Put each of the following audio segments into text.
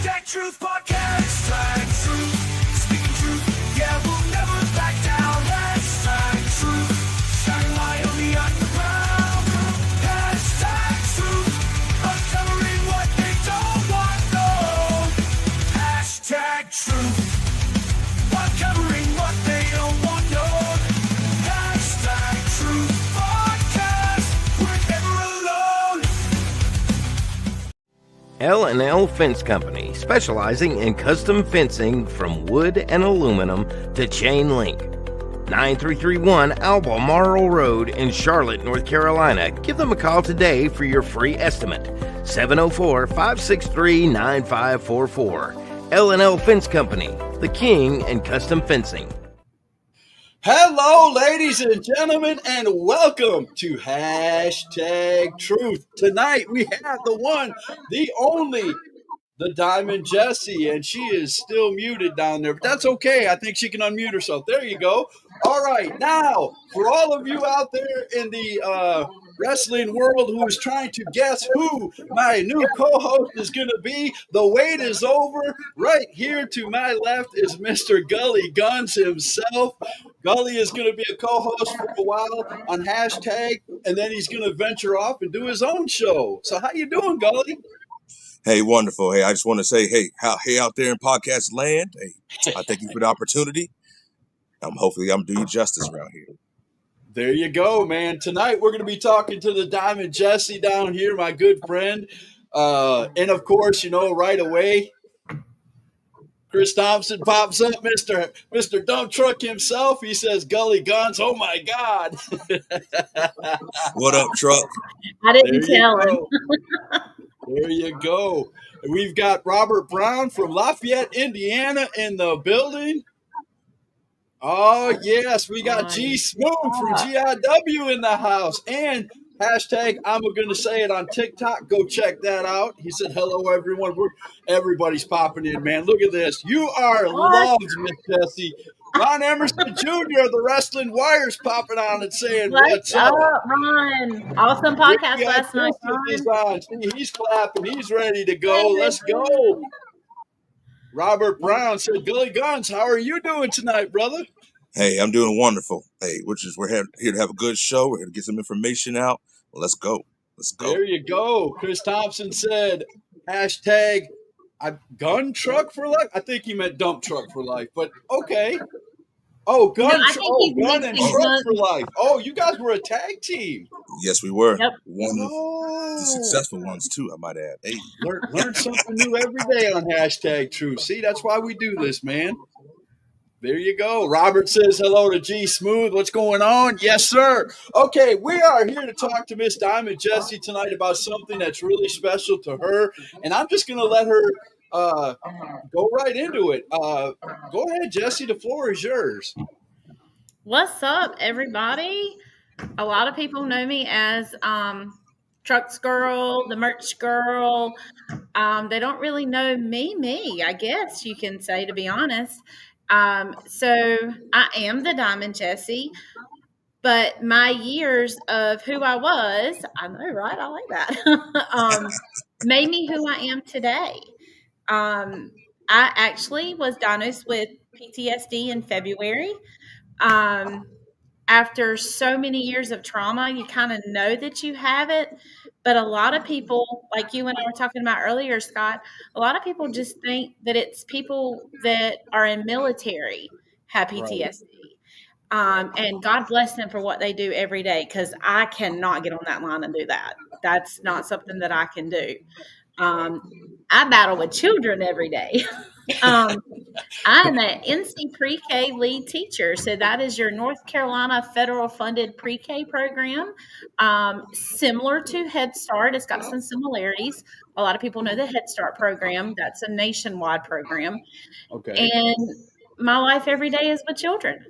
Truth Podcast. Hashtag truth. Speaking truth. Yeah, we'll never back down. Hashtag truth. Shine light on the underground. Hashtag truth. Uncovering what they don't want known. Hashtag truth. Uncovering what they don't want known. Hashtag truth podcast. We're never alone. L&L Fence Company, specializing in custom fencing from wood and aluminum to chain link. 9331 Albemarle Road in Charlotte, North Carolina. Give them a call today for your free estimate. 704-563-9544. L&L Fence Company, the king in custom fencing. Hello, ladies and gentlemen, and welcome to Hashtag Truth. Tonight we have the one, the only, the Diamond Jessie, and she is still muted down there, but that's okay. I think she can unmute herself. There you go. All right, now, for all of you out there in the wrestling world who is trying to guess who my new co-host is going to be, the wait is over. Right here to my left is Mr. Gully Guns himself. Gully is going to be a co-host for a while on Hashtag, and then he's going to venture off and do his own show. So how you doing, Gully? Hey, wonderful. Hey, I just want to say, hey out there in podcast land. Hey, I thank you for the opportunity. Hopefully I'm doing you justice around here. There you go, man. Tonight we're going to be talking to the Diamond Jessie down here, my good friend. And of course, you know, right away, Chris Thompson pops up, Mr. Dump Truck himself. He says, Gully Guns, oh my God. What up, Truck? I didn't tell him. There you go. We've got Robert Brown from Lafayette, Indiana in the building. Oh, yes, we got G Smooth from GIW in the house. And Hashtag, I'm going to say it on TikTok. Go check that out. He said, hello, everyone. Everybody's popping in, man. Look at this. You are loved, Miss Jessie. Ron Emerson Jr. of the Wrestling Wire's popping on and saying, what's up? Ron? Awesome podcast last night, Ron. He's clapping. He's ready to go. Let's go. Robert Brown said, Gully Guns, how are you doing tonight, brother? Hey, I'm doing wonderful. Hey, we're here to have a good show. We're here to get some information out. Well, let's go. Let's go. There you go. Chris Thompson said, Hashtag, gun truck for life. I think he meant dump truck for life, but okay. Oh, gun and truck for life. Oh, you guys were a tag team. Yes, we were. Yep. One of the successful ones, too, I might add. Hey. Learn something new every day on Hashtag Truth. See, that's why we do this, man. There you go. Robert says hello to G Smooth. What's going on? Yes, sir. Okay, we are here to talk to Miss Diamond Jessie tonight about something that's really special to her, and I'm just going to let her go right into it. Go ahead, Jessie. The floor is yours. What's up, everybody? A lot of people know me as Trucks Girl, the Merch Girl. They don't really know me, I guess you can say, to be honest. So I am the Diamond Jessie, but my years of who I was, I know, right? I like that, made me who I am today. I actually was diagnosed with PTSD in February. After so many years of trauma, you kind of know that you have it. But a lot of people, like you and I were talking about earlier, Scott, a lot of people just think that it's people that are in military have PTSD. Right. And God bless them for what they do every day, because I cannot get on that line and do that. That's not something that I can do. I battle with children every day. I'm an NC Pre-K lead teacher. So that is your North Carolina federal funded pre-K program. Similar to Head Start. It's got some similarities. A lot of people know the Head Start program. That's a nationwide program. Okay. And my life every day is with children.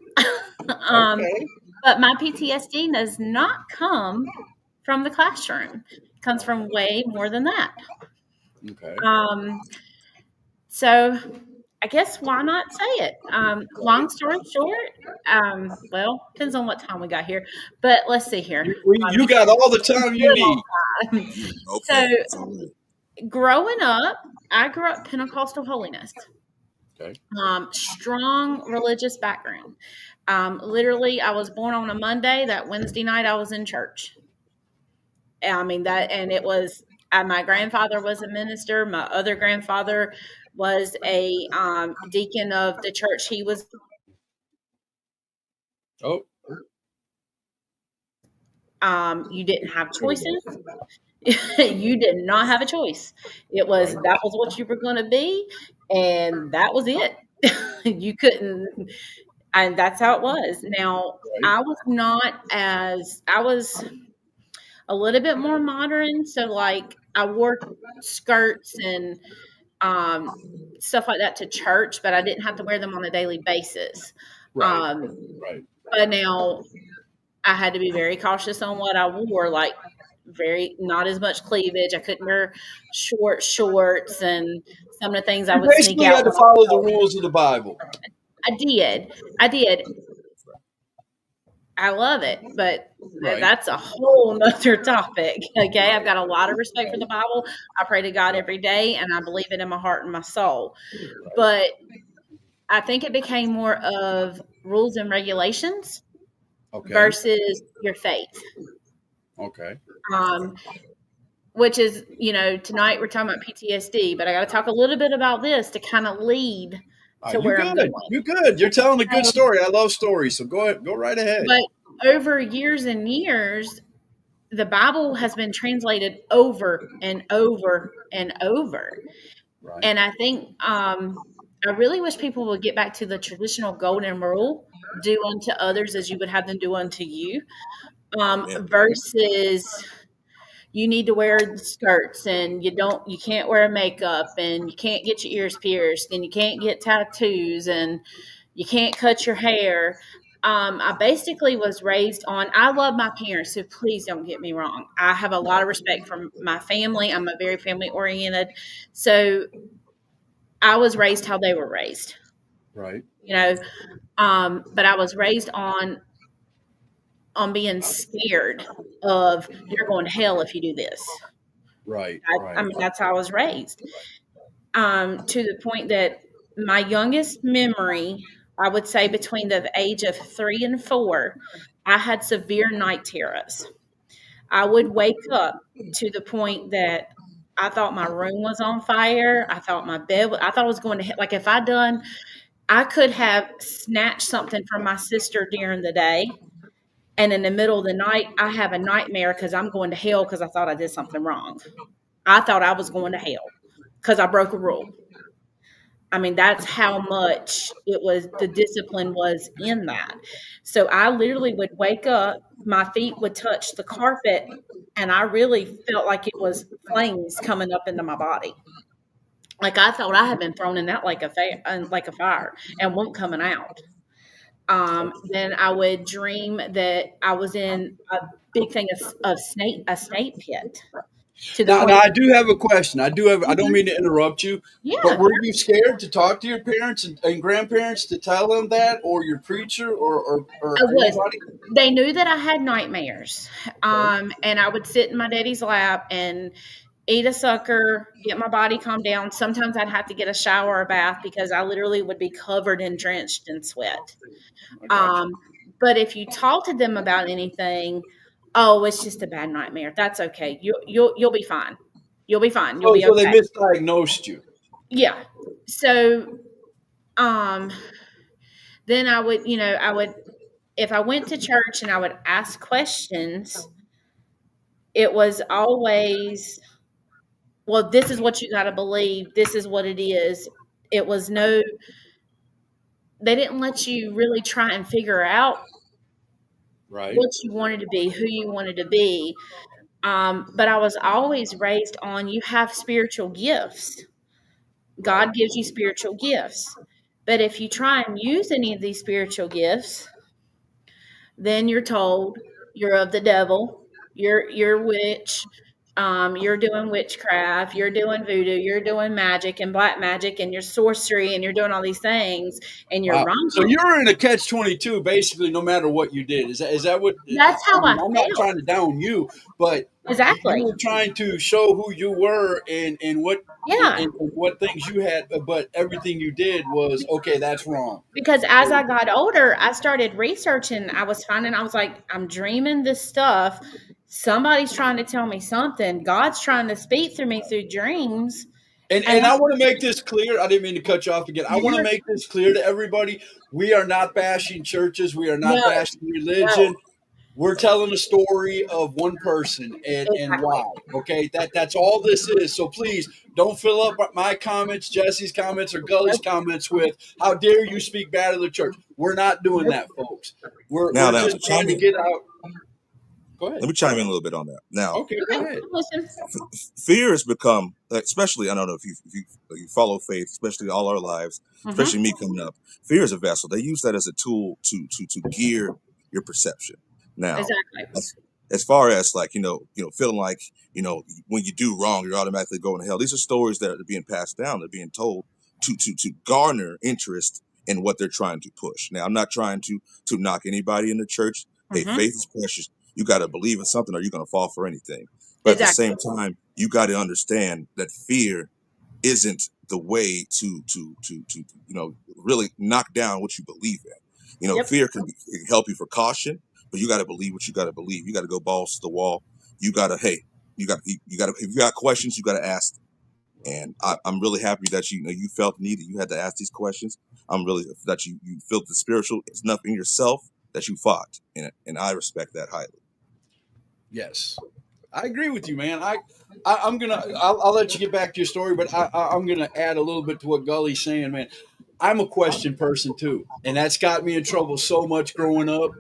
Okay. But my PTSD does not come from the classroom. It comes from way more than that. Okay. So I guess why not say it? Long story short, well, depends on what time we got here, but let's see here. You got all the time you need. So growing up, I grew up Pentecostal holiness. Okay. Strong religious background. Literally, I was born on a Monday. That Wednesday night, I was in church. I mean that, and it was. My grandfather was a minister. My other grandfather was a deacon of the church he was. Oh, You didn't have choices. You did not have a choice. It was that was what you were going to be, and that was it. You couldn't, and that's how it was. Now, I was not as I was a little bit more modern, so like I wore skirts and um, stuff like that to church, but I didn't have to wear them on a daily basis. right, Um, right. but now I had to be very cautious on what I wore, like very not as much cleavage. I couldn't wear short shorts and some of the things I You would sneak basically out had to with. follow the rules of the Bible. I did. I did. I love it, but Right. that's a whole nother topic. Okay. I've got a lot of respect for the Bible. I pray to God every day and I believe it in my heart and my soul. But I think it became more of rules and regulations Okay. versus your faith. Okay. Which is, tonight we're talking about PTSD, but I got to talk a little bit about this to kind of lead to You where I'm good. going. You good. You're telling a good story. I love stories. So go ahead. Go right ahead. But over years and years, the Bible has been translated over and over and over. Right. And I think I really wish people would get back to the traditional golden rule: do unto others as you would have them do unto you, versus you need to wear skirts and you can't wear makeup and you can't get your ears pierced and you can't get tattoos and you can't cut your hair. I basically was raised on, I love my parents, so please don't get me wrong. I have a lot of respect for my family. I'm a very family oriented. So I was raised how they were raised, Right. but I was raised on being scared of you're going to hell if you do this. Right. I mean, that's how I was raised. To the point that my youngest memory, I would say between the age of 3 and 4, I had severe night terrors. I would wake up to the point that I thought my room was on fire. I thought my bed, I thought I was going to hit, like if I could have snatched something from my sister during the day. And in the middle of the night, I have a nightmare because I'm going to hell because I thought I did something wrong. I thought I was going to hell because I broke a rule. I mean, that's how much the discipline was in that. So I literally would wake up, my feet would touch the carpet, and I really felt like it was flames coming up into my body. Like I thought I had been thrown in that like a fire and won't coming out. Then I would dream that I was in a big thing of a snake pit. To the Now, point, I do have a question. I don't mean to interrupt you, yeah, but were you scared to talk to your parents and grandparents to tell them that, or your preacher, or I was. anybody? They knew that I had nightmares, and I would sit in my daddy's lap and eat a sucker, get my body calmed down. Sometimes I'd have to get a shower or a bath because I literally would be covered and drenched in sweat. But if you talk to them about anything, oh, it's just a bad nightmare. That's okay. You'll be fine. You'll be fine. You'll be So they okay. misdiagnosed you. Yeah. So, then I would, if I went to church and I would ask questions, it was always, well, this is what you got to believe. This is what it is. It was they didn't let you really try and figure out Right. what you wanted to be, who you wanted to be. But I was always raised on you have spiritual gifts. God gives you spiritual gifts. But if you try and use any of these spiritual gifts, then you're told you're of the devil, you're witch, you're doing witchcraft, you're doing voodoo, you're doing magic and black magic, and you're sorcery, and you're doing all these things, and you're wrong. So you're in a catch-22, basically, no matter what you did. Is that what? That's how I I'm not felt. trying to down you, but Exactly. you were trying to show who you were and what Yeah. and what things you had, but everything you did was okay. That's wrong. Because as I got older, I started researching. I was like, I'm dreaming this stuff. Somebody's trying to tell me something. God's trying to speak through me through dreams. And And I want to make this clear. I didn't mean to cut you off again. I want to make this clear to everybody. We are not bashing churches. We are not no, bashing no, religion. We're telling a story of one person and exactly. why. Okay, that's all this is. So please don't fill up my comments, Jesse's comments, or Gully's Nope, comments with "How dare you speak bad of the church." We're not doing nope. that, folks. Now, We're just trying to get out. Go ahead. let me chime in a little bit on that. Now, Okay, go Okay, ahead. listen. fear has become, especially, I don't know if you follow faith, especially all our lives, Hmm. especially me coming up. Fear is a vessel. They use that as a tool to gear your perception. Now, Exactly. as far as like feeling like when you do wrong, you're automatically going to hell. These are stories that are being passed down. They're being told to garner interest in what they're trying to push. Now, I'm not trying to knock anybody in the church. Hey, Hmm. faith is precious. You got to believe in something, or you're going to fall for anything. But at the Exactly. same time, you got to understand that fear isn't the way to really knock down what you believe in. Yep. Fear can help you for caution, but you got to believe what you got to believe. You got to go balls to the wall. You got to you got to if you got questions, you got to ask them. And I'm really happy that you felt the need that you had to ask these questions. I'm really that you felt the spiritual enough in yourself that you fought, and I respect that highly. Yes, I agree with you, man. I'm gonna. I'll let you get back to your story, but I'm gonna add a little bit to what Gully's saying, man. I'm a question person too, and that's got me in trouble so much growing up.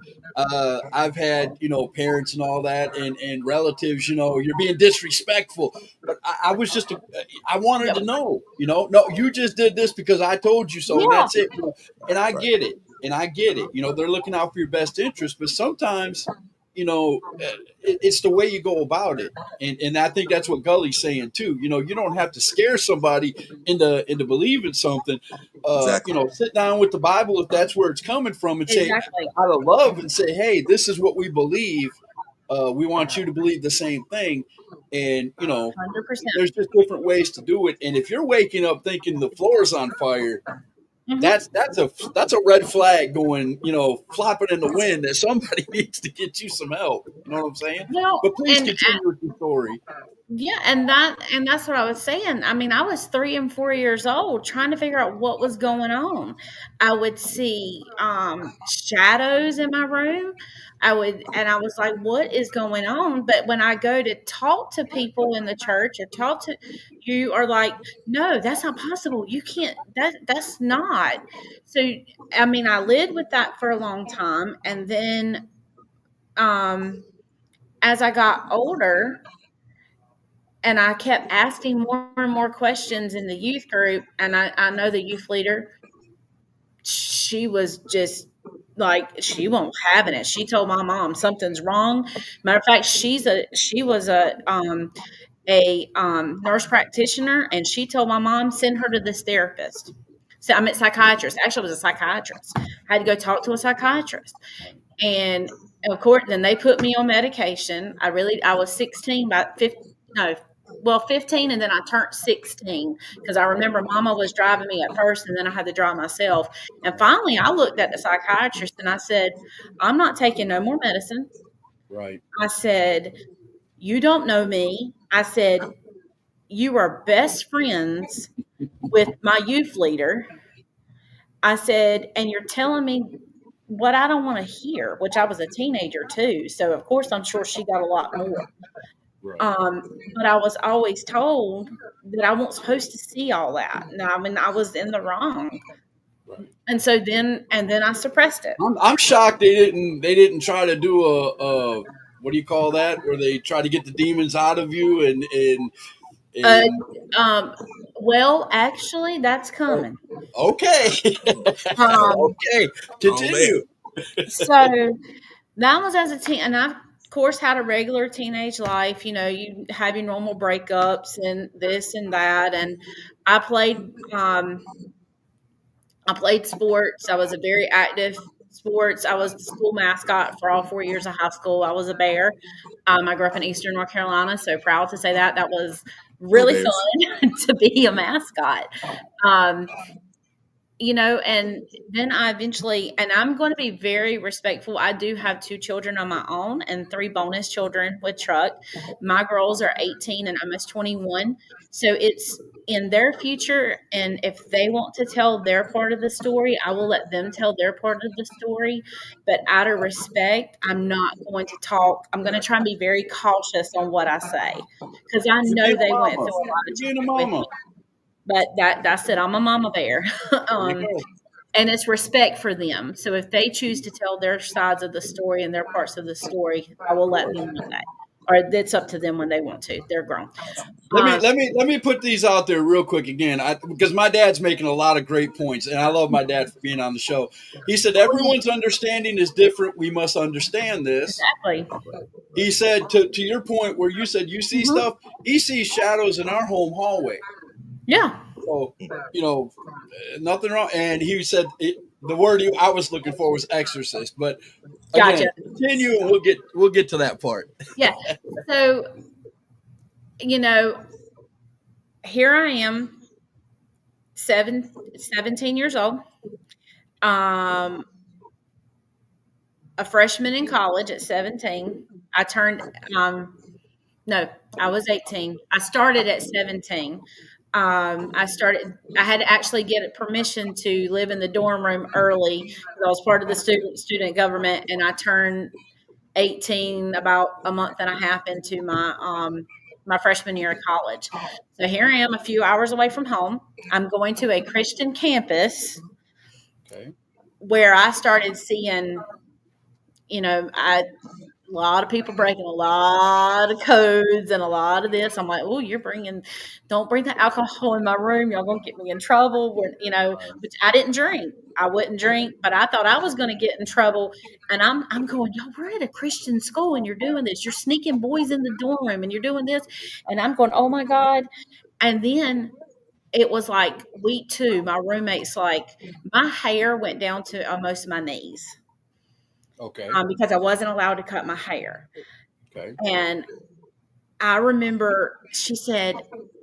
I've had parents and all that, and relatives. You're being disrespectful, but I was just I wanted Yep. to know. No, you just did this because I told you so, and Yeah. that's it. And I Right. get it, and I get it. They're looking out for your best interest, but sometimes it's the way you go about it, and I think that's what Gully's saying too. You don't have to scare somebody into believing something. Exactly. Sit down with the Bible if that's where it's coming from, and say Exactly. out of love, and say, hey, this is what we believe. We want you to believe the same thing, and 100%. there's just different ways to do it. And if you're waking up thinking the floor's on fire, Hmm. that's a red flag going, flopping in the wind that somebody needs to get you some help. You know what I'm saying? Well, But please and continue with your story. yeah, and that's what I was saying. I mean, I was 3 and 4 years old trying to figure out what was going on. I would see shadows in my room. I was like, what is going on? But when I go to talk to people in the church or talk to you are like, no, that's not possible. You can't that's not. So I mean, I lived with that for a long time, and then um as I got older, and I kept asking more and more questions in the youth group. And I know the youth leader, she was just like, she won't having it. She told my mom something's wrong. Matter of fact, she was a nurse practitioner, and she told my mom, send her to this therapist. So I meant psychiatrist. Actually, it was a psychiatrist. I had to go talk to a psychiatrist. And of course, then they put me on medication. I was 16 by 15, no, well, 15, and then I turned 16 because I remember mama was driving me at first, and then I had to drive myself. And finally, I looked at the psychiatrist and I said, I'm not taking no more medicine. Right. I said, you don't know me. I said, you are best friends with my youth leader. I said, and you're telling me what I don't want to hear, which I was a teenager too. So of course I'm sure she got a lot more. Right. But I was always told that I wasn't supposed to see all that. Now, I mean, I was in the wrong. Right. And so then I suppressed it. I'm shocked they didn't try to do a what do you call that, where they try to get the demons out of you and Uh, and well, actually, that's coming. okay. Um, Okay, Oh man. continue. so that was as a teen, and I, of course, had a regular teenage life. You have your normal breakups and this and that, and I played. I played sports. I was a very active sports. I was the school mascot for all 4 years of high school. I was a bear. I grew up in Eastern North Carolina, so proud to say that. That was really Bears. fun to be a mascot. Um, and then I eventually, and I'm going to be very respectful. I do have 2 children on my own and 3 bonus children with Truck. My girls are 18 and almost 21. So it's in their future. And if they want to tell their part of the story, I will let them tell their part of the story. But out of respect, I'm not going to talk. I'm going to try and be very cautious on what I say because I You're know being a they went mama. through a lot of You're being a change with mama. me. But that's it. I'm a mama bear. There you um, go. and it's respect for them. So if they choose to tell their sides of the story and their parts of the story, I will let them do that. Or it's up to them when they want to. They're grown. Um, Let me put these out there real quick again, because my dad's making a lot of great points, and I love my dad for being on the show. He said everyone's understanding is different. We must understand this. exactly. He said to your point where you said you see Mhm. stuff. He sees shadows in our home hallway. Yeah. So nothing wrong. And he said the word I was looking for was exorcist. But again, Gotcha. continue, and we'll get to that part. Yeah. So, here I am, 17 years old, um, a freshman in college at 17. I turned, no, I was 18. I started at 17. I had to actually get permission to live in the dorm room early because I was part of the student government, and I turned 18 about a month and a half into my freshman year of college. So here I am, a few hours away from home. I'm going to a Christian campus Okay. where I started seeing, a lot of people breaking a lot of codes and a lot of this. I'm like, oh, don't bring the alcohol in my room. Y'all gonna get me in trouble. Which I didn't drink. I wouldn't drink, but I thought I was going to get in trouble. And I'm going, y'all, we're at a Christian school and you're doing this. You're sneaking boys in the dorm room and you're doing this. And I'm going, oh my God. And then it was like week 2, my roommate's like, my hair went down to almost my knees Okay. because I wasn't allowed to cut my hair. Okay. And I remember she said,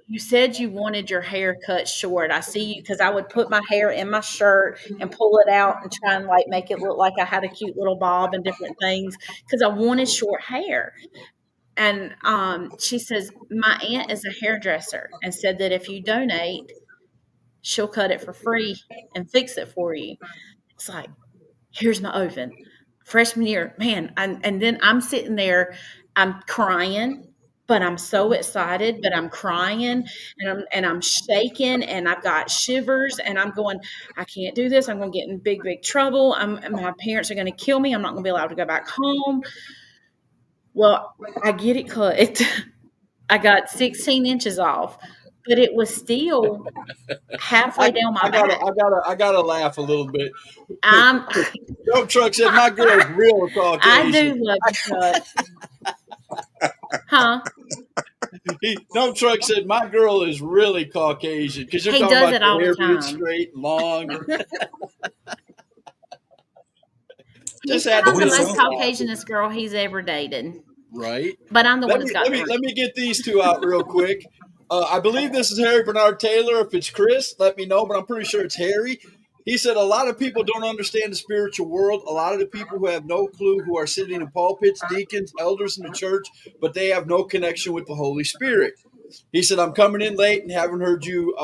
you said you wanted your hair cut short. I see you, because I would put my hair in my shirt and pull it out and try and like make it look like I had a cute little bob and different things because I wanted short hair. And she says, my aunt is a hairdresser and said that if you donate, she'll cut it for free and fix it for you. It's like, here's my oven. Freshman year, man. And then I'm sitting there, I'm crying, but I'm so excited, but I'm crying and I'm shaking and I've got shivers and I'm going, I can't do this. I'm going to get in big, big trouble. My parents are going to kill me. I'm not going to be allowed to go back home. Well, I get it cut. I got 16 inches off, but it was still halfway down my back. I gotta laugh a little bit. I'm, Dump Truck said my girl's real Caucasian. I do love you, Chuck. Huh? Dump Truck said my girl is really Caucasian because you're He talking does about it all the hair the being time. straight and long. He's Just had probably to the do most that. Caucasianest girl he's ever dated. Right. But I'm the one Let that's me got let me get these two out real quick. I believe this is Harry Bernard Taylor. If it's Chris, let me know, but I'm pretty sure it's Harry. He said a lot of people don't understand the spiritual world. A lot of the people who have no clue, who are sitting in pulpits, deacons, elders in the church, but they have no connection with the Holy Spirit. He said, I'm coming in late and haven't heard you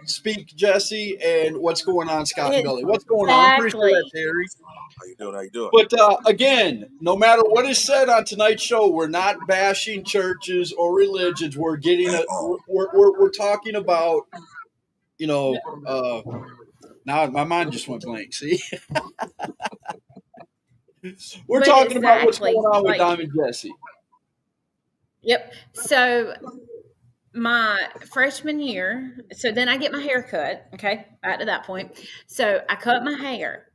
speak, Jesse, and what's going on, Scott and Billy? What's going on? I'm pretty sure that's Harry. How you doing? How you doing? But again, no matter what is said on tonight's show, we're not bashing churches or religions. We're getting we're talking about, now my mind just went blank. See, we're But talking about what's exactly, going on with like- Diamond Jesse. Yep. So my freshman year, so then I get my hair cut. Okay, back to that point. So I cut my hair.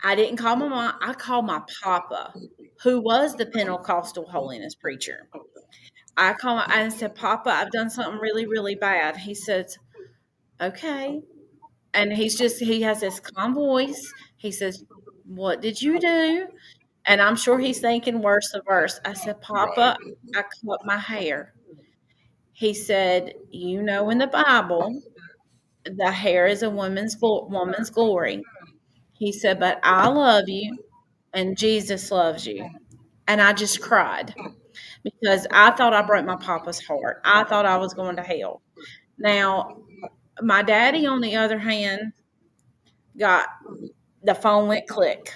I didn't call my mom. I called my papa, who was the Pentecostal holiness preacher. I said, Papa, I've done something really, really bad. He says, okay. And he has this calm voice. He says, what did you do? And I'm sure he's thinking worse of worse. I said, Papa, I cut my hair. He said, "You know, in the Bible, the hair is a woman's glory." He said, "But I love you, and Jesus loves you." And I just cried because I thought I broke my papa's heart. I thought I was going to hell. Now, my daddy, on the other hand, got the phone went click,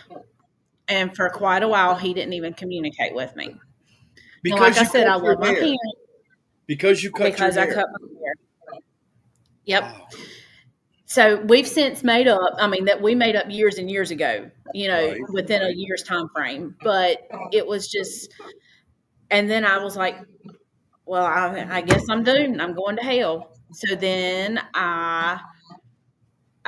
and for quite a while, he didn't even communicate with me. And like Because I you said, I cut your love my hair. parents Because you cut because your I hair. cut my hair. Yep. Wow. So we've since made up. I mean, that we made up years and years ago. Right. Within a year's time frame. But it was just, and then I was like, well, I guess I'm doomed. I'm going to hell. So then I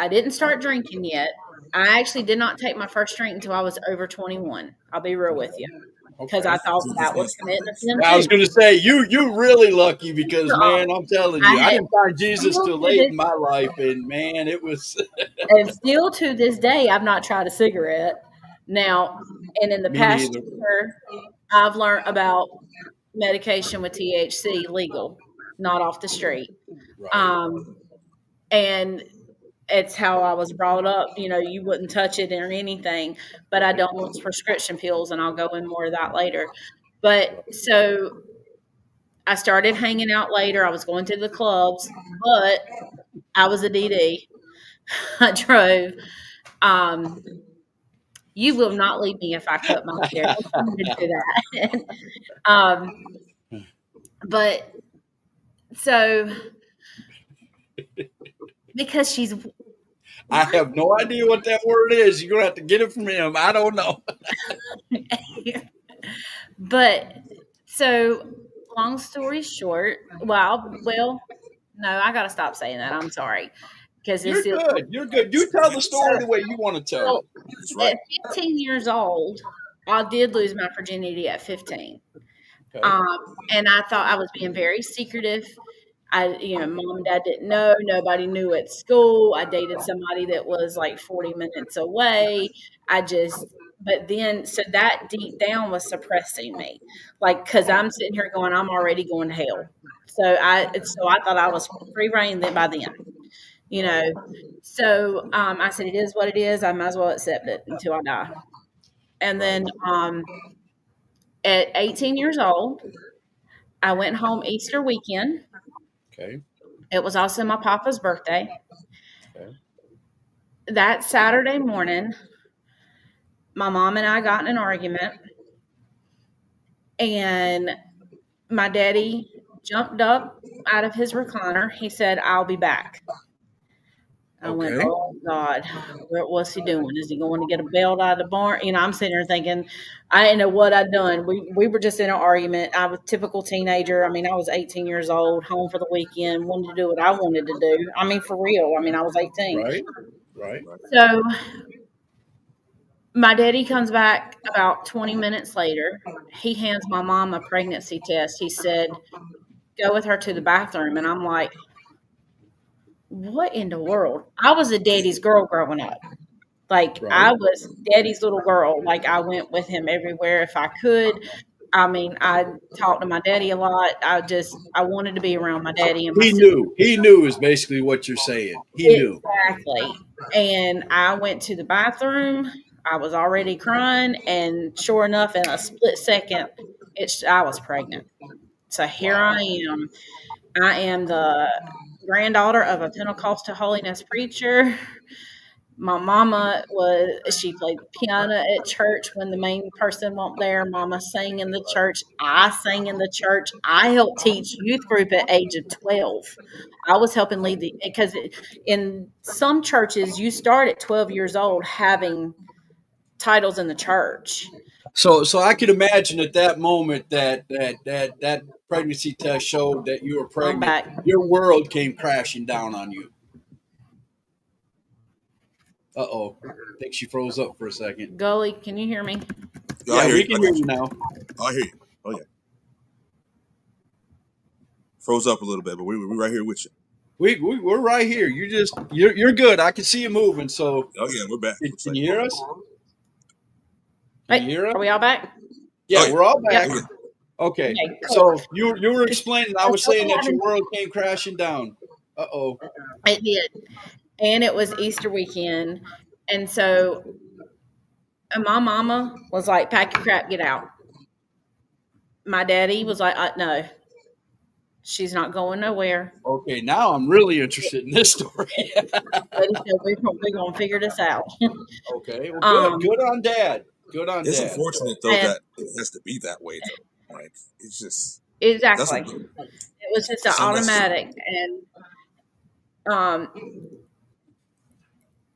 didn't start drinking yet. I actually did not take my first drink until I was over 21. I'll be real with you, because Okay. I thought that was committing a sin I was too. going to say you really lucky because man, I'm telling you, I I didn't find Jesus still till to late this, in my life, and man, it was and still to this day, I've not tried a cigarette. Now, and in the me past neither. year, I've learned about medication with THC legal, not off the street. Right. And it's how I was brought up. You wouldn't touch it or anything, but I don't want prescription pills, and I'll go in more of that later. But so I started hanging out later. I was going to the clubs, but I was a DD. I drove. You will not leave me if I cut my hair. Don't tell me to do that. But so because she's I have no idea what that word is. You're gonna have to get it from him. I don't know. But so long story short, well, no, I got to stop saying that. I'm sorry. Because You're good. You're good. You tell the story the way you want to tell it. That's right. at 15 years old, I did lose my virginity at 15. Okay. And I thought I was being very secretive. Mom and dad didn't know. Nobody knew at school. I dated somebody that was like 40 minutes away. But then, so that deep down was suppressing me. Like, because I'm sitting here going, I'm already going to hell. So I thought I was free reign by then. So I said, it is what it is. I might as well accept it until I die. And then at 18 years old, I went home Easter weekend. Okay. It was also my papa's birthday. Okay. That Saturday morning, my mom and I got in an argument, and my daddy jumped up out of his recliner. He said, "I'll be back." I went, Okay. "Oh God, what's he doing? Is he going to get a belt out of the barn?" I'm sitting there thinking, I didn't know what I'd done. We were just in an argument. I was a typical teenager. I was 18 years old, home for the weekend, wanted to do what I wanted to do. For real. I was 18. Right. So my daddy comes back about 20 minutes later. He hands my mom a pregnancy test. He said, "Go with her to the bathroom." And I'm like, what in the world? I was a daddy's girl growing up. Like, Right. I was daddy's little girl. Like, I went with him everywhere if I could. I talked to my daddy a lot. I wanted to be around my daddy and my He sister. knew. He knew is basically what you're saying. He knew. Exactly. And I went to the bathroom. I was already crying, and sure enough, in a split second, I was pregnant. So here I am. I am the granddaughter of a Pentecostal holiness preacher. My mama she played piano at church when the main person wasn't there. Mama sang in the church. I sang in the church. I helped teach youth group at age of 12. I was helping lead because in some churches, you start at 12 years old having titles in the church. So I could imagine at that moment that pregnancy test showed that you were pregnant. back. Your world came crashing down on you. Uh-oh. I think she froze up for a second. Gully, can you hear me? Yeah, we can hear you now. I hear you. Oh yeah. Froze up a little bit, but we're right here with you. We're right here. You're good. I can see you moving. So Oh yeah, we're back. can you hear us? Hey, Can you hear us? are we all back? Yeah, Oh, yeah. we're all back. Yeah. Okay, Okay, cool. so you were explaining. I I was saying started that your having world came crashing down. Uh-oh. it did, and it was Easter weekend, and so and my mama was like, "Pack your crap, get out." My daddy was like, "No, she's not going nowhere." Okay, now I'm really interested in this story. But he said, we're going to figure this out." Okay, well, good. um, Good on Dad. Good on It's Dad. unfortunate though and that it has to be that way though. Like it's just exactly, doesn't it was just an it's unnecessary. automatic, and um,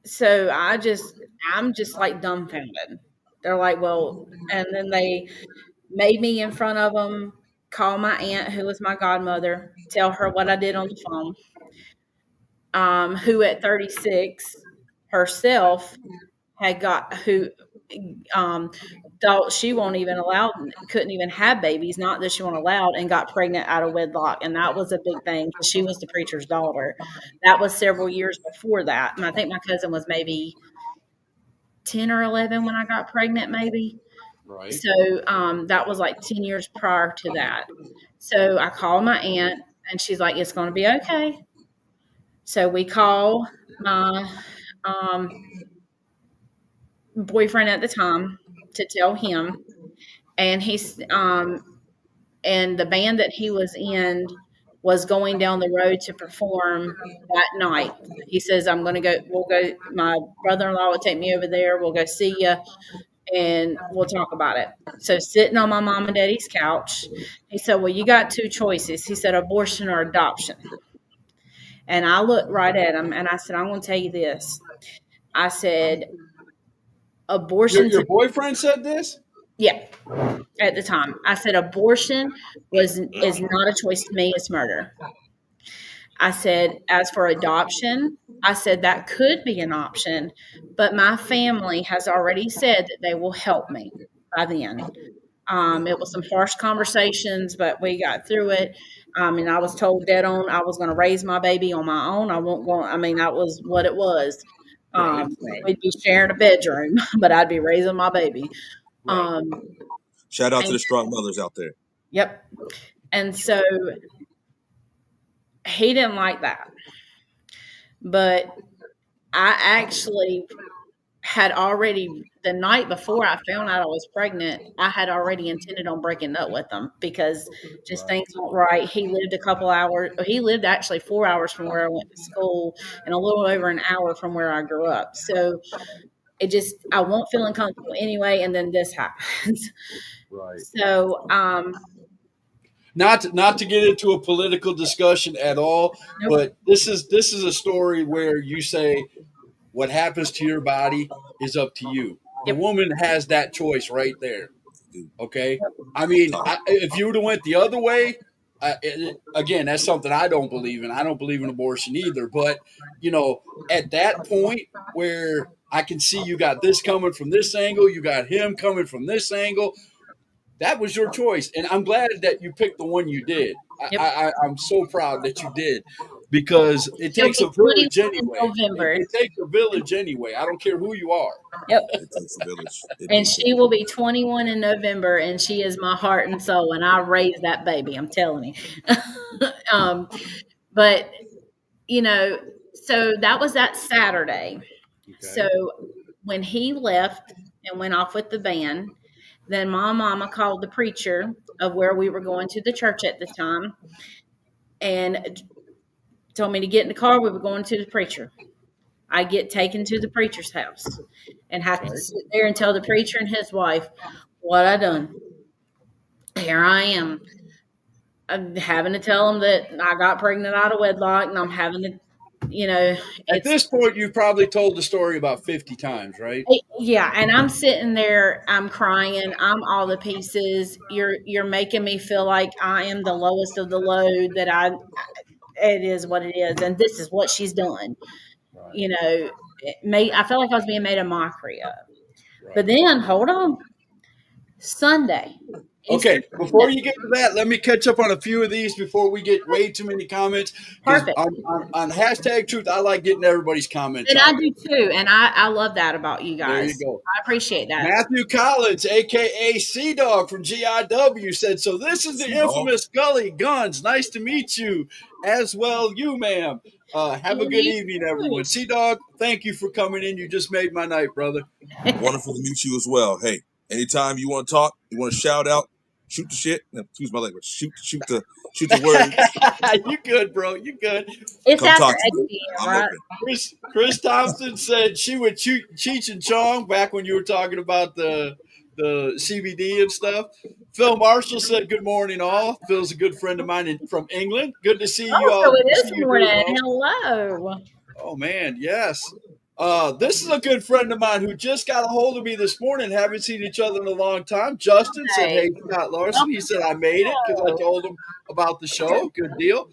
so I'm just like dumbfounded. They're like, well, and then they made me in front of them call my aunt, who was my godmother, tell her what I did on the phone. Who at 36 herself had got who um thought she won't even allow couldn't even have babies, not that she won't allowed, and got pregnant out of wedlock, and that was a big thing because she was the preacher's daughter. That was several years before that, and I think my cousin was maybe 10 or 11 when I got pregnant, maybe. Right. So that was like 10 years prior to that. So I called my aunt, and she's like, "It's going to be okay." So we call my um, boyfriend at the time to tell him, and and the band that he was in was going down the road to perform that night. He says, "I'm going to go. We'll go. My brother-in-law will take me over there. We'll go see you, and we'll talk about it." So sitting on my mom and daddy's couch, he said, "Well, you got two choices." He said, "Abortion or adoption." And I looked right at him and I said, "I'm going to tell you this." I said, Your "Abortion your to," boyfriend said this? yeah, at the time. I said, "Abortion is not a choice to me, it's murder." I said, "As for adoption," I said, "that could be an option, but my family has already said that they will help me by then." It was some harsh conversations, but we got through it. And I was told dead on I was going to raise my baby on my own. I won't go. I mean, that was what it was. Right. We'd be sharing a bedroom, but I'd be raising my baby. Right. Shout out to And the strong mothers out there. yep. And so he didn't like that, but I actually had already the night before I found out I was pregnant, I had already intended on breaking up with him because just things weren't right. He lived a couple hours. He lived actually 4 hours from where I went to school, and a little over an hour from where I grew up. So it just I won't feel uncomfortable anyway. And then this happens. Right. So Not to get into a political discussion at all, nope, but this is a story where you say what happens to your body is up to you. The yep, woman has that choice right there. Dude, Okay, I mean, talk. if you would have went the other way, again, that's something I don't believe in. I don't believe in abortion either. But at that point where I can see you got this coming from this angle, you got him coming from this angle. That was your choice, and I'm glad that you picked the one you did. yep. I'm so proud that you did because it He'll takes be a village 21 in anyway. November. It takes a village anyway. I don't care who you are. Yep. It takes a village. It And do take she will be 21 in November, and she is my heart and soul. And I raised that baby. I'm telling you. But so that was that Saturday. So when he left and went off with the band, then my mama called the preacher of where we were going to the church at the time and told me to get in the car. We were going to the preacher. I get taken to the preacher's house and have to sit there and tell the preacher and his wife what I done. Here I am. I'm having to tell them that I got pregnant out of wedlock, and I'm having to, At this point, you've probably told the story about 50 times, right? yeah. And I'm sitting there, I'm crying, I'm all the pieces. You're making me feel like I am the lowest of the low. It is what it is, and this is what she's done. I felt like I was being made a mockery of. But then, hold on. Sunday, Okay, Easter before Sunday. you get to that, let me catch up on a few of these before we get way too many comments. Because Perfect. on hashtag truth, I like getting everybody's comments And I out there. do too. And I love that about you There you guys. go. I appreciate that. Matthew Collins, aka Sea Dog from GIW, said, "So this is the Sea-Dog. infamous Gully Guns. Nice to meet you, as well, you, ma'am. Have a good You evening, too. everyone. Sea Dog, thank you for coming in. You just made my night, brother. Wonderful to meet you as well. Hey, anytime you want to talk, you want to shout out, shoot the shit. Excuse my language. Shoot the word. You good, bro? You good." It's Come after talk to 8 me. p.m., I'm right? open. Chris Thompson said she would shoot Cheech and Chong back when you were talking about the CBD and stuff. Phil Marshall said, "Good morning, all." Phil's a good friend of mine from England. Good to see you Oh, so all. it See is you morning. doing well. Hello. Oh man, yes. This is a good friend of mine who just got a hold of me this morning. Haven't seen each other in a long time. Justin said, Hey. "Hey, Scott Larson." He said, "I made it because I Hello. told him about the show." Good deal.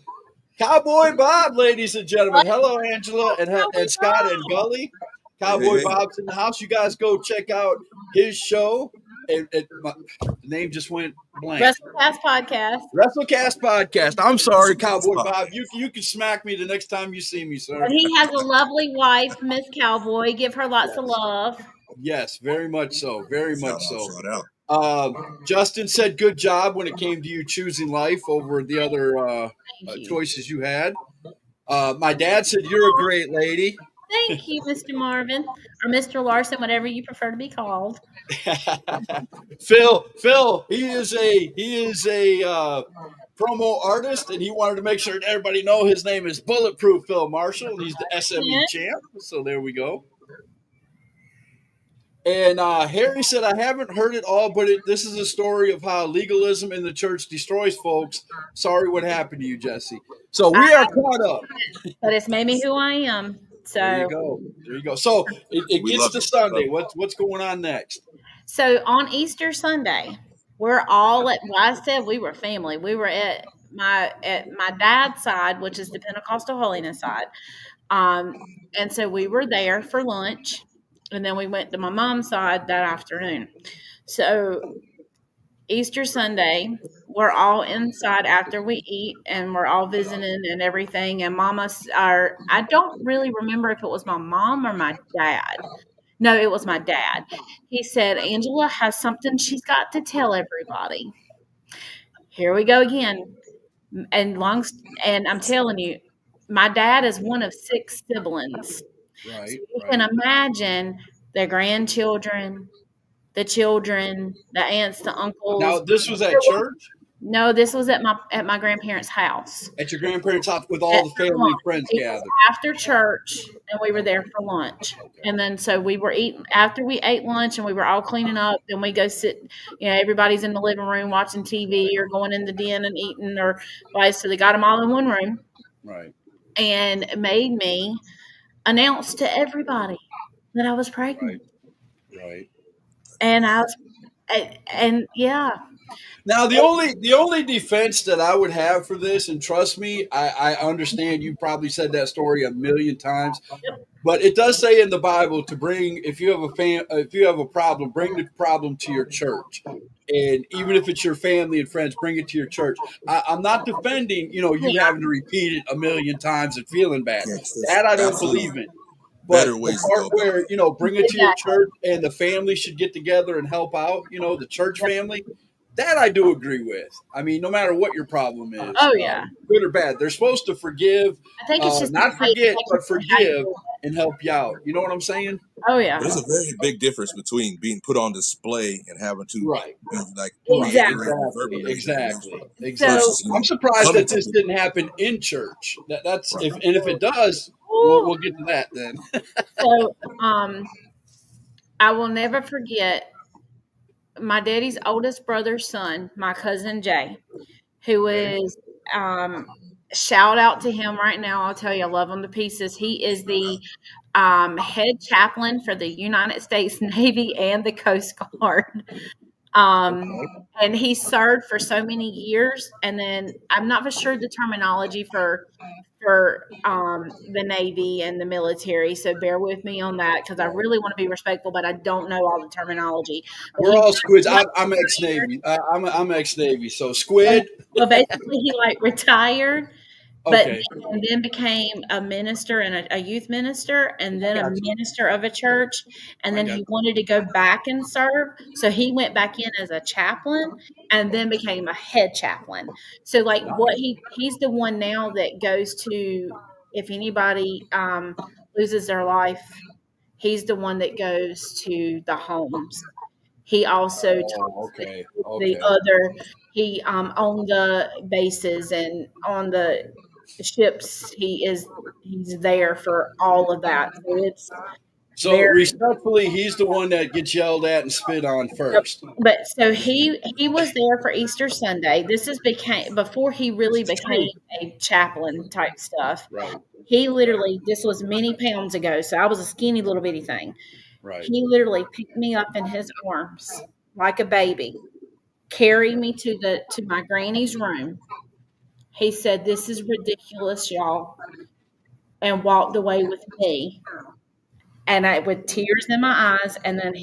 Cowboy Bob, ladies and gentlemen. Hello, Angela and Scott and Gully. Hey, Cowboy hey. Bob's in the house. You guys go check out his show. The name just went blank. WrestleCast podcast. WrestleCast podcast. I'm sorry, Cowboy Podcast. Bob. You can smack me the next time you see me, sir. And he has a lovely wife, Miss Cowboy. Give her lots of love. Yes, very much so. Very Shout much so. out, shout out. Justin said, "Good job when it came to you choosing life over the other Thank you. choices you had." My dad said, "You're a great lady." Thank you, Mr. Marvin. Or Mr. Larson, whatever you prefer to be called. Phil, he is a promo artist, and he wanted to make sure that everybody know his name is Bulletproof Phil Marshall. He's the SME champ. So there we go. And Harry said, "I haven't heard it all, but this is a story of how legalism in the church destroys folks. Sorry what happened to you, Jesse." So we are caught up. But it's made me who I am. There you So, go. There you go. So it We gets love to it. Sunday. What's going on next? so on Easter Sunday, we're all at. Well, I said we were family. We were at my dad's side, which is the Pentecostal Holiness side. And so we were there for lunch, and then we went to my mom's side that afternoon. So Easter Sunday, we're all inside after we eat, and we're all visiting and everything. And I don't really remember if it was my mom or my dad. No, it was my dad. He said, Angela has something she's got to tell everybody. Here we go again. And and I'm telling you, my dad is one of 6 siblings. Right. So you can imagine the grandchildren, the children, the aunts, the uncles. Now this was at church, No, this was at my grandparents' house. at your grandparents' house, with all the family and friends It was gathered. after church, and we were there for lunch. And then so we were eating after we ate lunch, and we were all cleaning up. Then we go sit. Everybody's in the living room watching TV or going in the den and eating or vice. So they got them all in one room Right. and made me announce to everybody that I was pregnant. Right. And I was, and yeah, Now the only defense that I would have for this, and trust me, I understand you probably said that story a million times, but it does say in the Bible to bring, if you have a problem, bring the problem to your church. And even if it's your family and friends, bring it to your church. I'm not defending, you having to repeat it a million times and feeling bad. Yes, That I don't absolutely. believe in. But Better the ways to part go about where, bring it to your church and the family should get together and help out, the church family, that I do agree with. I mean, no matter what your problem is, Oh, yeah. good or bad, they're supposed to forgive, I think it's just not the way forget, they but forgive and help you out. You know what I'm saying? Oh yeah, There's a very big difference between being put on display and having to Right. be like Exactly. Exactly. So I'm surprised that this didn't happen in church. That's if it does, we'll get to that then. so I will never forget my daddy's oldest brother's son, my cousin Jay, who is shout out to him right now. I'll tell you, I love him to pieces. He is the head chaplain for the United States Navy and the Coast Guard. And he served for so many years, and then I'm not for sure the terminology for for the Navy and the military. So bear with me on that because I really want to be respectful, but I don't know all the terminology. But We're he all squids. got I'm ex-Navy. I'm ex-Navy. So squid. well, basically, he like retired, but Okay. and then became a minister and a youth minister, and then a Gotcha. minister of a church. And I then got he wanted to go back and serve, so he went back in as a chaplain, and then became a head chaplain. So, like, what he's the one now that goes to if anybody loses their life, he's the one that goes to the homes. He also Oh, talks to okay. the Okay. other. He on the bases and on the ships. He's there for all of that. So it's So very. respectfully, he's the one that gets yelled at and spit on first. But so he was there for Easter Sunday. This is became before he really became a chaplain type stuff. Right. He literally this was many pounds ago. So I was a skinny little bitty thing. Right. He literally picked me up in his arms like a baby, carried me to my granny's room. He said, "This is ridiculous, y'all," and walked away with me. And I with tears in my eyes. And then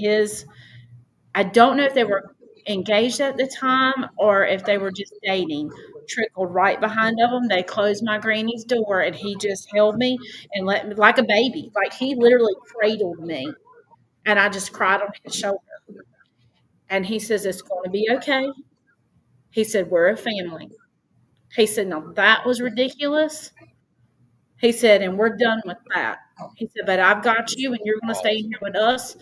I don't know if they were engaged at the time or if they were just dating. Trickled right behind of them. They closed my granny's door, and he just held me and let me like a baby. Like he literally cradled me, and I just cried on his shoulder. And he says, "It's going to be okay." He said, "We're a family." He said, "No, that was ridiculous." He said, "And we're done with that." He said, "But I've got you, and you're going to stay here with us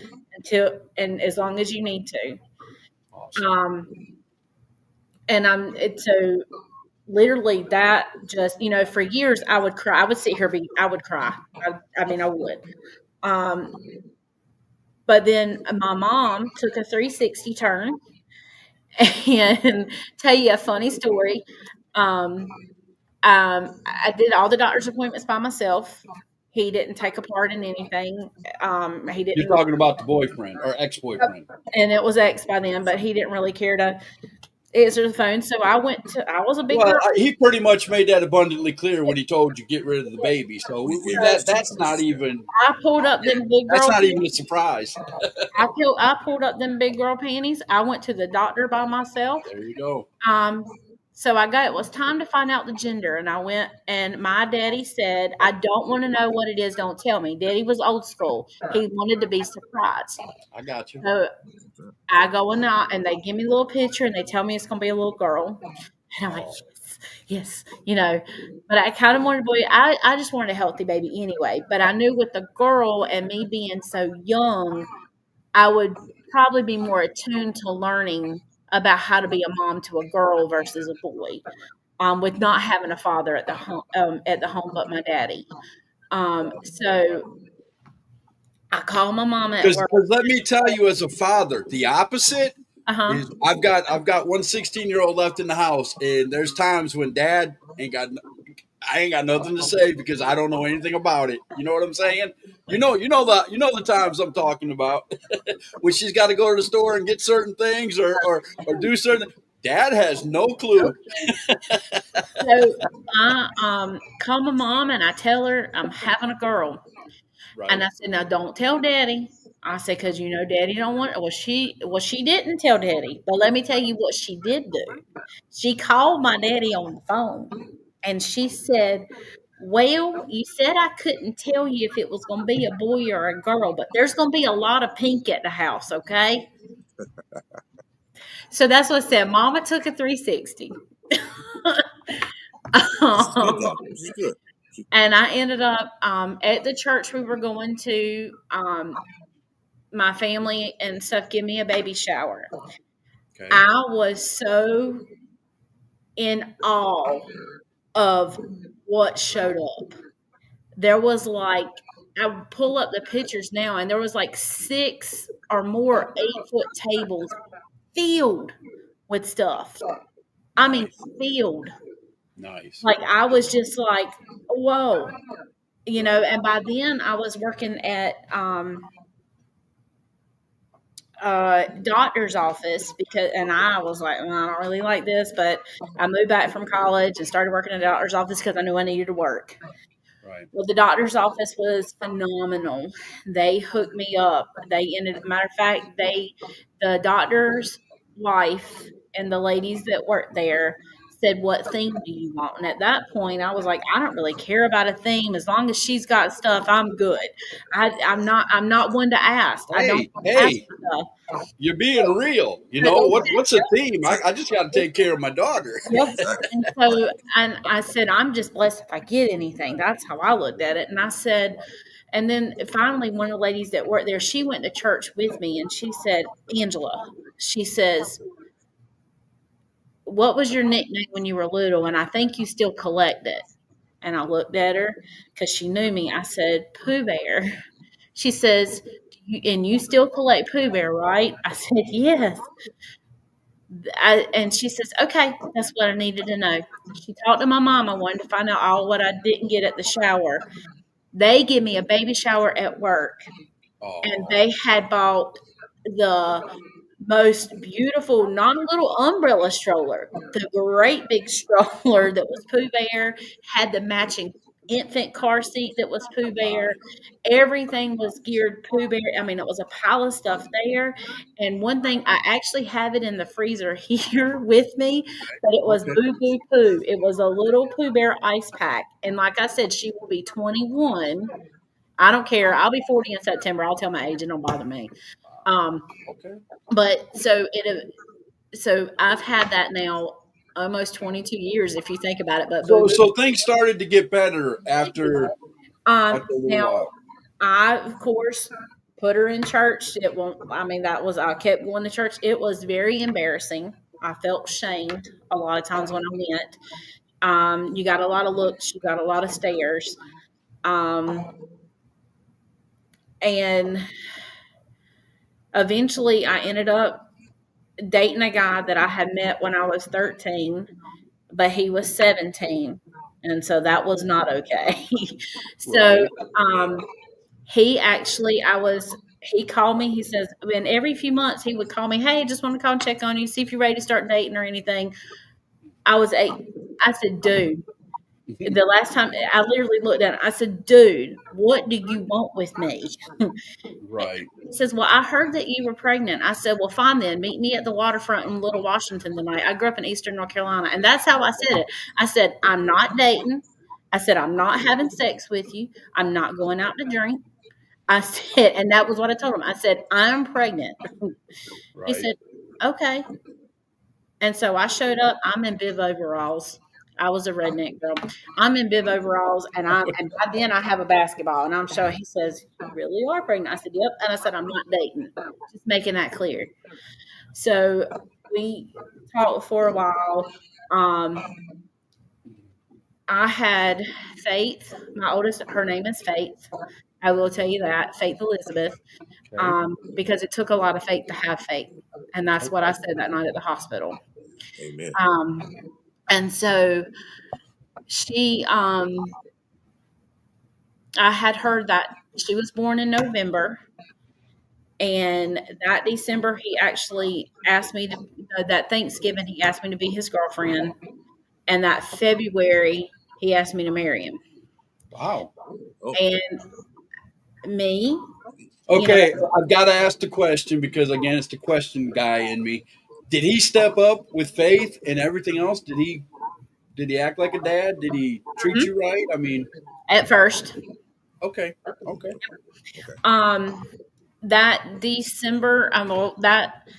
and as long as you need to." Awesome. And so literally that just, for years I would cry. I would sit here, I would cry. I mean, I would. But then my mom took a 360 turn and tell you a funny story. I did all the doctor's appointments by myself. He didn't take a part in anything. He You're didn't, talking about the boyfriend or ex-boyfriend. and it was ex by then, but he didn't really care to answer the phone. So I was a big Well, girl. he pretty much made that abundantly clear when he told you get rid of the baby. So that's not even I pulled up them big girl. a surprise. I pulled up them big girl panties. I went to the doctor by myself. There you go. So it was time to find out the gender, and I went, and my daddy said, "I don't want to know what it is. Don't tell me." Daddy was old school. He wanted to be surprised. I got you. So I go in there, and they give me a little picture, and they tell me it's going to be a little girl. And I'm like, yes, but I kind of wanted a boy. I just wanted a healthy baby anyway. But I knew with the girl and me being so young, I would probably be more attuned to learning about how to be a mom to a girl versus a boy, with not having a father at the home but my daddy. So I call my mom at Because work. let me tell you, as a father, the opposite Uh-huh. is I've got one 16-year-old left in the house, and there's times when Dad I ain't got nothing to say because I don't know anything about it. You know what I'm saying? You know the times I'm talking about when she's got to go to the store and get certain things or do certain. Dad has no clue. So I call my mom and I tell her I'm having a girl. Right. And I said, "Now don't tell Daddy." I said, "Because Daddy don't want." Well, she didn't tell Daddy, but let me tell you what she did do. She called my daddy on the phone, and she said, "Well, you said I couldn't tell you if it was going to be a boy or a girl, but there's going to be a lot of pink at the house, okay?" So that's what I said. Mama took a 360. It's good. And I ended up at the church we were going to. My family and stuff give me a baby shower. Okay. I was so in awe of what showed up. There was I pull up the pictures now, and there was 6 or more 8-foot tables filled with stuff. I mean, filled. Nice. I was just whoa. And by then I was working at doctor's office and I was like, well, I don't really like this, but I moved back from college and started working in a doctor's office because I knew I needed to work. Right. Well, the doctor's office was phenomenal. They hooked me up. Matter of fact, the doctor's wife and the ladies that worked there said, "What theme do you want?" And at that point, I was like, "I don't really care about a theme. As long as she's got stuff, I'm good. I'm not one to ask. I don't ask Hey, for stuff." you're being real. You know what's a theme? I just got to take care of my daughter. Yep. Exactly. And so, and I said, I'm just blessed if I get anything. That's how I looked at it. And I said, and then finally, one of the ladies that worked there, she went to church with me and she said, Angela, she says, what was your nickname when you were little? And I think you still collect it. And I looked at her because she knew me. I said, Pooh Bear. She says, and you still collect Pooh Bear, right? I said, yes. And she says, okay, that's what I needed to know. She talked to my mom. I wanted to find out all what I didn't get at the shower. They give me a baby shower at work, and they had bought the most beautiful, not a little umbrella stroller, the great big stroller that was Pooh Bear, had the matching infant car seat that was Pooh Bear. Everything was geared Pooh Bear. I mean, it was a pile of stuff there. And one thing, I actually have it in the freezer here with me, but it was Okay. Boo Boo Pooh. It was a little Pooh Bear ice pack. And like I said, she will be 21. I don't care. I'll be 40 in September. I'll tell my age. It don't bother me. Okay. But so I've had that now almost 22 years, if you think about it. But So things started to get better after a little now while. I, of course, put her in church. It won't. I mean, I kept going to church. It was very embarrassing. I felt shamed a lot of times when I went. You got a lot of looks. You got a lot of stares. And eventually, I ended up dating a guy that I had met when I was 13, but he was 17. And so that was not okay. So, he actually, he called me. He says, and every few months he would call me, hey, just want to call and check on you, see if you're ready to start dating or anything. I said, dude, the last time I literally looked at him, I said, dude, what do you want with me? Right. He says, well, I heard that you were pregnant. I said, well, fine then. Meet me at the waterfront in Little Washington tonight. I grew up in Eastern North Carolina. And that's how I said it. I said, I'm not dating. I said, I'm not having sex with you. I'm not going out to drink. I said, and that was what I told him. I said, I'm pregnant. He said, okay. And so I showed up. I'm in bib overalls. I was a redneck girl. I'm in bib overalls, and by then I have a basketball, and I'm showing. He says, "You really are pregnant?" I said, "Yep." And I said, "I'm not dating." Just making that clear. So we talked for a while. I had Faith, my oldest. Her name is Faith. I will tell you that, Faith Elizabeth, because it took a lot of faith to have faith, and that's what I said that night at the hospital. Amen. And so she, I had heard that she was born in November, and that December he actually asked me that Thanksgiving he asked me to be his girlfriend, and that February he asked me to marry him. Wow. Oh, And me, Okay, I've got to ask the question because again, it's the question guy in me. Did he step up with faith and everything else? Did he act like a dad? Did he treat you right? I mean, at first, okay. that December, that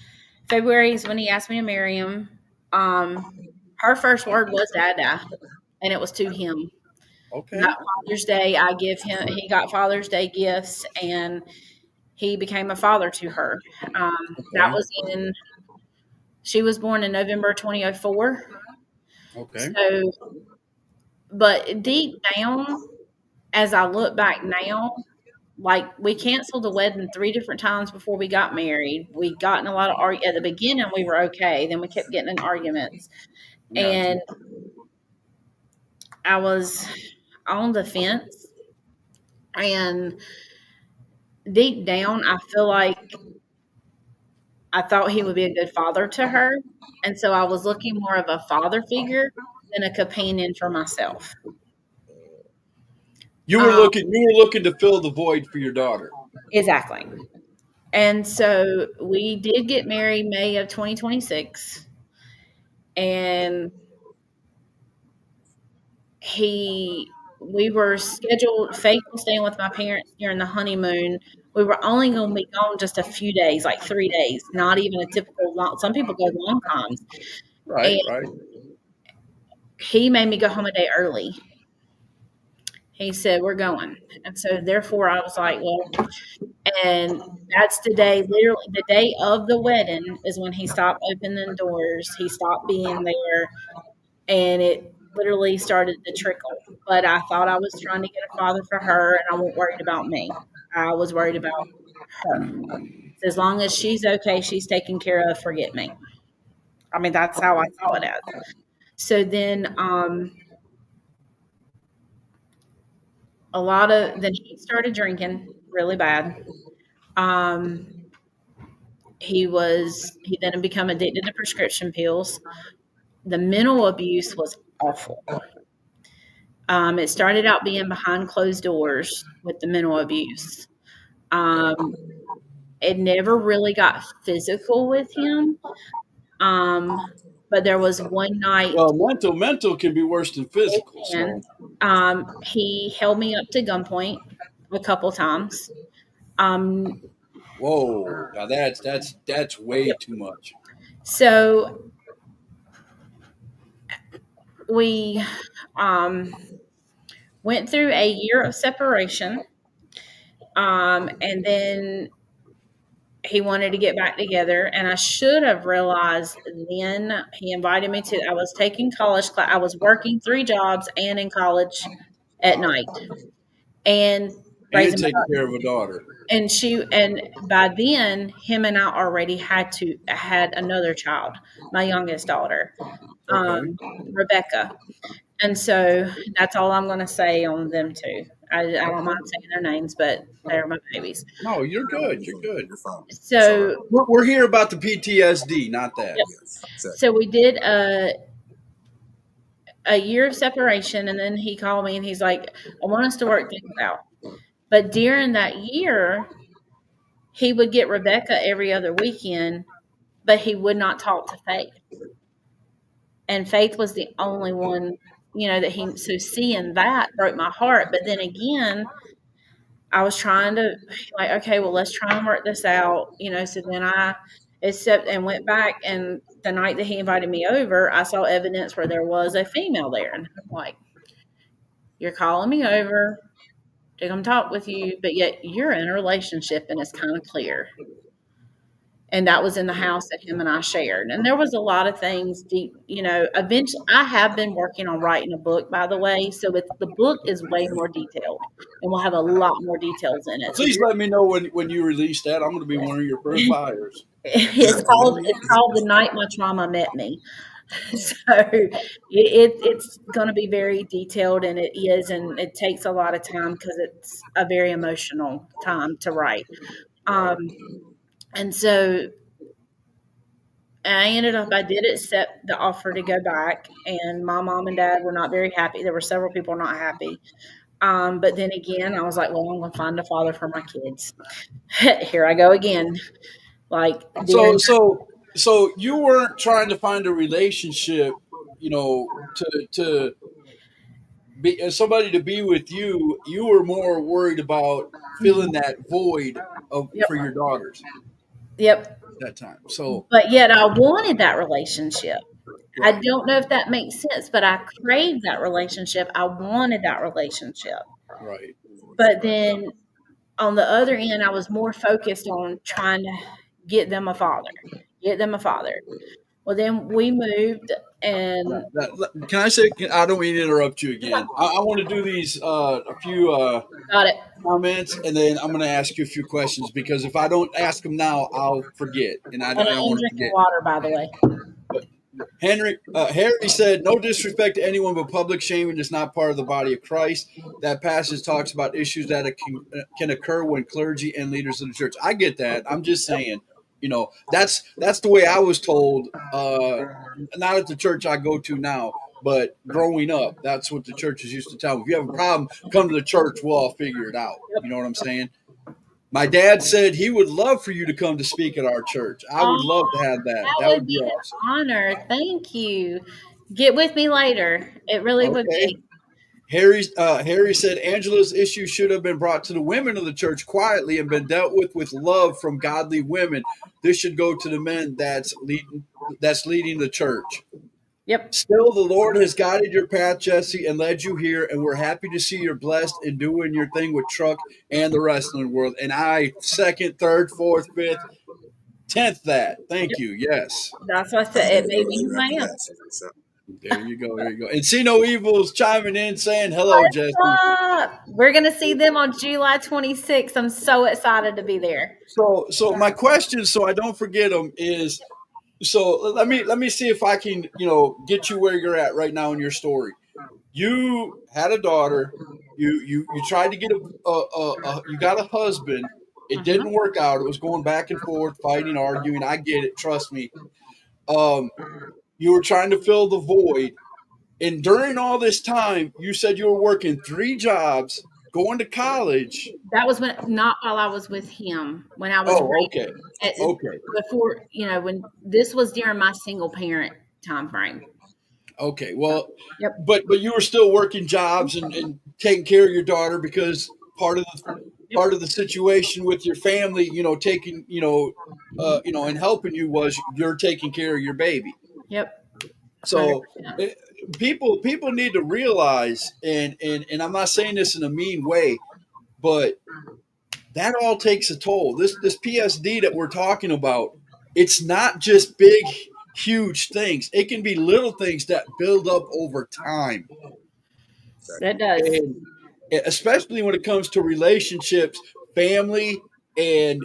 February is when he asked me to marry him. Her first word was "Dada," and it was to him. Okay. That Father's Day, he got Father's Day gifts, and he became a father to her. That was she was born in November 2004. Okay. So, but deep down, as I look back now, like we canceled the wedding 3 different times before we got married. We got in a lot of at the beginning we were okay, then we kept getting in arguments, and I was on the fence. And deep down, I feel like I thought he would be a good father to her. And so I was looking more of a father figure than a companion for myself. You were looking to fill the void for your daughter. Exactly. And so we did get married May of 2026. And we were scheduled, Faith was staying with my parents during the honeymoon. We were only going to be gone just a few days, like 3 days, not even a typical long. Some people go long times. Right, And right. he made me go home a day early. He said, we're going. And so therefore I was like, well, and that's the day, literally the day of the wedding is when he stopped opening doors. He stopped being there, and it literally started to trickle. But I thought I was trying to get a father for her, and I wasn't worried about me. I was worried about her. So as long as she's okay, she's taken care of, forget me. I mean, that's how I saw it as. So then then he started drinking really bad. He then become addicted to prescription pills. The mental abuse was awful. It started out being behind closed doors with the mental abuse. It never really got physical with him. But there was one night. Well, mental can be worse than physical. And, So. he held me up to gunpoint a couple times. Whoa, now that's way too much. So we went through a year of separation, and then he wanted to get back together, and I should have realized then. He invited me to. I was taking college class. I was working 3 jobs and in college at night, and raising my taking care of a daughter. and by then him and I already had another child, my youngest daughter, Rebecca. And so that's all I'm going to say on them two. I don't mind saying their names, but they're my babies. No, you're good. You're good. You're fine. So We're here about the PTSD, not that. Yep. Yes, exactly. So we did a year of separation, and then he called me and he's like, I want us to work things out. But during that year, he would get Rebecca every other weekend, but he would not talk to Faith. And Faith was the only one, so seeing that broke my heart. But then again, I was trying to, okay, well, let's try and work this out, so then I went back, and the night that he invited me over, I saw evidence where there was a female there. And I'm like, you're calling me over to come talk with you, but yet you're in a relationship and it's kind of clear. And that was in the house that him and I shared. And there was a lot of things deep, eventually I have been working on writing a book, by the way. So the book is way more detailed, and we'll have a lot more details in it. Please let me know when you release that. I'm going to be one of your first buyers. It's called The Night My Trauma Met Me. So it's going to be very detailed, and it is, and it takes a lot of time because it's a very emotional time to write. And so I did accept the offer to go back, and my mom and dad were not very happy. There were several people not happy. But then again, I was like, well, I'm going to find a father for my kids. Here I go again. So you weren't trying to find a relationship, to be somebody to be with you. You were more worried about filling that void for your daughters. Yep. That time. So, but yet I wanted that relationship. Right. I don't know if that makes sense, but I craved that relationship. I wanted that relationship. Right. But then on the other end, I was more focused on trying to get them a father. Well, then we moved, and can I say? I don't mean to interrupt you again. I want to do these a few got it. comments, and then I'm going to ask you a few questions, because if I don't ask them now, I'll forget, and I don't want to forget. Water, by the way. But Harry said, "No disrespect to anyone, but public shaming is not part of the body of Christ. That passage talks about issues that can occur when clergy and leaders of the church." I get that. I'm just saying, That's the way I was told. Not at the church I go to now, but growing up, that's what the churches used to tell me. If you have a problem, come to the church. We'll all figure it out. You know what I'm saying? My dad said he would love for you to come to speak at our church. I would love to have that. That That would would be be an awesome. honor. Thank you. Get with me later. It really would Okay. be. Harry said Angela's issue should have been brought to the women of the church quietly and been dealt with love from godly women. This should go to the men that's leading the church. Yep. Still, the Lord has guided your path, Jesse, and led you here, and we're happy to see you're blessed in doing your thing with Truck and the wrestling world. And I second, third, fourth, fifth, 10th that. Thank you. Yes. That's what I said. It made me who I am. There you go. There you go. And See No Evil's chiming in saying, hello, Jesse. We're going to see them on July 26th. I'm so excited to be there. So my question, so I don't forget them, is so let me see if I can get you where you're at right now in your story. You had a daughter. You tried to get you got a husband. It didn't work out. It was going back and forth, fighting, arguing. I get it. Trust me. You were trying to fill the void, and during all this time, you said you were working 3 jobs, going to college. That was not while I was with him. When I was Okay. before, when this was during my single parent time frame. Okay. Well, Yep. but you were still working jobs and taking care of your daughter because part of the situation with your family, taking, and helping you was you're taking care of your baby. Yep. So 100%. people need to realize, and I'm not saying this in a mean way, but that all takes a toll. This PSD that we're talking about, it's not just big, huge things. It can be little things that build up over time. That does. And especially when it comes to relationships, family, and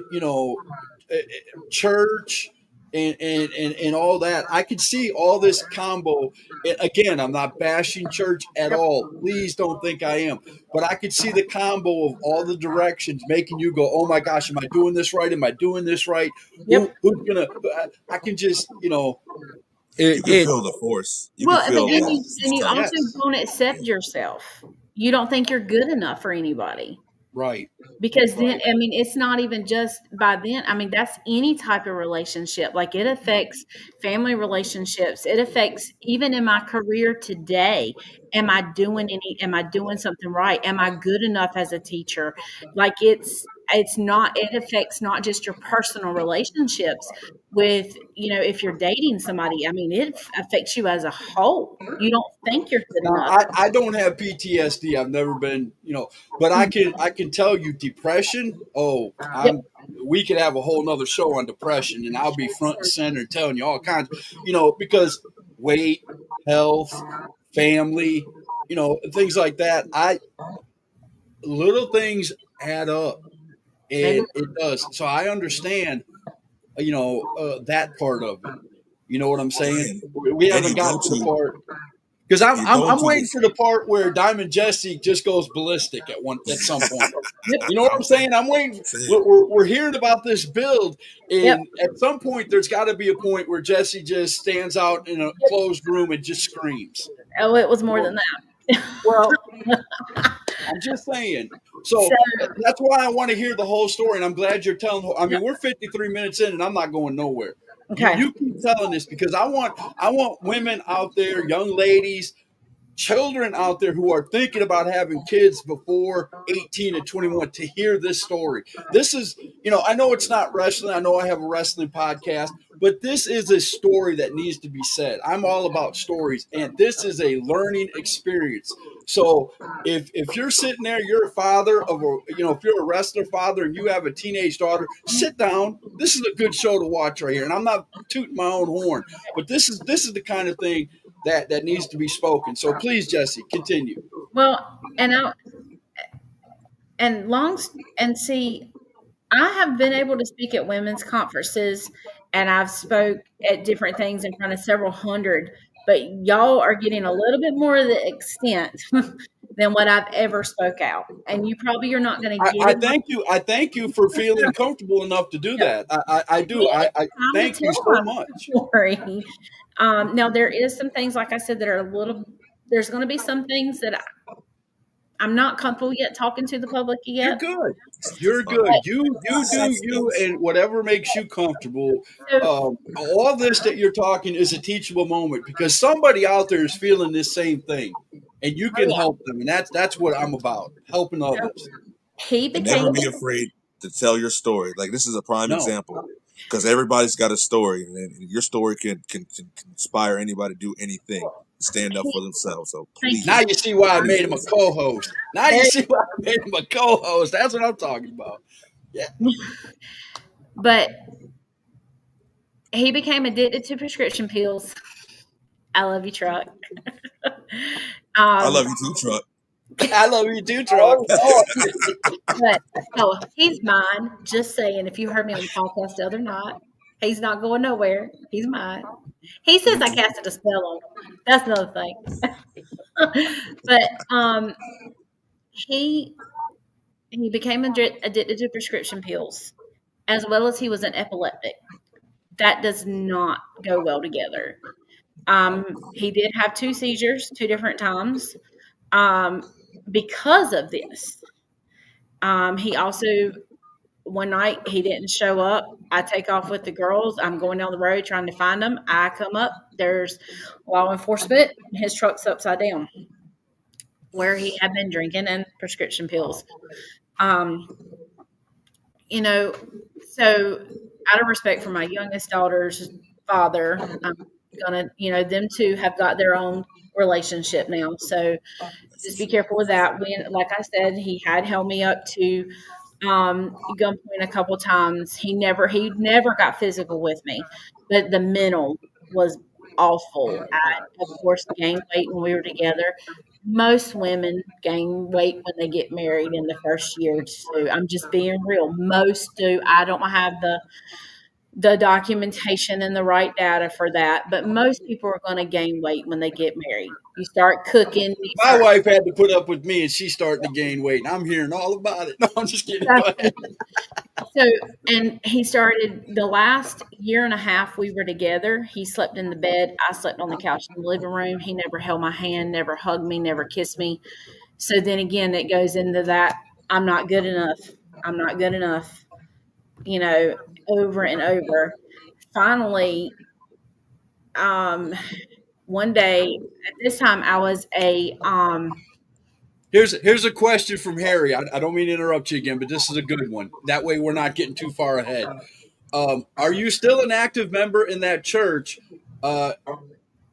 church, and all that. I could see all this combo. And again, I'm not bashing church at all. Please don't think I am. But I could see the combo of all the directions making you go, "Oh my gosh, am I doing this right? Am I doing this right? Yep. Who's gonna?" I can just, You can feel the force. You Well, can but feel then the you also Yes. don't accept yourself. You don't think you're good enough for anybody. right. Because then, I mean, it's not even just by then. I mean, that's any type of relationship. Like it affects family relationships. It affects even in my career today. Am I doing something right? Am I good enough as a teacher? Like it affects not just your personal relationships with, if you're dating somebody. I mean, it affects you as a whole. You don't think you're good Now, enough. I don't have PTSD. I've never been, but I can tell you depression. Oh, we could have a whole nother show on depression, and I'll be front and center telling you all kinds, because weight, health, family, things like that. Little things add up, and it does. So I understand, that part of it. You know what I'm saying? We haven't gotten to the part. Because I'm waiting for the part where Diamond Jesse just goes ballistic at some point. You know what I'm saying? I'm waiting. We're hearing about this build, and at some point there's got to be a point where Jesse just stands out in a closed room and just screams. Oh, it was more than that. Well, I'm just saying. So that's why I want to hear the whole story, and I'm glad you're telling. I mean, we're 53 minutes in, and I'm not going nowhere. Okay. You keep telling this because I want women out there, young ladies, children out there who are thinking about having kids before 18 and 21 to hear this story. This is, I know it's not wrestling. I know I have a wrestling podcast, but this is a story that needs to be said. I'm all about stories, and this is a learning experience. So if you're sitting there, you're a father of if you're a wrestler father and you have a teenage daughter, sit down. This is a good show to watch right here. And I'm not tooting my own horn, but this is the kind of thing that needs to be spoken. So please, Jesse, continue. Well, see, I have been able to speak at women's conferences, and I've spoke at different things in front of several hundred but y'all are getting a little bit more of the extent than what I've ever spoke out. And you probably are not going to get I it. thank you. I thank you for feeling comfortable enough to do that. I do. I Time to thank you tell so my much. story. Now there is some things, like I said, that are a little. There's going to be some things that I'm not comfortable yet talking to the public You're yet. good. You're But good. You do that's you, and whatever makes you comfortable. so. All this that you're talking is a teachable moment because somebody out there is feeling this same thing, and you Oh can yeah. help them, and that's what I'm about, helping So others. he And never became. be afraid to tell your story. Like this is a prime No, example because everybody's got a story, and your story can inspire anybody to do anything, stand up for themselves. So Thank now please, you. you see why I please made him do a it. co-host. Now you There, see why I made him a co-host. That's what I'm talking about. Yeah. but he became addicted to prescription pills. I love you, truck. I um, love you too, Truck. I love you too, truck. oh Lord. But oh, he's mine. Just saying. If you heard me on the podcast the other night, he's not going nowhere. He's mine. He says I casted a spell on him. That's another thing. But he he became addicted to prescription pills, as well as he was an epileptic. That does not go well together. He did have 2 seizures, 2 different times, um, because of this. He also, one night, he didn't show up. I take off with the girls. I'm going down the road trying to find him. I come up. There's law enforcement. His truck's upside down where he had been drinking and prescription pills. Um, you know, so out of respect for my youngest daughter's father, I'm gonna, them two have got their own relationship now. So just be careful with that. When, like I said, he had held me up to gunpoint a couple times. He never got physical with me, but the mental was awful. I, of course, gained weight when we were together. Most women gain weight when they get married in the first year or two. I'm just being real. Most do. I don't have the documentation and the right data for that, but most people are going to gain weight when they get married. You start cooking, you My start. wife had to put up with me, and she's starting to gain weight. And I'm hearing all about it. No, I'm just kidding. Go ahead. So, and he started the last year and a half we were together. He slept in the bed. I slept on the couch in the living room. He never held my hand, never hugged me, never kissed me. So then again, it goes into that I'm not good enough. I'm not good enough, over and over. Finally, one day at this time, I was Here's a question from Harry. I don't mean to interrupt you again, but this is a good one. That way, we're not getting too far ahead. Are you still an active member in that church?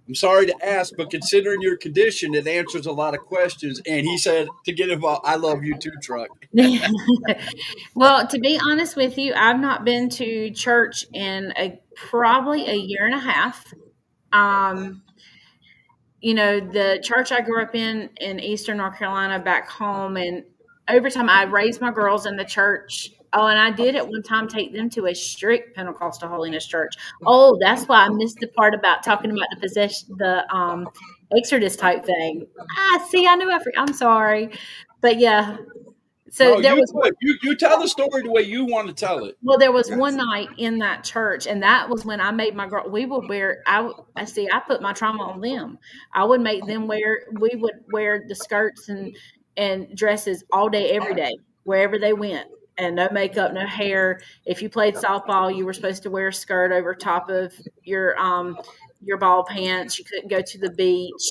I'm sorry to ask, but considering your condition, it answers a lot of questions. And he said to get involved. I love you too, truck. well, to be honest with you, I've not been to church in probably a year and a half. Um, the church I grew up in Eastern North Carolina back home, and over time I raised my girls in the church. Oh, and I did at one time take them to a strict Pentecostal holiness church. Oh, that's why I missed the part about talking about the Exodus type thing. See, I knew I'm sorry, but yeah. So No, there you was good. You tell the story the way you want to tell it. Well, there was one night in that church, and that was when I made my girl. We would wear. I see. I put my trauma on them. I would make them wear. We would wear the skirts and dresses all day, every day, wherever they went, and no makeup, no hair. If you played softball, you were supposed to wear a skirt over top of your ball pants. You couldn't go to the beach.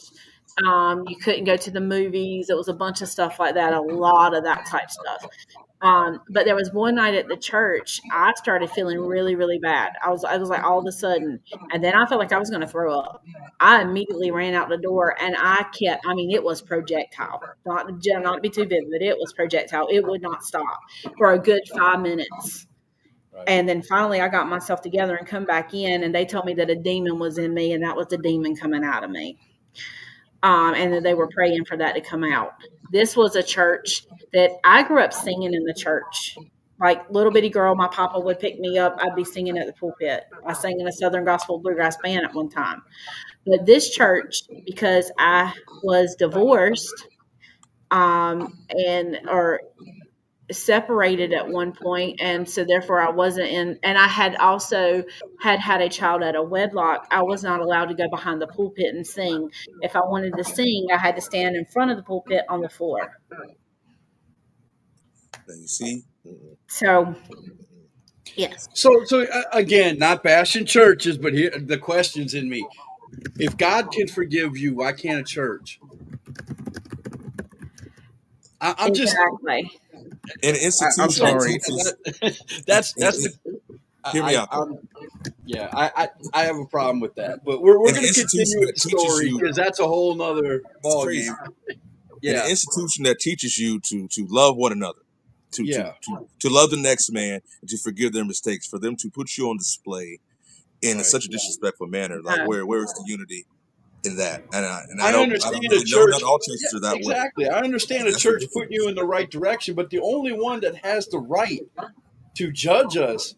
You couldn't go to the movies. It was a bunch of stuff like that. A lot of that type stuff. But there was one night at the church, I started feeling really, really bad. I was like all of a sudden, and then I felt like I was going to throw up. I immediately ran out the door, and it was projectile. Not to be too vivid, but it was projectile. It would not stop for a good 5 minutes. Right. And then finally I got myself together and come back in, and they told me that a demon was in me, and that was the demon coming out of me. And that they were praying for that to come out. This was a church that I grew up singing in the church. like little bitty girl, my papa would pick me up. I'd be singing at the pulpit. I sang in a Southern Gospel Bluegrass band at one time. But this church, because I was divorced, and or separated at one point, and so therefore I wasn't in, and I had also had a child at a wedlock. I was not allowed to go behind the pulpit and sing. If I wanted to sing, I had to stand in front of the pulpit on the floor. Now you see, So yes, So again, not bashing churches, but here the questions in me: if God can forgive you, why can't a church? I'm just, exactly. an institution I'm that sorry. teaches. That's and- the. Hear me out. Yeah, I have a problem with that, but we're An going to institution continue with that the teaches story you. because that's a whole nother It's ball crazy. game. An Yeah, institution that teaches you to love one another, to Yeah. to love the next man, and to forgive their mistakes. For them to put you on display in Right. such a disrespectful manner, like No. where is the unity in that? And I I don't understand really a know church. that all churches are that way. Exactly. I understand a That's the church putting you in the right direction, but the only one that has the right to judge us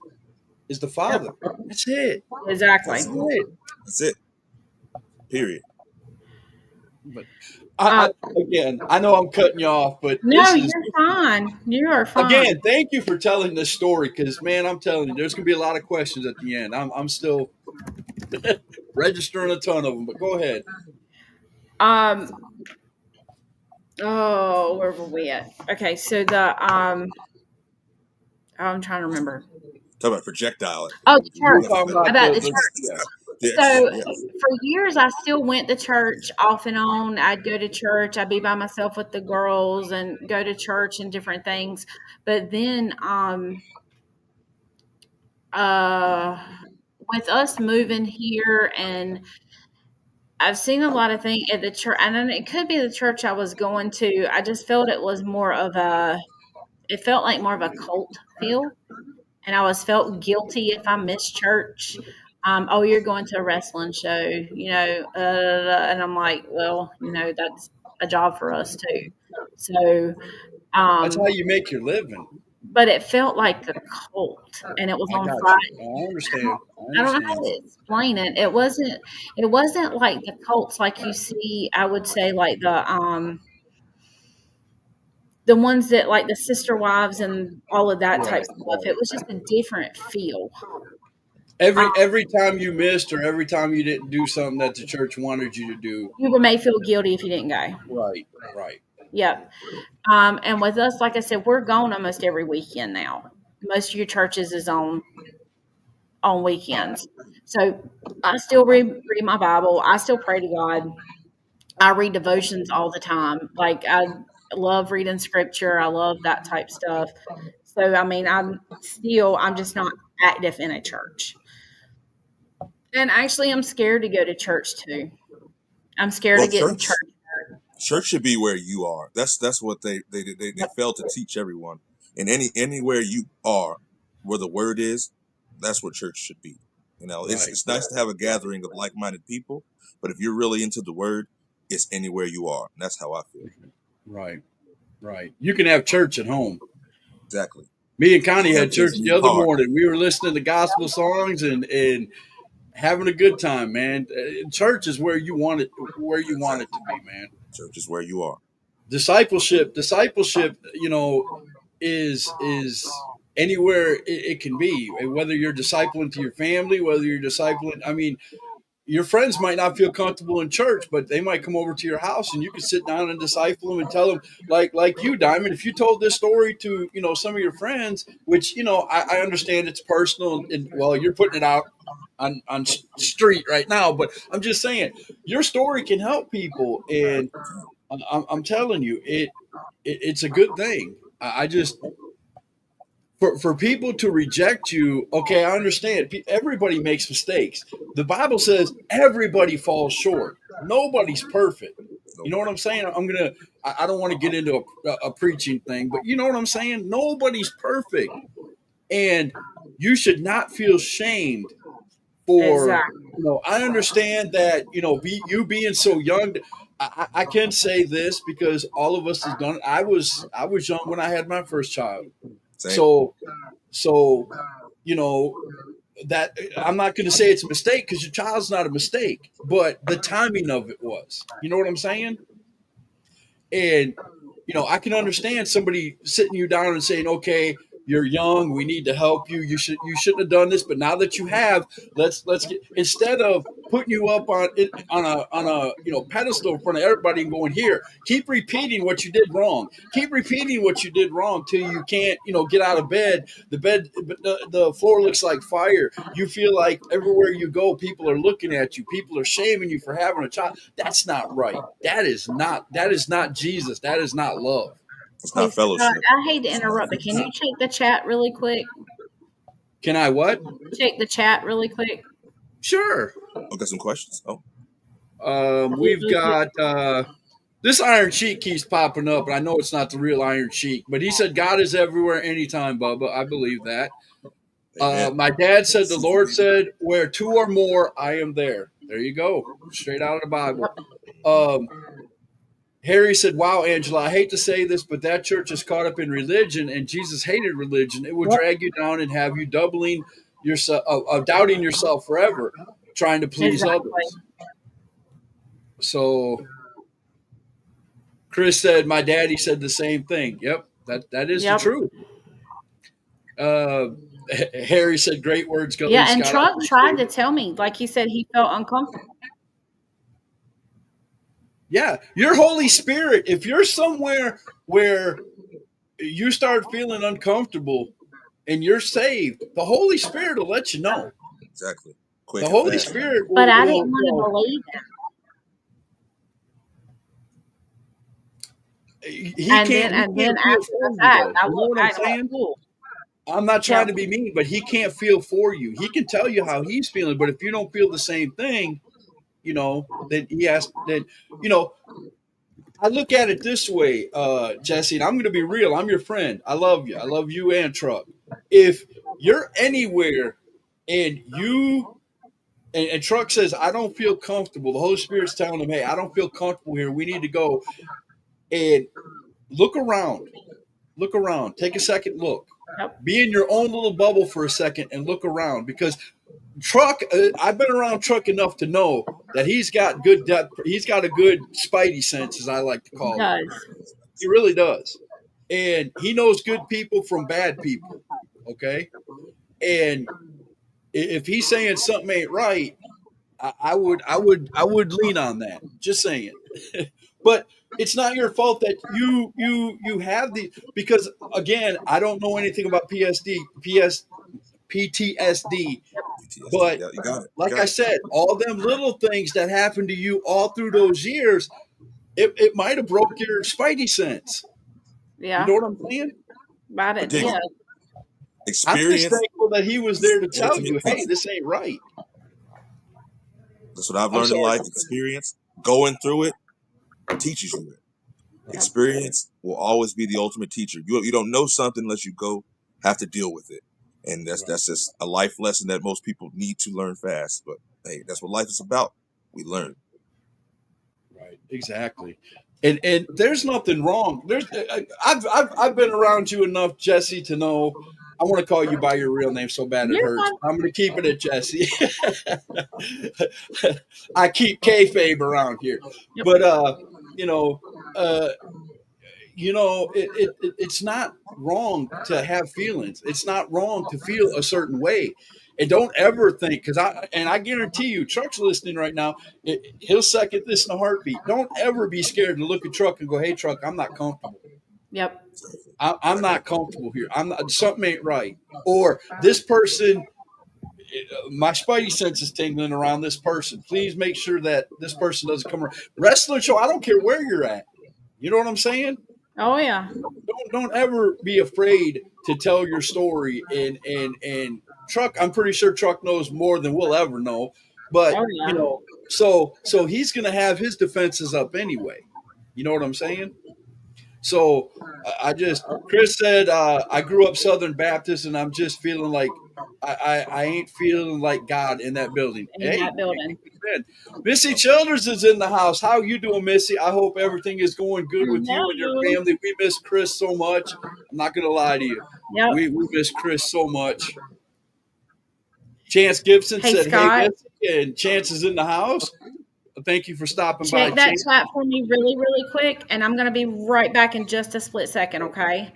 is the Father. That's it. Exactly. That's it. That's it. Period. But again, I know I'm cutting you off, but No, this is you're fine. You are fine. again. Thank you for telling this story because, man, I'm telling you, there's gonna be a lot of questions at the end. I'm still registering a ton of them, but go ahead. Oh, where were we at? Okay, so I'm trying to remember. Talk about projectile. Oh, the We're church. talking About the the- church. Yes, So yes. for years, I still went to church off and on. I'd go to church. I'd be by myself with the girls and go to church and different things. But then, with us moving here, and I've seen a lot of things at the church, and then it could be the church I was going to. I just felt it was more of it felt like more of a cult feel, and I was felt guilty if I missed church. Oh, you're going to a wrestling show, and I'm like, well, that's a job for us too. So, That's how you make your living. but it felt like a cult, and it was I on got Friday. you. I understand. I don't know how to explain it. It wasn't like the cults like you see. I would say like the ones that like the sister wives and all of that type of stuff. It was just a different feel. Every time you missed or every time you didn't do something that the church wanted you to do. You may feel guilty if you didn't go. Right. Yep. And with us, like I said, we're gone almost every weekend now. Most of your churches is on weekends. So I still read my Bible. I still pray to God. I read devotions all the time. Like I love reading scripture. I love that type stuff. So I mean, I'm just not active in a church. And actually, I'm scared to go to church too. I'm scared Well, to get in church. Church should be where you are. That's what they failed to teach everyone. And anywhere you are, where the word is, that's what church should be. It's nice to have a gathering of like-minded people, but if you're really into the word, it's anywhere you are. And that's how I feel. Right. You can have church at home. Exactly. Me and Connie had church the other Hard. morning. We were listening to gospel songs and having a good time, man. Church is where you want it to be, man. Church is where you are. Discipleship, is anywhere it can be. Whether you're discipling to your family, whether you're discipling, I mean, your friends might not feel comfortable in church, but they might come over to your house and you can sit down and disciple them and tell them, like you, Diamond, if you told this story to, some of your friends, which, I understand it's personal and well, you're putting it out on street right now, but I'm just saying your story can help people. And I'm telling you, it's a good thing. I just, for people to reject you, okay, I understand. Everybody makes mistakes. The Bible says everybody falls short. Nobody's perfect. You know what I'm saying? I don't want to get into a preaching thing, but you know what I'm saying? Nobody's perfect. And you should not feel shamed for, Exactly. I understand that, you being so young. I can say this because all of us has done it. I was young when I had my first child. Same. So you know that I'm not going to say it's a mistake because your child's not a mistake, but the timing of it was. You know what I'm saying? And I can understand somebody sitting you down and saying, "Okay, you're young. We need to help you. You shouldn't have done this, but now that you have, let's get instead of putting you up on a pedestal in front of everybody and going here, keep repeating what you did wrong. Keep repeating what you did wrong till you can't get out of bed. The floor looks like fire. You feel like everywhere you go, people are looking at you. People are shaming you for having a child. That's not right. That is not Jesus. That is not love. It's Hey, not Scott, fellowship. I hate to interrupt, but can you check the chat really quick? Can I what? Check the chat really quick. Sure. I'll get some questions. Oh, We've got this Iron Sheik keeps popping up, and I know it's not the real Iron Sheik, but he said God is everywhere, anytime, Bubba. I believe that. amen. My dad said the Lord said, "Where two or more, I am there." There you go, straight out of the Bible. Harry said, "Wow, Angela, I hate to say this, but that church is caught up in religion, and Jesus hated religion. It will drag you down and have you doubling yourself, doubting yourself forever, trying to please Exactly. others." So Chris said, "My daddy said the same thing." Yep, that is Yep. the truth. Harry said, "Great words, Gully Yeah, and Scott." Trump tried to tell me, like he said, he felt uncomfortable. Yeah, your Holy Spirit, if you're somewhere where you start feeling uncomfortable and you're saved, the Holy Spirit will let you know. Exactly. Quick The and Holy fast. Spirit will. But I didn't want to believe He it. can't. And then feel after for the you, fact, though. I You know looked what I'm back like, saying? cool. I'm not trying Yeah. to be mean, but he can't feel for you. He can tell you how he's feeling, but if you don't feel the same thing, then he has. Then I look at it this way, Jesse, and I'm going to be real. I'm your friend. I love you. I love you and Truck. If you're anywhere and and Truck says, "I don't feel comfortable," the Holy Spirit's telling him, "Hey, I don't feel comfortable here. We need to go." And look around. Look around. Take a second look. Yep. Be in your own little bubble for a second and look around because Truck, I've been around Truck enough to know that he's got good depth. He's got a good spidey sense, as I like to He call it. does. He really does. And he knows good people from bad people. Okay. And if he's saying something ain't right, I would lean on that. Just saying. But it's not your fault that you have because again, I don't know anything about PTSD, but Yeah, you got it. like I said, all them little things that happened to you all through those years, it might have broke your spidey sense. Yeah. You know what I'm saying? But it Dig- did. I'm just Experience. thankful that he was there to tell Ultimate you, "Hey, teacher. this ain't right." That's what I've I'm learned in sorry. life. Experience, going through it, teaches you it. Experience will always be the ultimate teacher. You don't know something unless you have to deal with it, and that's just a life lesson that most people need to learn fast. But hey, that's what life is about. We learn. Right, exactly. And there's nothing wrong. I've been around you enough, Jesse, to know. I want to call you by your real name so bad it You're hurts. fine. I'm going to keep it at Jesse. I keep kayfabe around here, Yep. but it's not wrong to have feelings. It's not wrong to feel a certain way. And don't ever think, because I guarantee you, Truck's listening right now. He'll second this in a heartbeat. Don't ever be scared to look at Truck and go, "Hey, Truck, I'm not comfortable. Yep. I'm not comfortable here. Something ain't right." Or this person, my spidey sense is tingling around this person. Please make sure that this person doesn't come around. Wrestling show. I don't care where you're at. You know what I'm saying? Oh yeah. Don't ever be afraid to tell your story and Truck, I'm pretty sure Truck knows more than we'll ever know, but Oh yeah. so he's gonna have his defenses up anyway. You know what I'm saying? So Chris said, "I grew up Southern Baptist and I'm just feeling like I ain't feeling like God in that building. in Hey, that building. amen. Missy Childers is in the house. How you doing, Missy? I hope everything is going good with you and your Hello. family. We miss Chris so much. I'm not gonna lie to you. Yep. We miss Chris so much. Chance Gibson Hey, said, "Hey, Scott. Missy," and Chance is in the house. Thank you for stopping by, Check that Chance. chat for me really, really quick, and I'm going to be right back in just a split second, okay?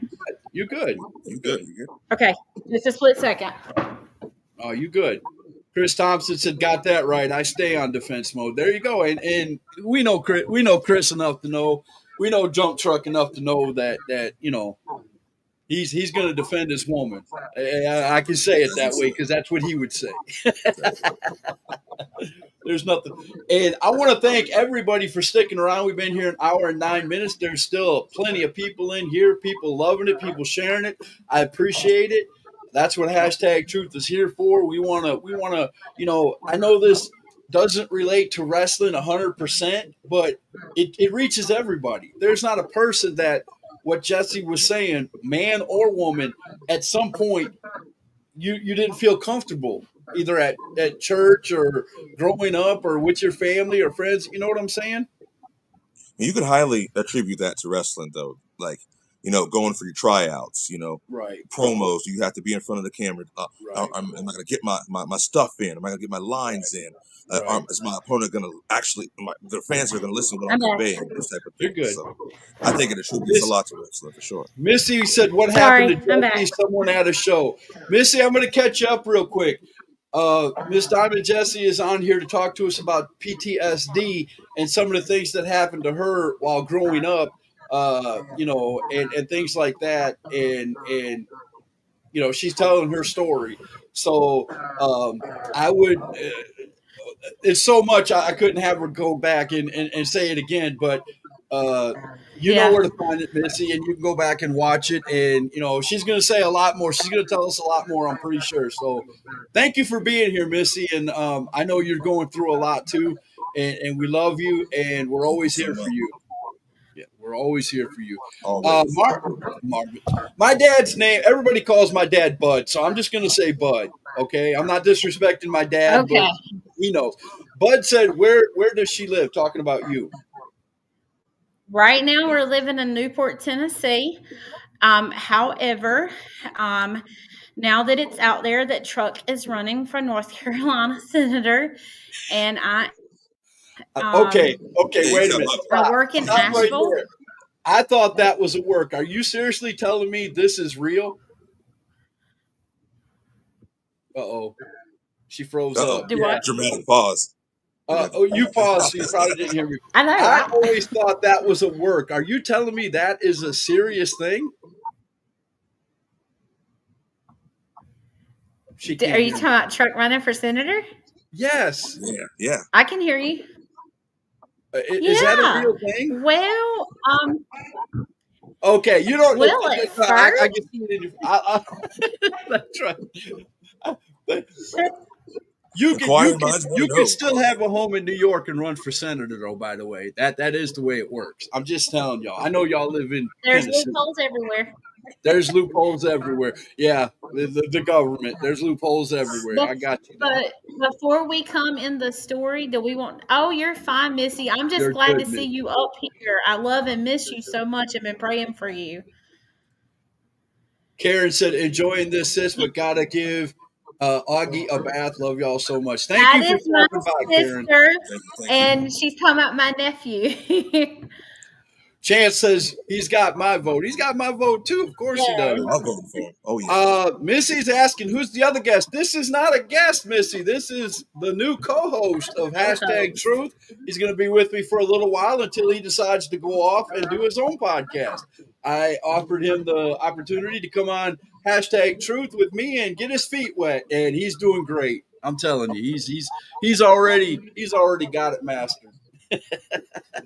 You good? You good? You good? Okay, just a split second. Oh, you good? Chris Thompson said, "Got that right. I stay on defense mode." There you go. And we know Chris. We know Chris enough to know. We know Jump Truck enough to know that he's going to defend his woman. I can say it that way because that's what he would say. There's nothing. And I want to thank everybody for sticking around. We've been here an hour and 9 minutes. There's still plenty of people in here, people loving it, people sharing it. I appreciate it. That's what hashtag truth is here for. We want to, I know this doesn't relate to wrestling 100%, but it reaches everybody. There's not a person that, what Jesse was saying, man or woman, at some point you didn't feel comfortable either at church or growing up or with your family or friends. You know what I'm saying? And you could highly attribute that to wrestling, though. Like, going for your tryouts, Right. promos. You have to be in front of the camera. Right. Am I going to get my stuff in? Am I going to get my lines in? Right. Is my opponent going to actually, the fans are going to listen to what I'm I'm back. conveying, this type of You're thing. good. So I think it attributes a lot to wrestling for sure. Missy said, "What Sorry, happened to I'm Jesse? back. Someone at a show." Missy, I'm going to catch you up real quick. Miss Diamond Jessie is on here to talk to us about PTSD and some of the things that happened to her while growing up, and things like that. And she's telling her story. So I would. It's so much I couldn't have her go back and say it again, but you know Yeah. where to find it, Missy, and you can go back and watch it. And she's going to say a lot more. She's going to tell us a lot more. I'm pretty sure. So, thank you for being here, Missy. And I know you're going through a lot too, and we love you, and we're always here for you. Yeah, we're always here for you. Always. Marvin. My dad's name. Everybody calls my dad Bud, so I'm just going to say Bud. Okay, I'm not disrespecting my dad, Okay. but he knows. Bud said, "Where does she live?" Talking about you. Right now, we're living in Newport, Tennessee. However, now that it's out there that Truck is running for North Carolina senator, and Okay, Yeah, wait you a minute. got I Stop. work in Stop right Asheville. there. I thought that was a work. Are you seriously telling me this is real? Uh-oh. She froze Uh-oh. up. Do Yeah. what? Dramatic pause. You paused, so you probably didn't hear me. I know. I Right? always thought that was a work. Are you telling me that is a serious thing? She can't Are you hear talking me. about Truck running for senator? Yes. Yeah. I can hear you. Is that a Yeah. real thing? Well, Okay, you don't. well, at I first, can see it in your. That's right. You Inquiring minds want to know. can still have a home in New York and run for senator, though. By the way, that is the way it works. I'm just telling y'all. I know y'all live in there's Tennessee. loopholes everywhere. There's loopholes everywhere. Yeah, the government. There's loopholes everywhere. I got you. But before we come in the story, do we want? Oh, you're fine, Missy. I'm just You're glad good, to see Missy. you up here. I love and miss you so much. I've been praying for you. Karen said, "Enjoying this, sis, but gotta give Augie a bath. Love y'all so much. Thank That you for is my stopping by, Karen." sister, Thank you. and she's talking about my nephew. Chance says he's got my vote. He's got my vote too. Of course he does. I'll vote for him. Oh, yeah. Missy's asking, who's the other guest? This is not a guest, Missy. This is the new co-host of hashtag Truth. He's going to be with me for a little while until he decides to go off and do his own podcast. I offered him the opportunity to come on hashtag Truth with me and get his feet wet, and he's doing great. I'm telling you, he's already got it mastered.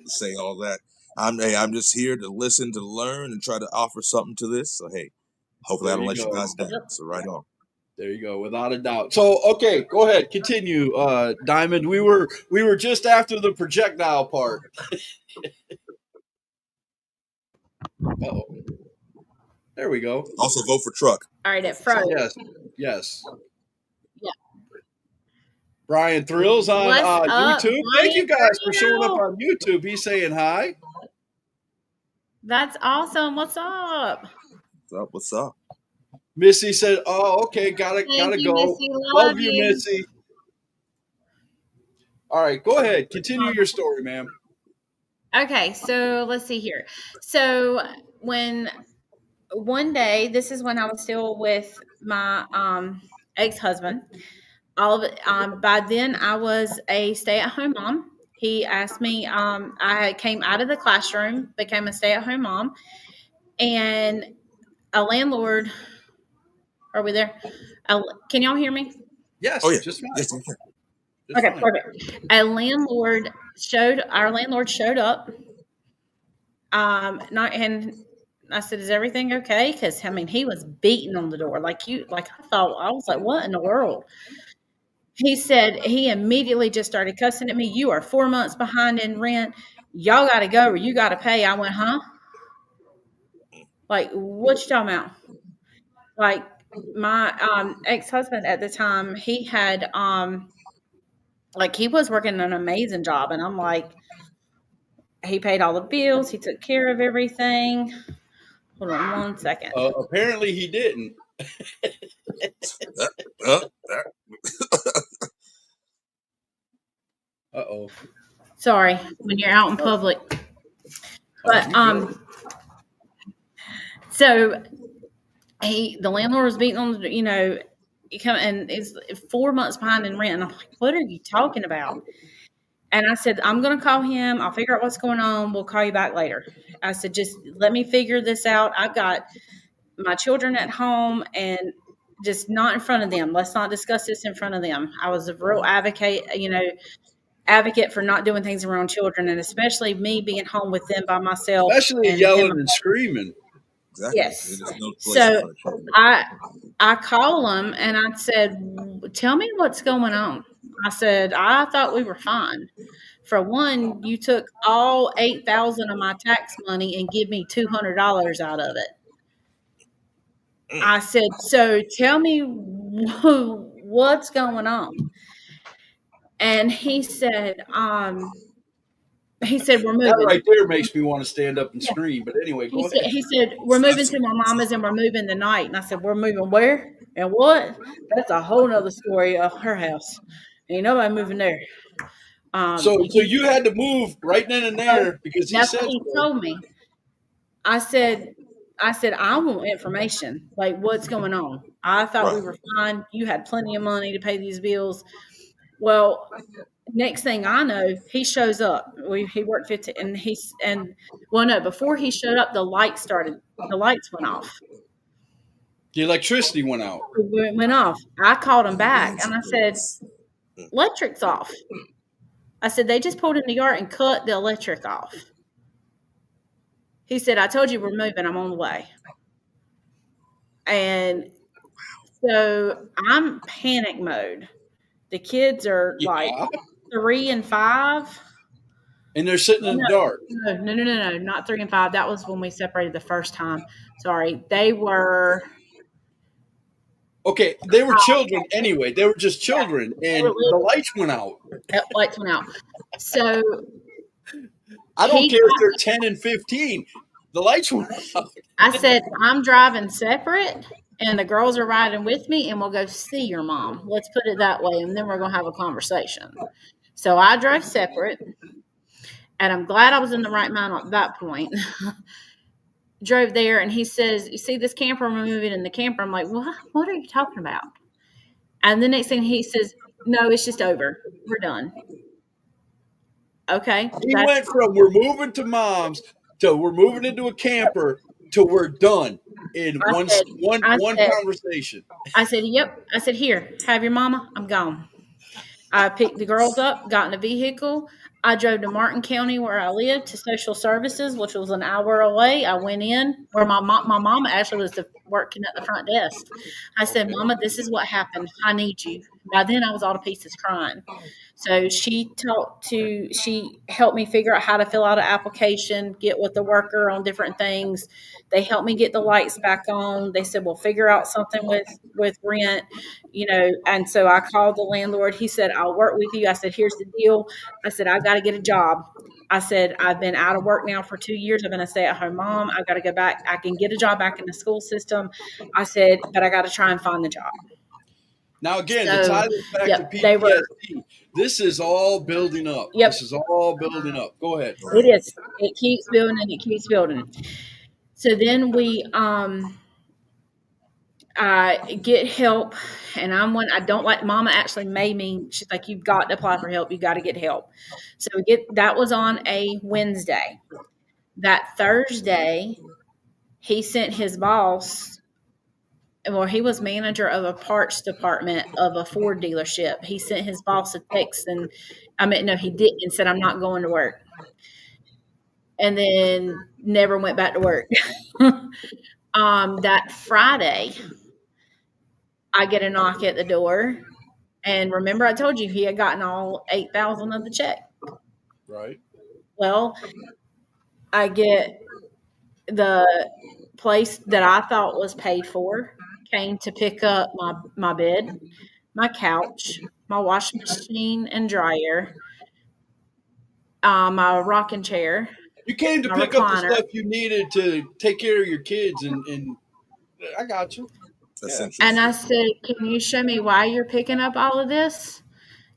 Say all that. I'm just here to listen, to learn, and try to offer something to this. So hey, hopefully I don't let you guys down. So right on. There you go, without a doubt. So okay, go ahead, continue, Diamond. We were just after the projectile part. Uh-oh. There we go. Also vote for Truck. All right, at front. Yes. Brian Thrills on What's up, YouTube. Thank you guys for showing up Brian? on YouTube. He's saying hi. That's awesome. What's up? What's up? Missy said, "Oh, okay, gotta Thank you, go. Missy. Love you, Missy." All right, go ahead. Continue your story, ma'am. Okay, so let's see here. So when one day, this is when I was still with my ex-husband. All of it. By then, I was a stay-at-home mom. He asked me. I came out of the classroom, became a stay-at-home mom, and a landlord. Are we there? Can y'all hear me? Yes. Oh yeah. Just fine. Yes, okay. Just Okay, fine. perfect. Our landlord showed up. And I said, "Is everything okay?" Because I mean, he was beating on the door like I was like, "What in the world?" He said he immediately just started cussing at me. "You are 4 months behind in rent. Y'all got to go or you got to pay." I went, "Huh? Like, what you talking about?" Like, my ex-husband at the time, he had like he was working an amazing job, and I'm like, he paid all the bills, he took care of everything. Hold on 1 second. Apparently, he didn't. Uh-oh. Sorry, when you're out in public. But so the landlord was beating on the, you come and is 4 months behind in rent, and I'm like, "What are you talking about?" And I said, "I'm going to call him. I'll figure out what's going on. We'll call you back later." I said, "Just let me figure this out. I've got my children at home, and just not in front of them. Let's not discuss this in front of them." I was a real advocate for not doing things around children, and especially me being home with them by myself. Especially and yelling them- and screaming. Exactly. Yes. There's no place So for children. I call him and I said, "Tell me what's going on." I said, "I thought we were fine. For one, you took all $8,000 of my tax money and give me $200 out of it." I said, "So tell me what's going on." And he said, "We're That moving." right there makes me want to stand up and Yeah. scream. But anyway, go He ahead. said, "We're moving to my mama's and we're moving tonight." And I said, "We're moving where and what?" That's a whole nother story of her house. Ain't nobody moving there. So you had to move right then and there because he That's said what he so. told me. I said, "I want information. Like, what's going on? I thought we were fine. You had plenty of money to pay these bills." Well, next thing I know, he shows up. He worked 15, before he showed up, the lights went off. The electricity went out. It went off. I called him back and I said, "Electric's off." I said, "They just pulled in the yard and cut the electric off." He said, "I told you we're moving. I'm on the way." And so I'm panic mode. The kids are like Yeah. 3 and 5. And they're sitting in the dark. No, not 3 and 5. That was when we separated the first time. Sorry. They were Okay, they were children anyway. They were just children, and the lights went out. lights went out. So I don't care if they're 10 and 15. The lights went out. I said, "I'm driving separate and the girls are riding with me and we'll go see your mom. Let's put it that way. And then we're going to have a conversation." So I drove separate, and I'm glad I was in the right mind at that point. Drove there, and he says, "You see this camper we're moving in the camper?" I'm like, What are you talking about?" And the next thing he says, "No, it's just over. We're done." Okay. He went from "we're moving to mom's" to "we're moving into a camper" to "we're done" in one conversation. I said, "Yep." I said, "Here, have your mama. I'm gone." I picked the girls up, got in a vehicle. I drove to Martin County, where I live, to social services, which was an hour away. I went in where my mama actually was working at the front desk. I said, "Mama, this is what happened. I need you." By then I was all to pieces crying. So she helped me figure out how to fill out an application, get with the worker on different things. They helped me get the lights back on. They said, "Well, figure out something with rent," And so I called the landlord. He said, "I'll work with you." I said, "Here's the deal." I said, "I got to get a job." I said, "I've been out of work now for 2 years. I've been a stay-at-home mom. I got to go back. I can get a job back in the school system." I said, "But I got to try and find the job." Now, again, to So, tie this back yep, to they were. PTSD, this is all building up. Yep, This is all building up. Go ahead. it is. It keeps building and it keeps building. So then I get help, and I don't like. Mama actually made me. She's like, "You've got to apply for help. You got to get help." So that was on a Wednesday. That Thursday, he sent his boss. Well, he was manager of a parts department of a Ford dealership. He sent his boss a text, and no, he didn't, and said, "I'm not going to work," and then never went back to work. That Friday, I get a knock at the door, and remember I told you he had gotten all 8,000 of the check. Right. Well, I get the place that I thought was paid for came to pick up my bed, my couch, my washing machine and dryer, my rocking chair. You came to My pick up the recliner. stuff you needed to take care of your kids, and I got you. Essentials. And I said, "Can you show me why you're picking up all of this?"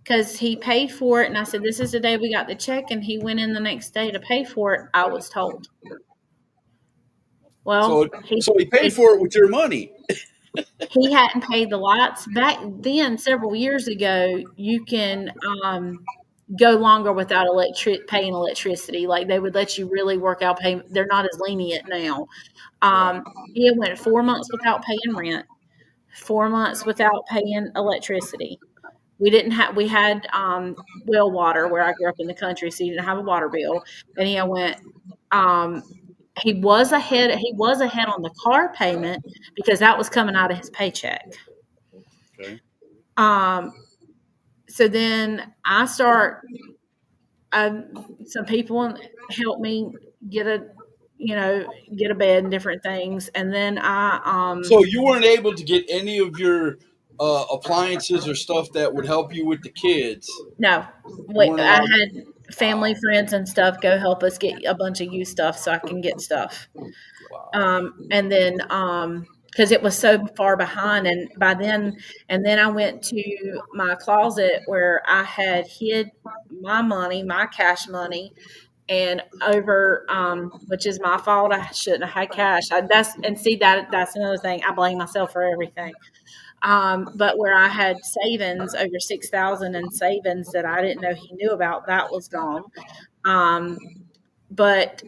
Because he paid for it. And I said, "This is the day we got the check." And he went in the next day to pay for it, I was told. Well, So he paid for it with your money. he hadn't paid the lights. Back then, several years ago, you can go longer without paying electricity. Like, they would let you really work out payment. They're not as lenient now. He went 4 months without paying rent, 4 months without paying electricity. We had well water where I grew up in the country, so you didn't have a water bill. And he went, he was ahead on the car payment because that was coming out of his paycheck. Okay. So then some people helped me get a bed and different things. And then So you weren't able to get any of your appliances or stuff that would help you with the kids. No, I had family, friends, and stuff go help us get a bunch of used stuff so I can get stuff. And then because it was so far behind, and then I went to my closet where I had hid my money, my cash money, and over, which is my fault. I shouldn't have had cash. That's another thing. I blame myself for everything. But where I had savings, over 6,000 in savings that I didn't know he knew about, that was gone. But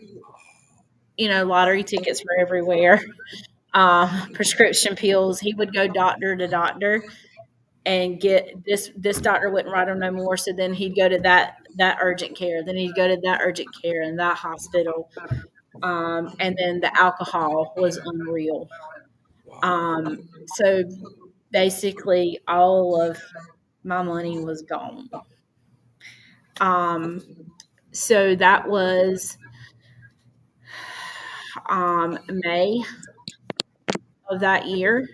lottery tickets were everywhere. Prescription pills. He would go doctor to doctor and get this doctor wouldn't write him no more. So then he'd go to that urgent care. Then he'd go to that urgent care and that hospital. And then the alcohol was unreal. So basically all of my money was gone. So that was May of that year.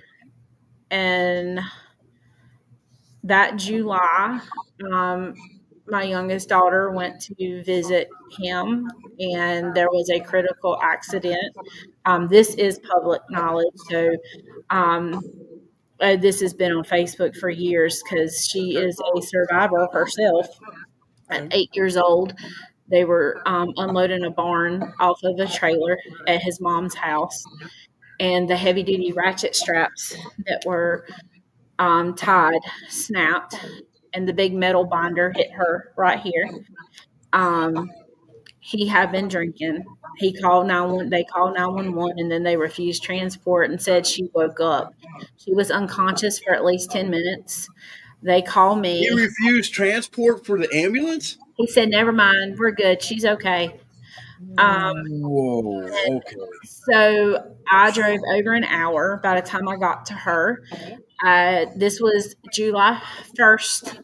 And that July, my youngest daughter went to visit him, and there was a critical accident. This is public knowledge, so this has been on Facebook for years because she is a survivor herself. At 8 years old, they were unloading a barn off of a trailer at his mom's house, and the heavy-duty ratchet straps that were tied snapped, and the big metal binder hit her right here. He had been drinking. They called 911, and then they refused transport and said she woke up. She was unconscious for at least 10 minutes. They called me. He refused transport for the ambulance? He said, "Never mind, we're good. She's okay." Whoa, okay. So I drove over an hour by the time I got to her. This was July 1st,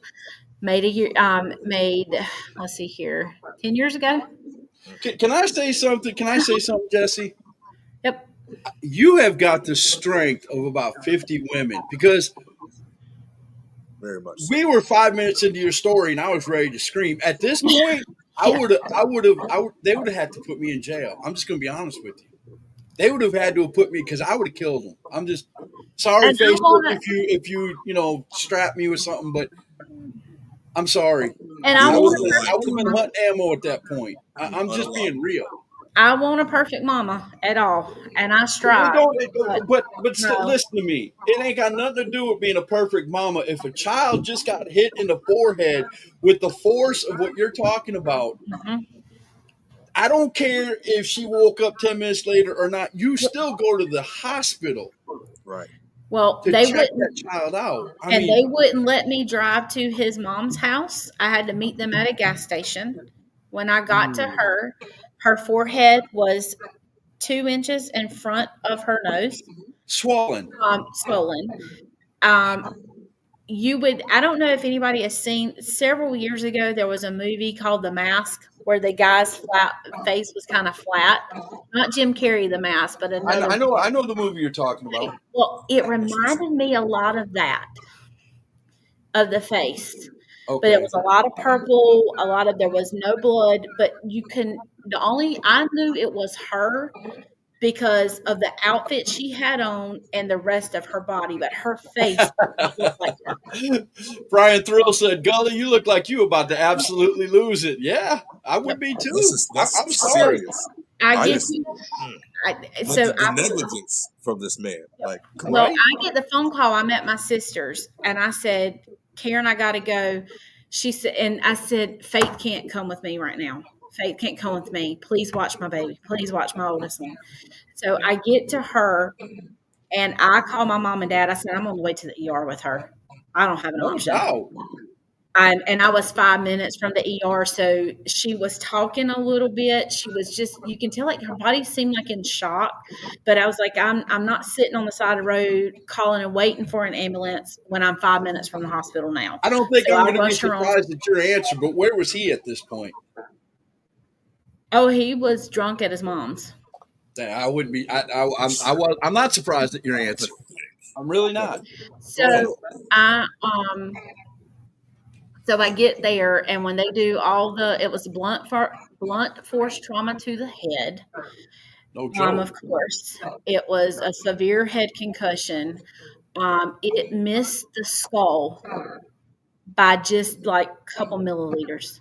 made a year, let's see here, 10 years ago. Can I say something? Can I say something, Jesse? Yep. You have got the strength of about 50 women because Very much. So. we were 5 minutes into your story and I was ready to scream. At this point, they would have had to put me in jail. I'm just going to be honest with you. They would have had to have put me because I would have killed them. I'm just sorry, And I Facebook, wanna- if you strap me with something, but I'm sorry. And I I would want, have been hunting ammo at that point. I'm just being real. I want a perfect mama at all, and I strive. But still, No. listen to me. It ain't got nothing to do with being a perfect mama. If a child just got hit in the forehead with the force of what you're talking about, Mhm. I don't care if she woke up 10 minutes later or not. You still go to the hospital Right. Well, to they check wouldn't, that child out. I and mean, they wouldn't let me drive to his mom's house. I had to meet them at a gas station. When I got to her forehead was 2 inches in front of her nose, swollen. swollen. I don't know if anybody has seen, several years ago, there was a movie called The Mask where the guy's face was kind of flat. Not Jim Carrey, The Mask, but another. I know the movie you're talking about. Well, it reminded me a lot of that, of the face. But Okay. it was a lot of purple, there was no blood, but I knew it was her because of the outfit she had on and the rest of her body, but her face looked like her. Brian Thrill said, "Gully, you look like you about to absolutely lose it." Yeah, I would be too. That's I'm sorry. serious. I get just- the negligence from this man. Like, come Well, on. I get the phone call. I'm at my sister's, and I said, "Karen, I got to go." She said, and I said, "Faith can't come with me right now. Faith can't come with me. Please watch my baby. Please watch my oldest one." So I get to her, and I call my mom and dad. I said, "I'm on the way to the ER with her. I don't have an option." Wow. And I was 5 minutes from the ER, so she was talking a little bit. She was just, you can tell, like her body seemed like in shock. But I was like, I'm not sitting on the side of the road calling and waiting for an ambulance when I'm 5 minutes from the hospital now. I don't think So I'm I going to be rushed her on. surprised at your answer, but where was he at this point? Oh, he was drunk at his mom's. I wouldn't be. I'm not surprised at your answer. I'm really not. So I get there, and when they do it was blunt force trauma to the head. No joke. Of course, it was a severe head concussion. It missed the skull by just like a couple milliliters.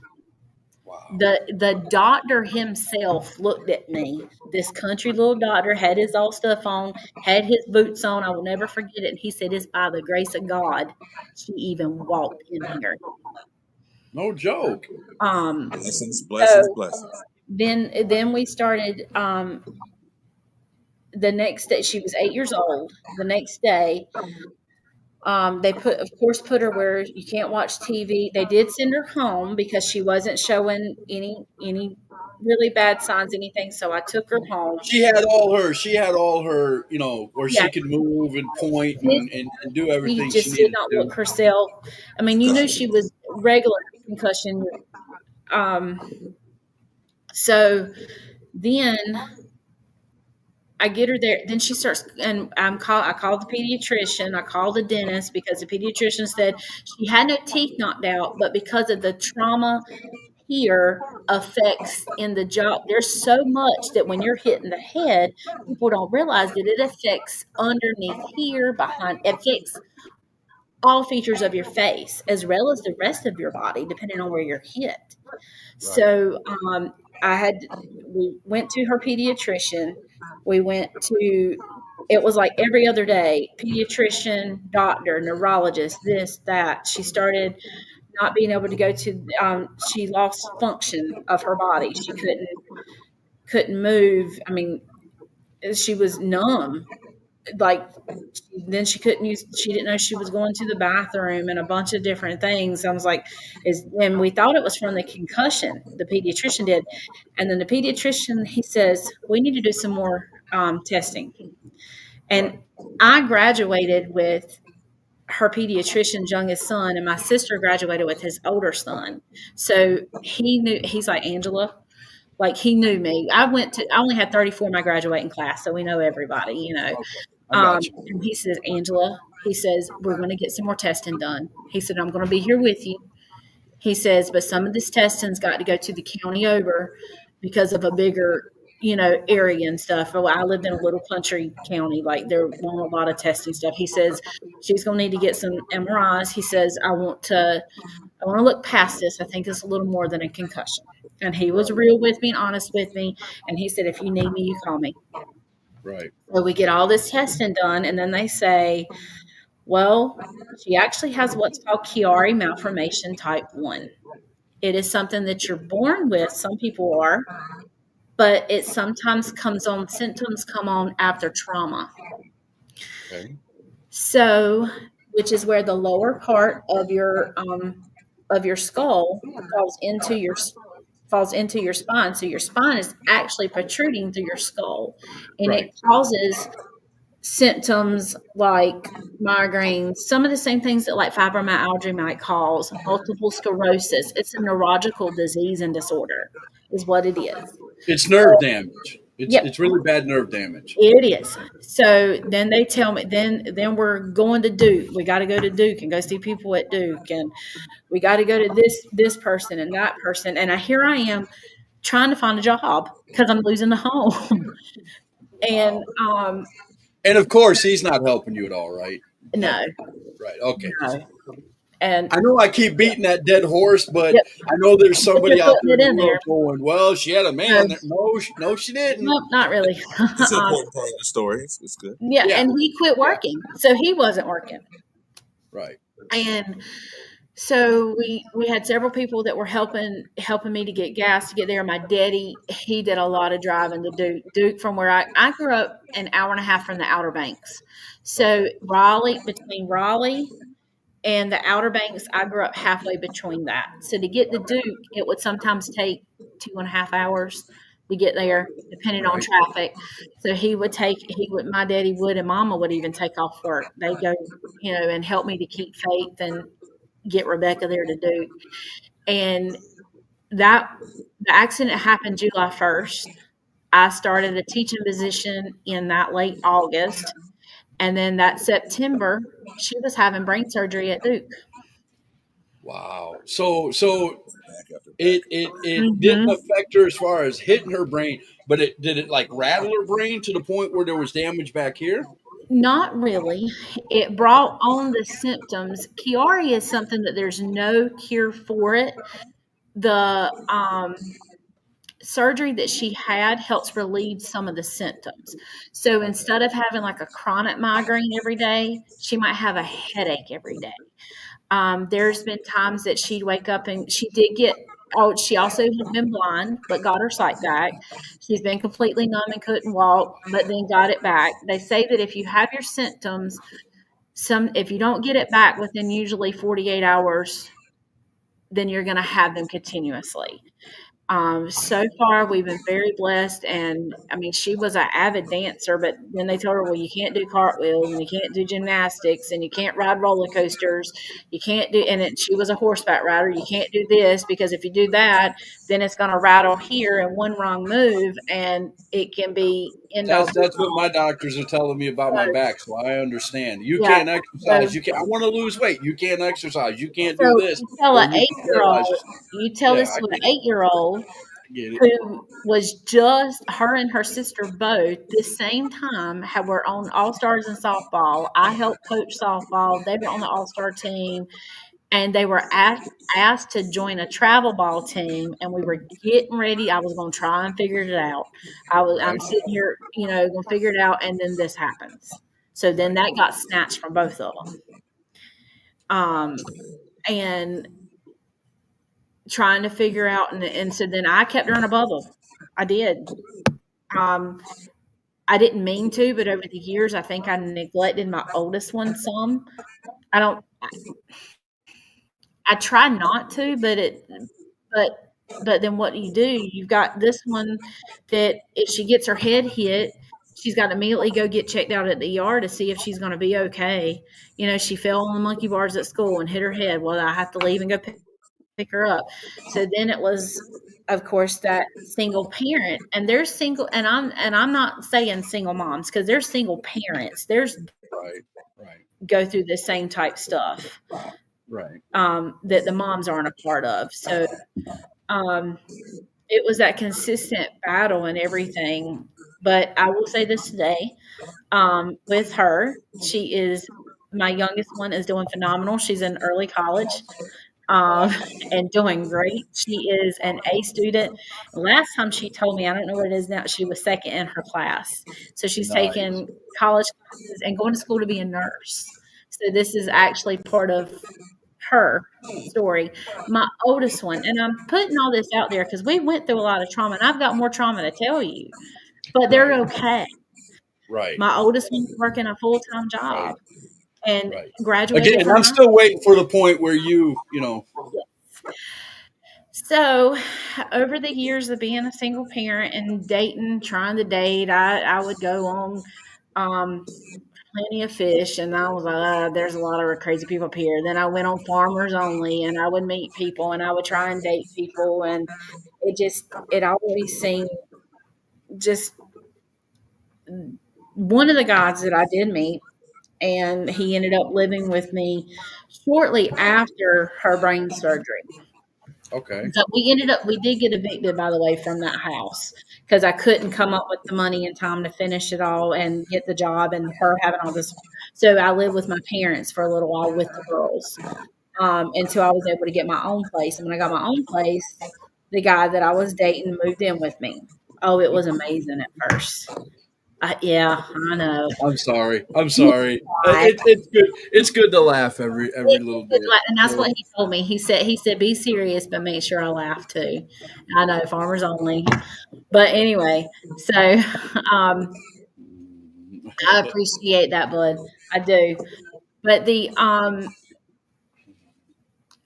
Wow. The doctor himself looked at me. This country little doctor had his old stuff on, had his boots on. I will never forget it. And he said, "It's by the grace of God she even walked in here." No joke. Blessings. Then we started. The next day, she was 8 years old. The next day, they put her where you can't watch TV. They did send her home because she wasn't showing any really bad signs, anything. So I took her home. She had all her, where Yeah. she could move and point and do everything She just she did needed not to do. look herself. I mean, you knew she was regular concussion. So then I get her there. Then she starts, and I called the pediatrician. I called the dentist because the pediatrician said she had no teeth knocked out, but because of the trauma here affects in the jaw. There's so much that when you're hitting the head, people don't realize that it affects underneath here, it affects all features of your face as well as the rest of your body, depending on where you're hit. Right. So we went to her pediatrician. We went to, it was like every other day, pediatrician, doctor, neurologist, this, that. She started not being able to go to, she lost function of her body. She couldn't move. I mean, she was numb. Like, then she didn't know she was going to the bathroom and a bunch of different things. I was like, and we thought it was from the concussion, the pediatrician did. And then the pediatrician, he says, we need to do some more testing. And I graduated with her pediatrician's youngest son, and my sister graduated with his older son. So he's like, Angela, like he knew me. I only had 34 in my graduating class, so we know everybody, you know. I got you. And he says, Angela, he says, we're going to get some more testing done. He said, I'm going to be here with you. He says, but some of this testing's got to go to the county over because of a bigger, you know, area and stuff. Well, I lived in a little country county, like there weren't a lot of testing stuff. He says she's gonna need to get some MRIs. He says I want to look past this. I think it's a little more than a concussion. And he was real with me and honest with me. And he said, if you need me, you call me. Right. So we get all this testing done, and then they say, well, she actually has what's called Chiari malformation type 1. It is something that you're born with. Some people are, but it sometimes symptoms come on after trauma. Okay. So, which is where the lower part of your skull falls into your spine. So your spine is actually protruding through your skull, and Right. it causes symptoms like migraines, some of the same things that like fibromyalgia might cause, multiple sclerosis. It's a neurological disease and disorder is what it is. It's nerve damage. Yep. It's really bad nerve damage. It is. So then they tell me, then we're going to Duke. We got to go to Duke and go see people at Duke, and we got to go to this person and that person. And here I am trying to find a job because I'm losing the home. And of course, he's not helping you at all, right? no, Right. Okay. no. And I know I keep beating that dead horse, but Yep. I know there's somebody You're out putting there it in there. going, well, she had a man there. No, she didn't. nope, not really. It's an important part of the story. It's good. Yeah, Yeah. and he quit working, so he wasn't working. Right. And so we had several people that were helping me to get gas to get there. My daddy, he did a lot of driving to Duke from where I grew up an hour and a half from the Outer Banks. So between Raleigh and the Outer Banks, I grew up halfway between that. So to get to Duke, it would sometimes take 2.5 hours to get there, depending on traffic. So my daddy would, and mama would even take off work. They'd go, you know, and help me to keep faith and get Rebecca there to Duke. And the accident happened July 1st. I started a teaching position in that late August. And then that September, she was having brain surgery at Duke. Wow. So Back after back. it didn't affect her as far as hitting her brain, but did it like rattle her brain to the point where there was damage back here? Not really. It brought on the symptoms. Chiari is something that there's no cure for it. The surgery that she had helps relieve some of the symptoms. So instead of having like a chronic migraine every day, she might have a headache every day. There's been times that she'd wake up and she also had been blind, but got her sight back. She's been completely numb and couldn't walk, but then got it back. They say that if you have your symptoms, if you don't get it back within usually 48 hours, then you're going to have them continuously. So far, we've been very blessed. And I mean, she was an avid dancer, but then they told her, well, you can't do cartwheels and you can't do gymnastics and you can't ride roller coasters. You can't do, she was a horseback rider. You can't do this because if you do that, then it's going to rattle here and one wrong move and it can be That's what my doctors are telling me about my back, so I understand. You Yeah. can't exercise. You can't. I want to lose weight. You can't exercise. You can't do So this. you tell or an you can paralyze yourself. you tell Yeah, this I to an get it. 8-year-old I get it. who was just, her and her sister both the same time were on All Stars in softball. I helped coach softball. They were on the All Star team, and they were asked to join a travel ball team. And we were getting ready. I was going to try and figure it out. I'm sitting here, going to figure it out, and then this happens. So then that got snatched from both of them. And trying to figure out, and so then I kept her in a bubble. I did. I didn't mean to, but over the years, I think I neglected my oldest one some. I try not to, but then what do? You've got this one that if she gets her head hit, she's got to immediately go get checked out at the ER to see if she's going to be okay. She fell on the monkey bars at school and hit her head. Well, I have to leave and go pick her up. So then it was, of course, that single parent, and they're single, and I'm not saying single moms, because they're single parents. There's Right. go through the same type stuff Right. that the moms aren't a part of. So it was that consistent battle and everything. But I will say this today, with her, my youngest one is doing phenomenal. She's in early college, and doing great. She is an A student. Last time she told me, I don't know what it is now, she was second in her class. So she's Nice. taking college classes and going to school to be a nurse. So this is actually part of her story. My oldest one, and I'm putting all this out there because we went through a lot of trauma, and I've got more trauma to tell you, but they're okay. Right. My oldest one's working a full-time job and Right. graduated Again, from I'm still waiting for the point where you know. So, over the years of being a single parent and trying to date, I would go on Plenty of Fish, and I was like, there's a lot of crazy people up here. Then I went on Farmers Only, and I would meet people, and I would try and date people, and it always seemed just one of the guys that I did meet, and he ended up living with me shortly after her brain surgery. Okay. So we did get evicted, by the way, from that house because I couldn't come up with the money in time to finish it all and get the job and her having all this. So I lived with my parents for a little while with the girls, until I was able to get my own place. And when I got my own place, the guy that I was dating moved in with me. Oh, it was amazing at first. Yeah, I know. I'm sorry. It's good. It's good to laugh every little bit. And that's what he told me. He said, be serious, but make sure I laugh too. I know, Farmers Only. But anyway, so I appreciate that, bud. I do. But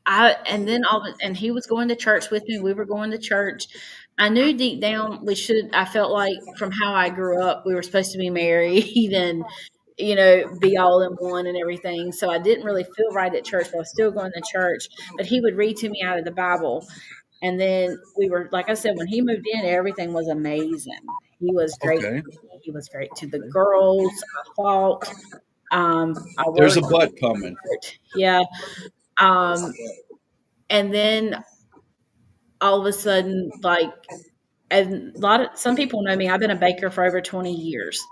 and he was going to church with me. We were going to church. I knew deep down I felt like from how I grew up, we were supposed to be married and, be all in one and everything. So I didn't really feel right at church, but I was still going to church. But he would read to me out of the Bible. And then we were, like I said, when he moved in, everything was amazing. He was great. Okay. He was great to the girls. I fought. There's a butt coming. Yeah. And then all of a sudden, some people know me. I've been a baker for over 20 years.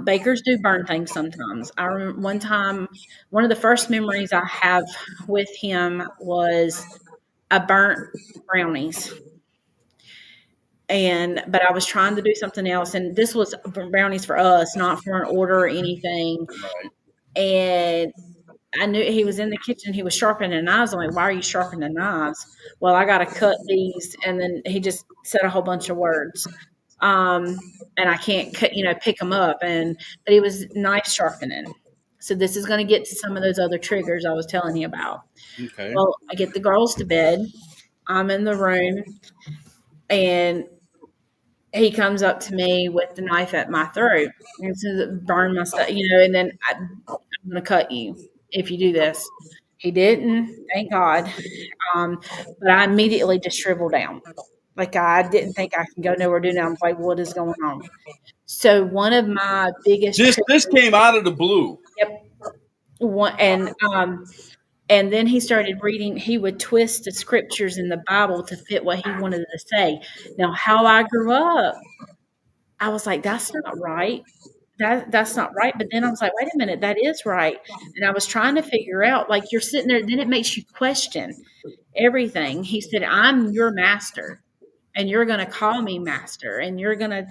Bakers do burn things sometimes. I remember one time, one of the first memories I have with him was I burnt brownies. But I was trying to do something else, and this was brownies for us, not for an order or anything. Right. And I knew he was in the kitchen. He was sharpening knives. I'm like, why are you sharpening knives? Well, I got to cut these. And then he just said a whole bunch of words. And I can't pick them up. But he was knife sharpening. So this is going to get to some of those other triggers I was telling you about. Okay. Well, I get the girls to bed. I'm in the room, and he comes up to me with the knife at my throat and says, burn my stuff, and then I'm going to cut you if you do this. He didn't, thank God. But I immediately just shriveled down. Like, I didn't think I could go nowhere doing it. I was like, what is going on? So one of my biggest This came out of the blue. Yep. And then he started reading. He would twist the scriptures in the Bible to fit what he wanted to say. Now, how I grew up, I was like, that's not right. That's not right. But then I was like, wait a minute, that is right. And I was trying to figure out, like, you're sitting there, then it makes you question everything. He said, I'm your master, and you're going to call me master, and you're going to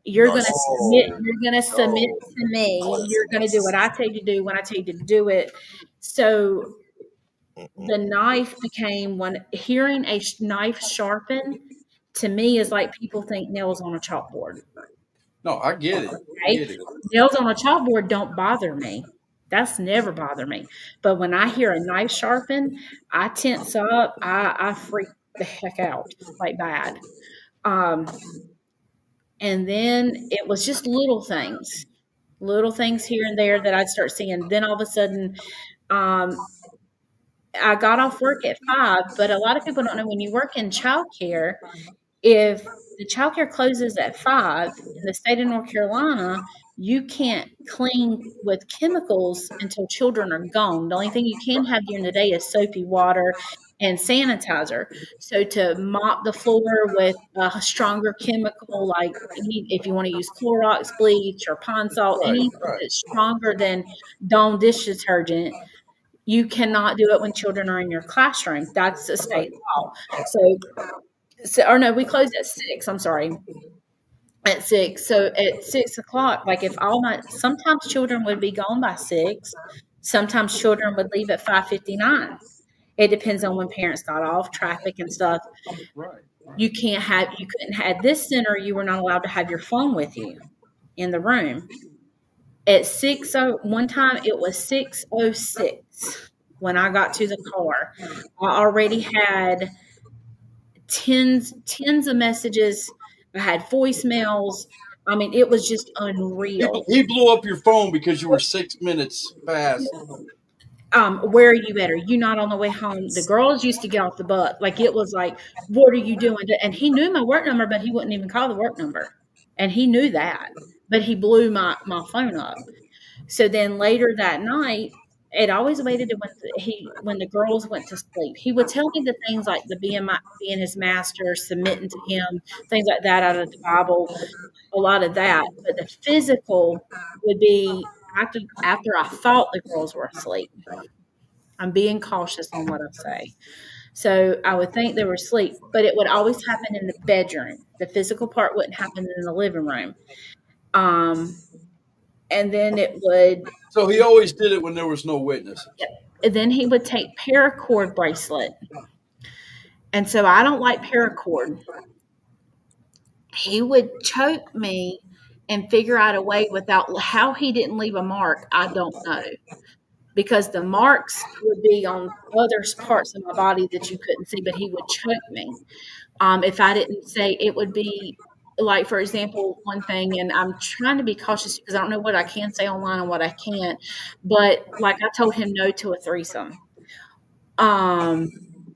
submit to me. You're going to do what I tell you to do when I tell you to do it. So the knife became hearing a knife sharpen to me is like people think nails on a chalkboard. No, I get it. Right? Nails on a chalkboard don't bother me. That's never bothered me. But when I hear a knife sharpen, I tense up. I freak the heck out, like bad. And then it was just little things here and there that I'd start seeing. Then all of a sudden, um, I got off work at 5, but a lot of people don't know when you work in childcare, if the childcare closes at 5 in the state of North Carolina, you can't clean with chemicals until children are gone. The only thing you can have during the day is soapy water and sanitizer. So to mop the floor with a stronger chemical, like if you want to use Clorox bleach or Pond salt, Right, anything right. that's stronger than Dawn dish detergent, you cannot do it when children are in your classroom. That's a state law. Or no, we closed at 6. I'm sorry, at 6. So at 6 o'clock, like sometimes children would be gone by 6. Sometimes children would leave at 5:59. It depends on when parents got off, traffic and stuff. Right. You couldn't have this center. You were not allowed to have your phone with you in the room. At one time it was 6:06 when I got to the car. I already had tens of messages. I had voicemails. I mean, it was just unreal. He blew up your phone because you were 6 minutes past. Where are you at? Are you not on the way home? The girls used to get off the bus. Like, it was like, what are you doing? And he knew my work number, but he wouldn't even call the work number. And he knew that, but he blew my phone up. So then later that night, it always waited to when the girls went to sleep. He would tell me the things like the being his master, submitting to him, things like that out of the Bible, a lot of that. But the physical would be after I thought the girls were asleep. I'm being cautious on what I say. So I would think they were asleep, but it would always happen in the bedroom. The physical part wouldn't happen in the living room. And then it would. So he always did it when there was no witnesses. And then he would take paracord bracelet. And so I don't like paracord. He would choke me and figure out a way without how he didn't leave a mark, I don't know. Because the marks would be on other parts of my body that you couldn't see, but he would choke me. If I didn't say, it would be like, for example, one thing, and I'm trying to be cautious because I don't know what I can say online and what I can't, but like I told him no to a threesome. Well,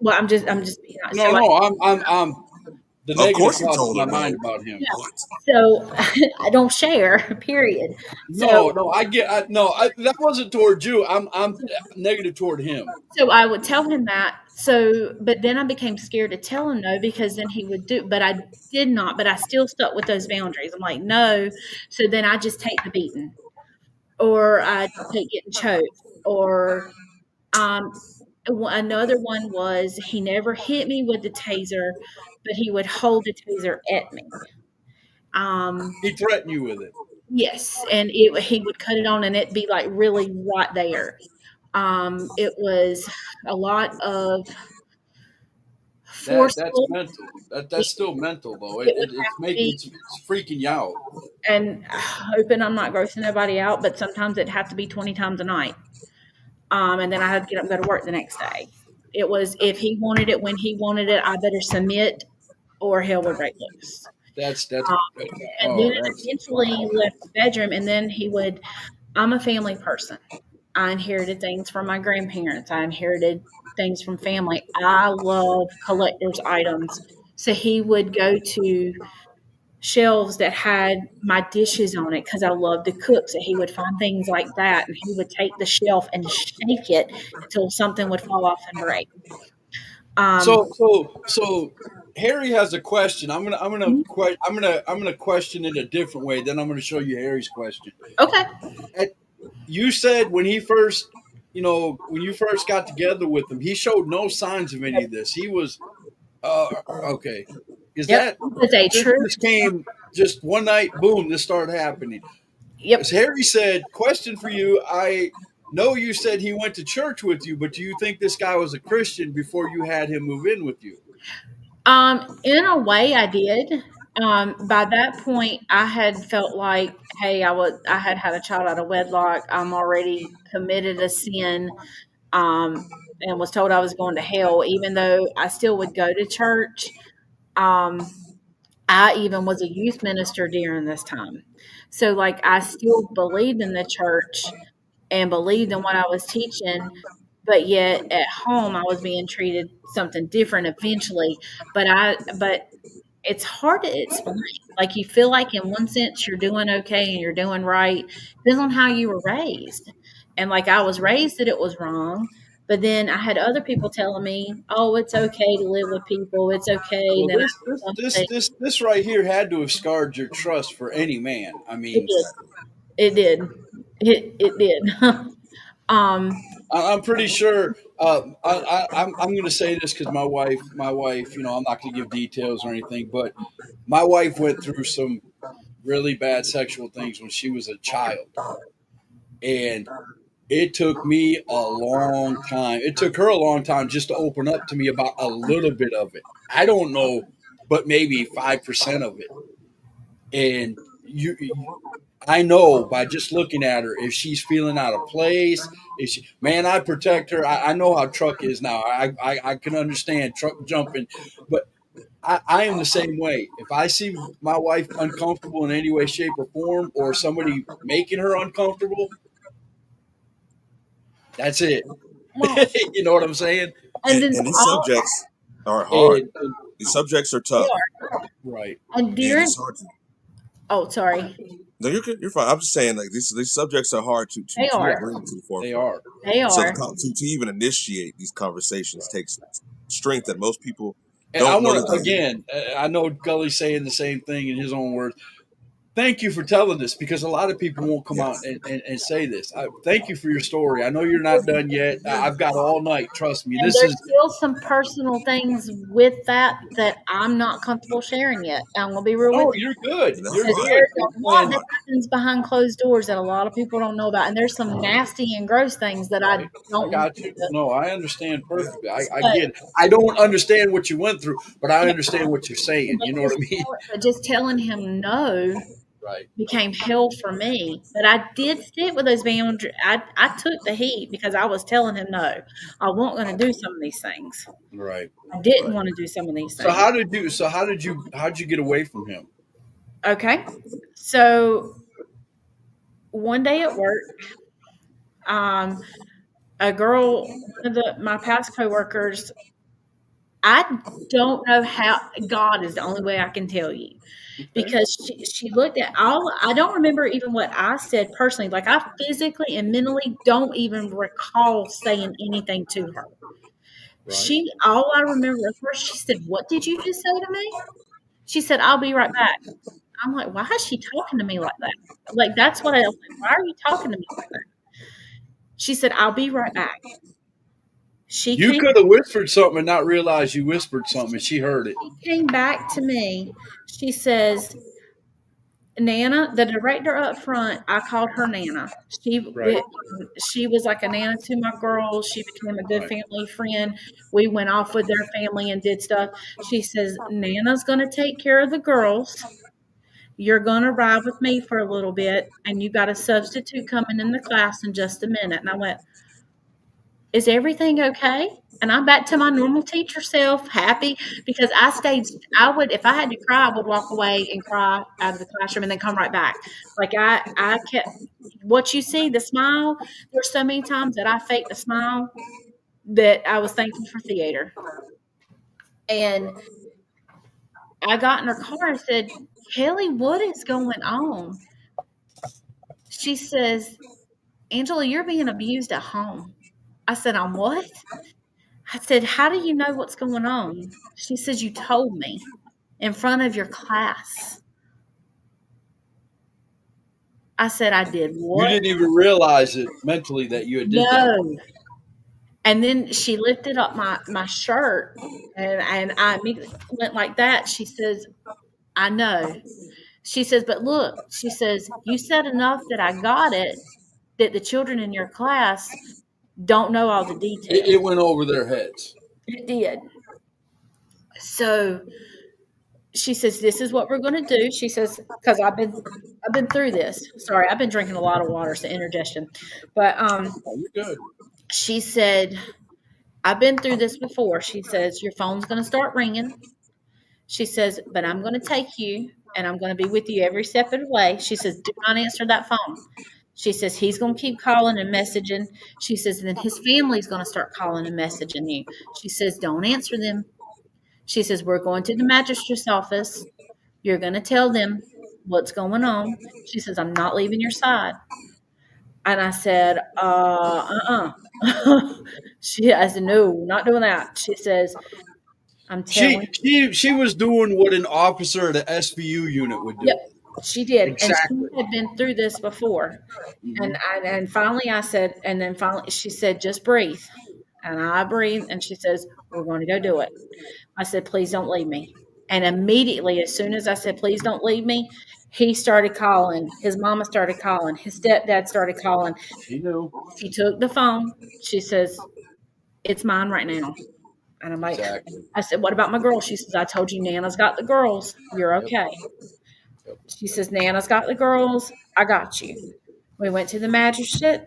I'm just being honest. No, no, I'm the Of negative course you thoughts in told my her no. mind about him. Yeah. What? So I don't share, period. No, that wasn't toward you. I'm negative toward him. So I would tell him that. So, but then I became scared to tell him no because then he would but I did not, but I still stuck with those boundaries. I'm like, no. So then I just take the beating, or I take getting choked, or another one was he never hit me with the taser, but he would hold the taser at me. He threatened you with it. Yes, and he would cut it on, and it'd be like really right there. It was a lot of That's forceful, mental. That's still mental though. It would have to be. It's freaking you out. And hoping I'm not grossing nobody out, but sometimes it'd have to be 20 times a night. And then I had to get up and go to work the next day. It was, if he wanted it when he wanted it, I better submit or hell would break loose. That's And oh, then that's eventually left the bedroom, and then I'm a family person. I inherited things from my grandparents. I inherited things from family. I love collector's items. So he would go to shelves that had my dishes on it because I love to cook. So he would find things like that, and he would take the shelf and shake it until something would fall off and break. so Harry has a question. I'm gonna question it a different way. Then I'm gonna show you Harry's question. Okay. You said when you first got together with him, he showed no signs of any of this. He was okay. Is Yep. that It's a true. this came just one night? Boom! This started happening. Yep. As Harry said, question for you. I know you said he went to church with you, but do you think this guy was a Christian before you had him move in with you? In a way, I did. By that point, I had felt like, hey, I had had a child out of wedlock. I'm already committed a sin, and was told I was going to hell, even though I still would go to church. I even was a youth minister during this time. So, like, I still believed in the church and believed in what I was teaching, but yet at home I was being treated something different eventually. But it's hard to explain. Like, you feel like in one sense you're doing okay and you're doing right. Depends on how you were raised. And like, I was raised that it was wrong, but then I had other people telling me, "Oh, it's okay to live with people. It's okay." Well, Then I this did this this something. this this right here had to have scarred your trust for any man. I It mean, did. Exactly. It did. It did. um. I'm pretty sure. I'm going to say this because my wife, I'm not going to give details or anything, but my wife went through some really bad sexual things when she was a child, and it took me a long time. It took her a long time just to open up to me about a little bit of it. I don't know, but maybe 5% of it. And I know by just looking at her if she's feeling out of place. If she, man, I protect her. I know how truck is now. I can understand truck jumping, but I am the same way. If I see my wife uncomfortable in any way, shape, or form, or somebody making her uncomfortable, that's it. Well, You know what I'm saying? and then And these all subjects are hard. And These subjects are they tough, are. right. And and during it's hard to. oh, sorry, No, you're good. You're fine. I'm just saying, like these subjects are hard they to are. bring to the They forefront. are. They So are. to even initiate these conversations Right. takes strength that most people And I don't know want that to they have. again. I know Gully's saying the same thing in his own words. Thank you for telling this because a lot of people won't come out Yes. and say this. Thank you for your story. I know you're not done yet. I've got all night. Trust me. And This there's is still some personal things with that I'm not comfortable sharing yet. I'm gonna be real with no. you. You're good. And that's You're Because fine. good. there's a lot And that happens behind closed doors that a lot of people don't know about, and there's some nasty and gross things that I right. I don't want got you. to. No, I understand perfectly. I But get it. I don't understand what you went through, but I yeah, understand what you're saying. You know what I mean? but just telling him no Right. became hell for me. But I did stick with those boundaries. I took the heat because I was telling him no. I wasn't going to do some of these things. Right. I didn't Right. want to do some of these So things. how did you get away from him? Okay. So one day at work, um, a girl, one of my past coworkers, I don't know how. God is the only way I can tell you, Okay. because she looked at all. I don't remember even what I said personally. Like, I physically and mentally don't even recall saying anything to her. Right. All I remember at first, she said, "What did you just say to me?" She said, "I'll be right back." I'm like, why is she talking to me like that? Like, that's what I was like. Why are you talking to me like that? She said, "I'll be right back." She You came could have whispered something and not realized you whispered something, and she heard it. she came back to me. She says, "Nana," the director up front, I called her Nana. Right. She was like a Nana to my girls. She became a good Right. family friend. We went off with their family and did stuff. She says, "Nana's going to take care of the girls. You're going to ride with me for a little bit, and you got a substitute coming in the class in just a minute." And I went, "Is everything okay?" And I'm back to my normal teacher self, happy because I would, if I had to cry, I would walk away and cry out of the classroom and then come right back. Like, I kept, what you see, the smile, there's so many times that I faked a smile that I was thankful for theater. And I got in her car and said, "Kelly, what is going on?" She says, "Angela, you're being abused at home." I said, "I'm what?" I said, "How do you know what's going on?" She says, "You told me in front of your class." I said, "I did You what?" didn't even realize it mentally that you had did that. No. And then she lifted up my shirt, and I immediately went like that. She says, "I know." She says, "But look," she says, "you said enough that I got it, that the children in your class don't know all the details." It went over their heads. It did. So she says, "This is what we're going to do." She says, "Because I've been through this." Sorry, I've been drinking a lot of water, so indigestion. But Oh, you're good. she said, "I've been through this before." She says, "Your phone's going to start ringing. She says, but I'm going to take you and I'm going to be with you every step of the way. She says, do not answer that phone. She says, he's going to keep calling and messaging. She says, then his family's going to start calling and messaging you. She says, don't answer them. She says, we're going to the magistrate's office. You're going to tell them what's going on. She says, I'm not leaving your side. And I said, I said, no, not doing that. She says, I'm telling She was doing what an officer at an SVU unit would do. Yep, she did. Exactly. And she had been through this before. And finally I said, and then finally she said, just breathe. And I breathed and she says, we're going to go do it. I said, please don't leave me. And immediately, as soon as I said, please don't leave me, he started calling. His mama started calling. His stepdad started calling. She knew. She took the phone. She says, it's mine right now. And I'm like, Exactly. I said, what about my girls? She says, I told you Nana's got the girls. You're okay. She says, Nana's got the girls. I got you. We went to the magistrate.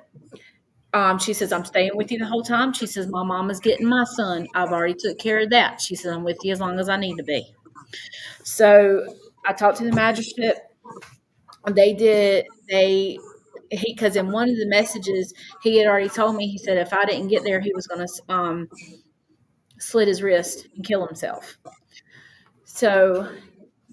She says, I'm staying with you the whole time. She says, my mama's getting my son. I've already took care of that. She says, I'm with you as long as I need to be. So I talked to the magistrate. Because in one of the messages, he had already told me, he said, if I didn't get there, he was going to slit his wrist and kill himself. So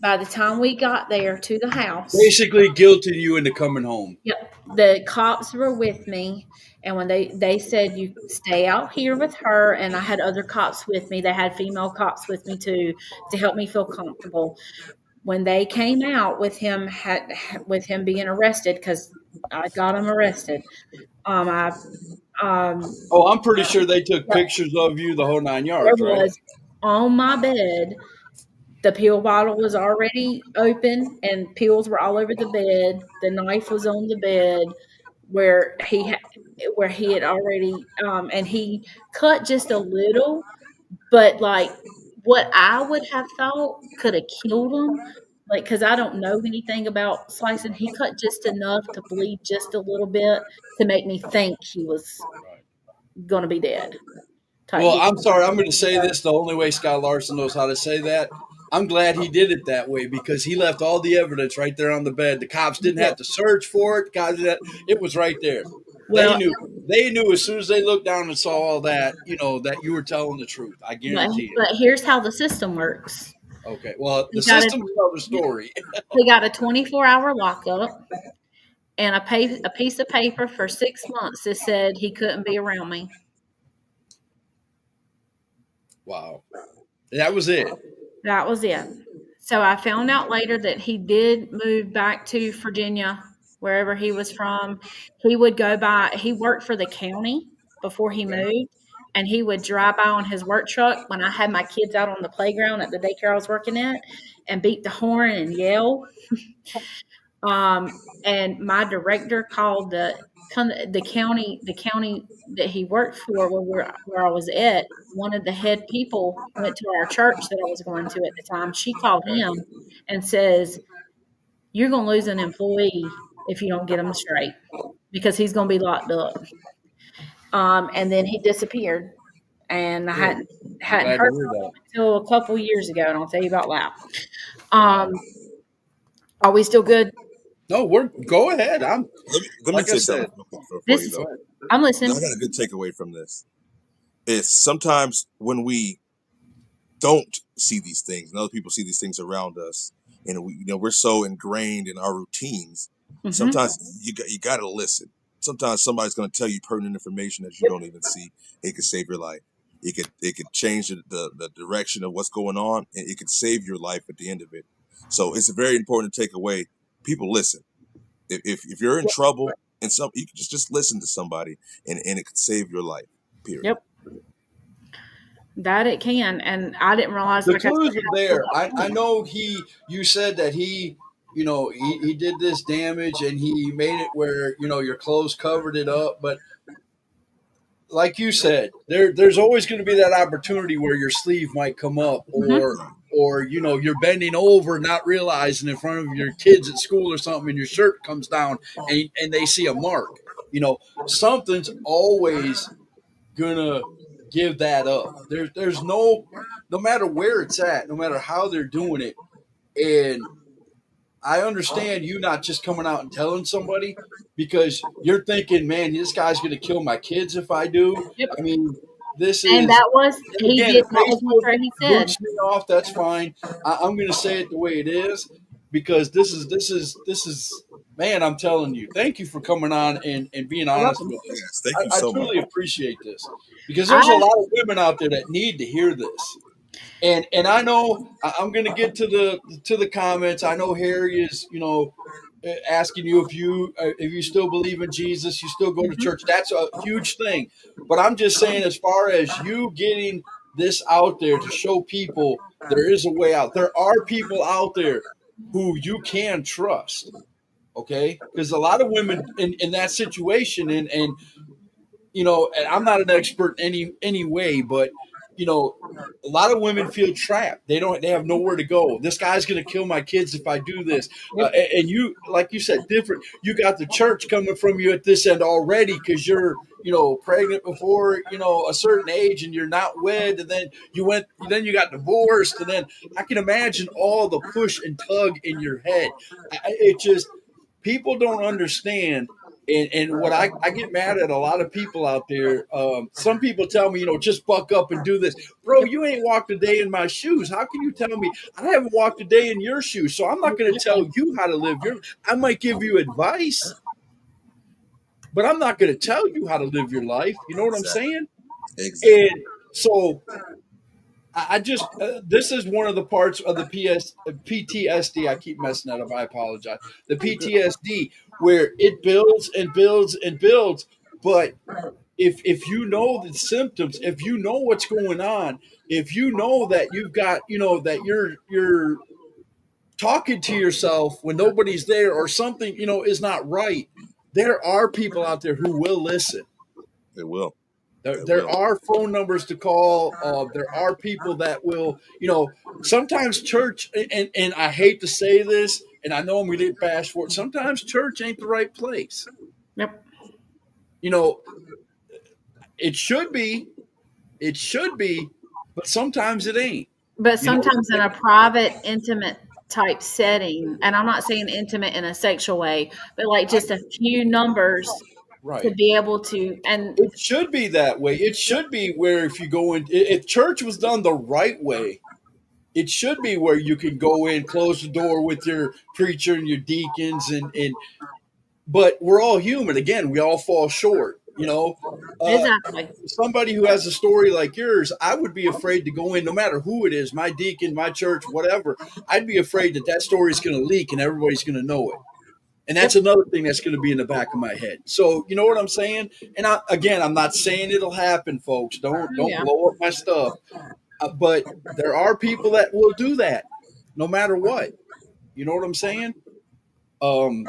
by the time we got there to the house, Basically guilting you into coming home. yep, the cops were with me. And when they said, you stay out here with her, and I had other cops with me. They had female cops with me too to help me feel comfortable. When they came out with him being arrested, because I got him arrested, I'm pretty sure they took pictures of you the whole 9 there yards, right? was on my bed. The pill bottle was already open, and pills were all over the bed. The knife was on the bed where he had already, and he cut just a little, but like what I would have thought could have killed him, like because I don't know anything about slicing. He cut just enough to bleed just a little bit to make me think he was going to be dead. Well, I'm sorry. I'm going to say this the only way Scott Larson knows how to say that. I'm glad he did it that way because he left all the evidence right there on the bed. The cops didn't have to search for it. It was right there. Well, They knew as soon as they looked down and saw all that, that you were telling the truth. I guarantee it. but here's how the system works. Okay. Well, the You gotta- system tells the story. He got a 24-hour lockup and a piece of paper for 6 months that said he couldn't be around me. Wow. That was it. That was it. So I found out later that he did move back to Virginia, wherever he was from. He would go by, he worked for the county before he moved, and he would drive by on his work truck when I had my kids out on the playground at the daycare I was working at and beat the horn and yell. And my director called the county that he worked for where I was at. One of the head people went to our church that I was going to at the time. She called him and says, you're going to lose an employee if you don't get him straight because he's going to be locked up. And then he disappeared, and I hadn't heard from him until a couple years ago, and I'll tell you about that. Are we still good? No, go ahead. Let me Like I say said, something before This you is, go. I'm listening. I got a good takeaway from this. It's sometimes when we don't see these things, and other people see these things around us, and we're so ingrained in our routines. Mhm. Sometimes you got to listen. Sometimes somebody's going to tell you pertinent information that you don't even see. It could save your life. It could change the direction of what's going on, and it could save your life at the end of it. So it's very important to take away. People, listen. If you're in trouble and you can just listen to somebody, and it could save your life. Period. Yep. That it can, and I didn't realize the like I clues said, are there. I know you said that he did this damage and he made it where, your clothes covered it up. But like you said, there's always going to be that opportunity where your sleeve might come up or you're bending over, not realizing in front of your kids at school or something, and your shirt comes down and they see a mark. Something's always gonna give that up. There's no matter where it's at, no matter how they're doing it, and I understand you not just coming out and telling somebody because you're thinking, man, this guy's going to kill my kids if I do. Yep. I mean, this And is, that was he again, did. if That was Facebook what he said. boots me off, that's fine. I'm going to say it the way it is because this is, man, I'm telling you, thank you for coming on and being honest welcome. with us. Yes, thank you I so much. truly appreciate this because there's a lot of women out there that need to hear this. And I know I'm going to get to the comments. I know Harry is asking you if you still believe in Jesus, you still go to church. That's a huge thing. But I'm just saying, as far as you getting this out there to show people there is a way out. There are people out there who you can trust. Okay, because a lot of women in that situation, and and I'm not an expert in any way, but a lot of women feel trapped. They have nowhere to go. This guy's going to kill my kids if I do this. And you, like you said, different. You got the church coming from you at this end already because you're, pregnant before, a certain age and you're not wed. And then you got divorced. And then I can imagine all the push and tug in your head. It just, people don't understand. And what I get mad at a lot of people out there. Some people tell me, just buck up and do this. Bro, you ain't walked a day in my shoes. How can you tell me I haven't walked a day in your shoes? So I'm not going to tell you how to live. I might give you advice, but I'm not going to tell you how to live your life. You know what I'm saying? Exactly. And so I just this is one of the parts of the PTSD. I keep messing that up. I apologize. The PTSD where it builds and builds and builds. But if you know the symptoms, if you know what's going on, if you know that you've got that you're talking to yourself when nobody's there or something is not right, there are people out there who will listen. It will. There are phone numbers to call. There are people that will, sometimes church, and I hate to say this, and I know I'm going to get bashed for it. Sometimes church ain't the right place. Yep. It should be, but sometimes it ain't. But sometimes in a private, intimate type setting, and I'm not saying intimate in a sexual way, but like just a few numbers Right. to be able to, and It should be that way. It should be where if you go in, if church was done the right way, it should be where you can go in, close the door with your preacher and your deacons, but we're all human. Again, we all fall short. exactly. Somebody who has a story like yours, I would be afraid to go in, no matter who it is, my deacon, my church, whatever. I'd be afraid that story is going to leak and everybody's going to know it. And that's another thing that's going to be in the back of my head. So you know what I'm saying? And I'm not saying it'll happen, folks. Don't blow up my stuff. But there are people that will do that, no matter what. You know what I'm saying? And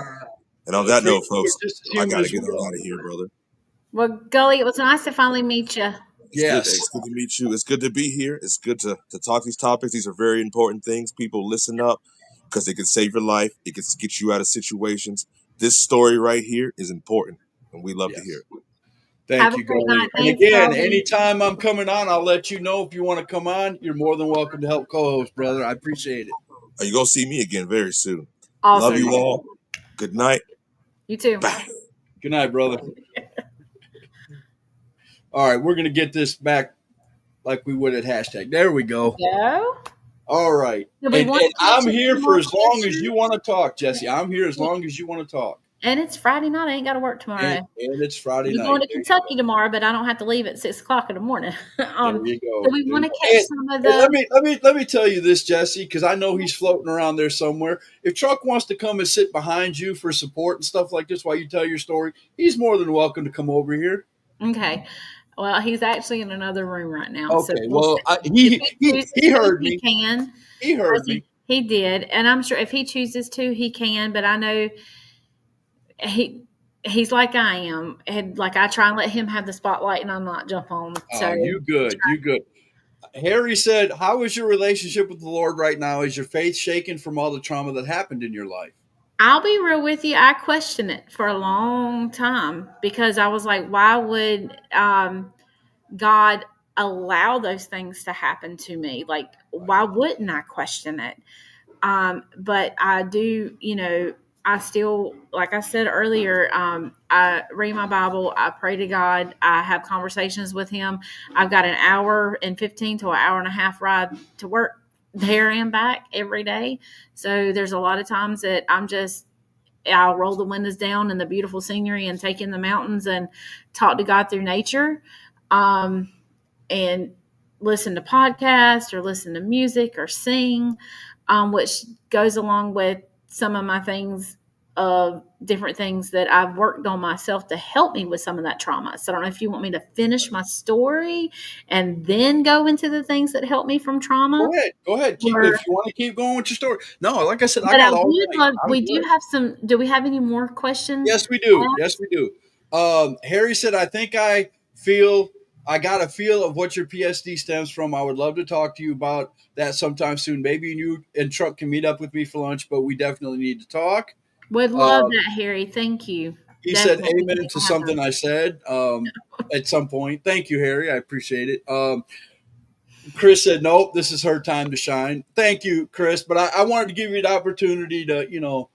on that note, folks, just as I human got to as get we on are. out of here, brother. Well, Gully, it was nice to finally meet you. Yes. It's good to meet you. It's good to be here. It's good to talk these topics. These are very important things. People, listen up because it can save your life. It can get you out of situations. This story right here is important, and we love to hear it. Thank Have a you, great Gully. night. And Thanks, again, Gully. anytime I'm coming on, I'll let you know if you want to come on. You're more than welcome to help co-host, brother. I appreciate it. You're going to see me again very soon. Awesome. Love you all. Good night. You too. Bye. Good night, brother. All right, we're going to get this back like we would at hashtag. There we go. Go. All right. Do we And want to I'm catch here some for more as long as questions? you want to talk, Jesse. I'm here as long as you want to talk. And it's Friday night. I ain't got to work tomorrow. And it's Friday We're night. going to There you Kentucky tomorrow, but I don't have to leave at 6:00 in the morning. There you go. Do we want to catch some of And the? let me tell you this, Jesse, because I know he's floating around there somewhere. If Chuck wants to come and sit behind you for support and stuff like this while you tell your story, he's more than welcome to come over here. Okay. Well, he's actually in another room right now. Okay. So Well, if he chooses to, heard he me. can. He heard me. He did, and I'm sure if he chooses to, he can. But I know he's like I am, and like I try and let him have the spotlight, and I'm not jump on. So You good. Harry said, how is your relationship with the Lord right now? Is your faith shaken from all the trauma that happened in your life? I'll be real with you. I questioned it for a long time because I was like, why would God allow those things to happen to me. Like, why wouldn't I question it? But I do, I still, like I said earlier, I read my Bible, I pray to God, I have conversations with Him. I've got an hour and 15 to an hour and a half ride to work there and back every day. So there's a lot of times that I'll roll the windows down and the beautiful scenery and take in the mountains and talk to God through nature, and listen to podcasts or listen to music or sing, which goes along with some of my things of different things that I've worked on myself to help me with some of that trauma. So I don't know if you want me to finish my story and then go into the things that help me from trauma. Go ahead. If you want to keep going with your story. No, like I said, I But I got all would night. love, I'm we good. do have some, do we have any more questions? Yes, we do. Yes, we do. Harry said, I think I got a feel of what your PSD stems from. I would love to talk to you about that sometime soon. Maybe you and Truck can meet up with me for lunch, but we definitely need to talk. Would love that, Harry. Thank you. He Definitely. said amen to something I said at some point. Thank you, Harry. I appreciate it. Chris said, nope, this is her time to shine. Thank you, Chris. But I wanted to give you the opportunity to,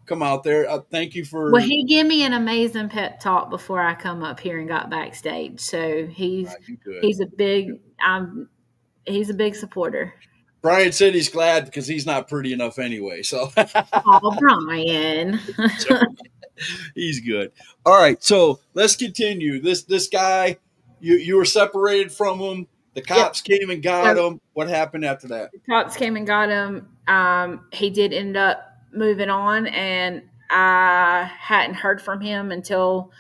come out there. Thank you for. Well, he gave me an amazing pep talk before I come up here and got backstage. So he's a big supporter. Brian said he's glad because he's not pretty enough anyway. So, oh, Brian, he's good. All right, so let's continue. This guy, you were separated from him. The cops came and got him. What happened after that? The cops came and got him. He did end up moving on, and I hadn't heard from him until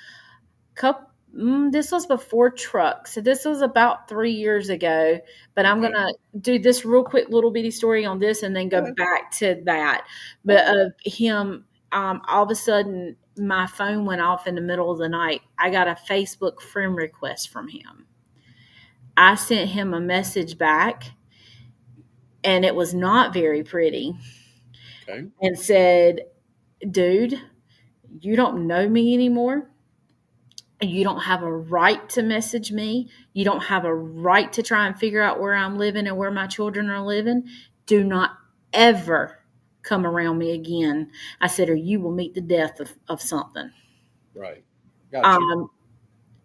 this was before Truck. So this was about 3 years ago, but I'm going to do this real quick little bitty story on this and then go back to that. But of him, all of a sudden my phone went off in the middle of the night. I got a Facebook friend request from him. I sent him a message back, and it was not very pretty. Okay. And said, dude, you don't know me anymore. You don't have a right to message me. You don't have a right to try and figure out where I'm living and where my children are living. Do not ever come around me again. I said, or you will meet the death of something. Right. Gotcha.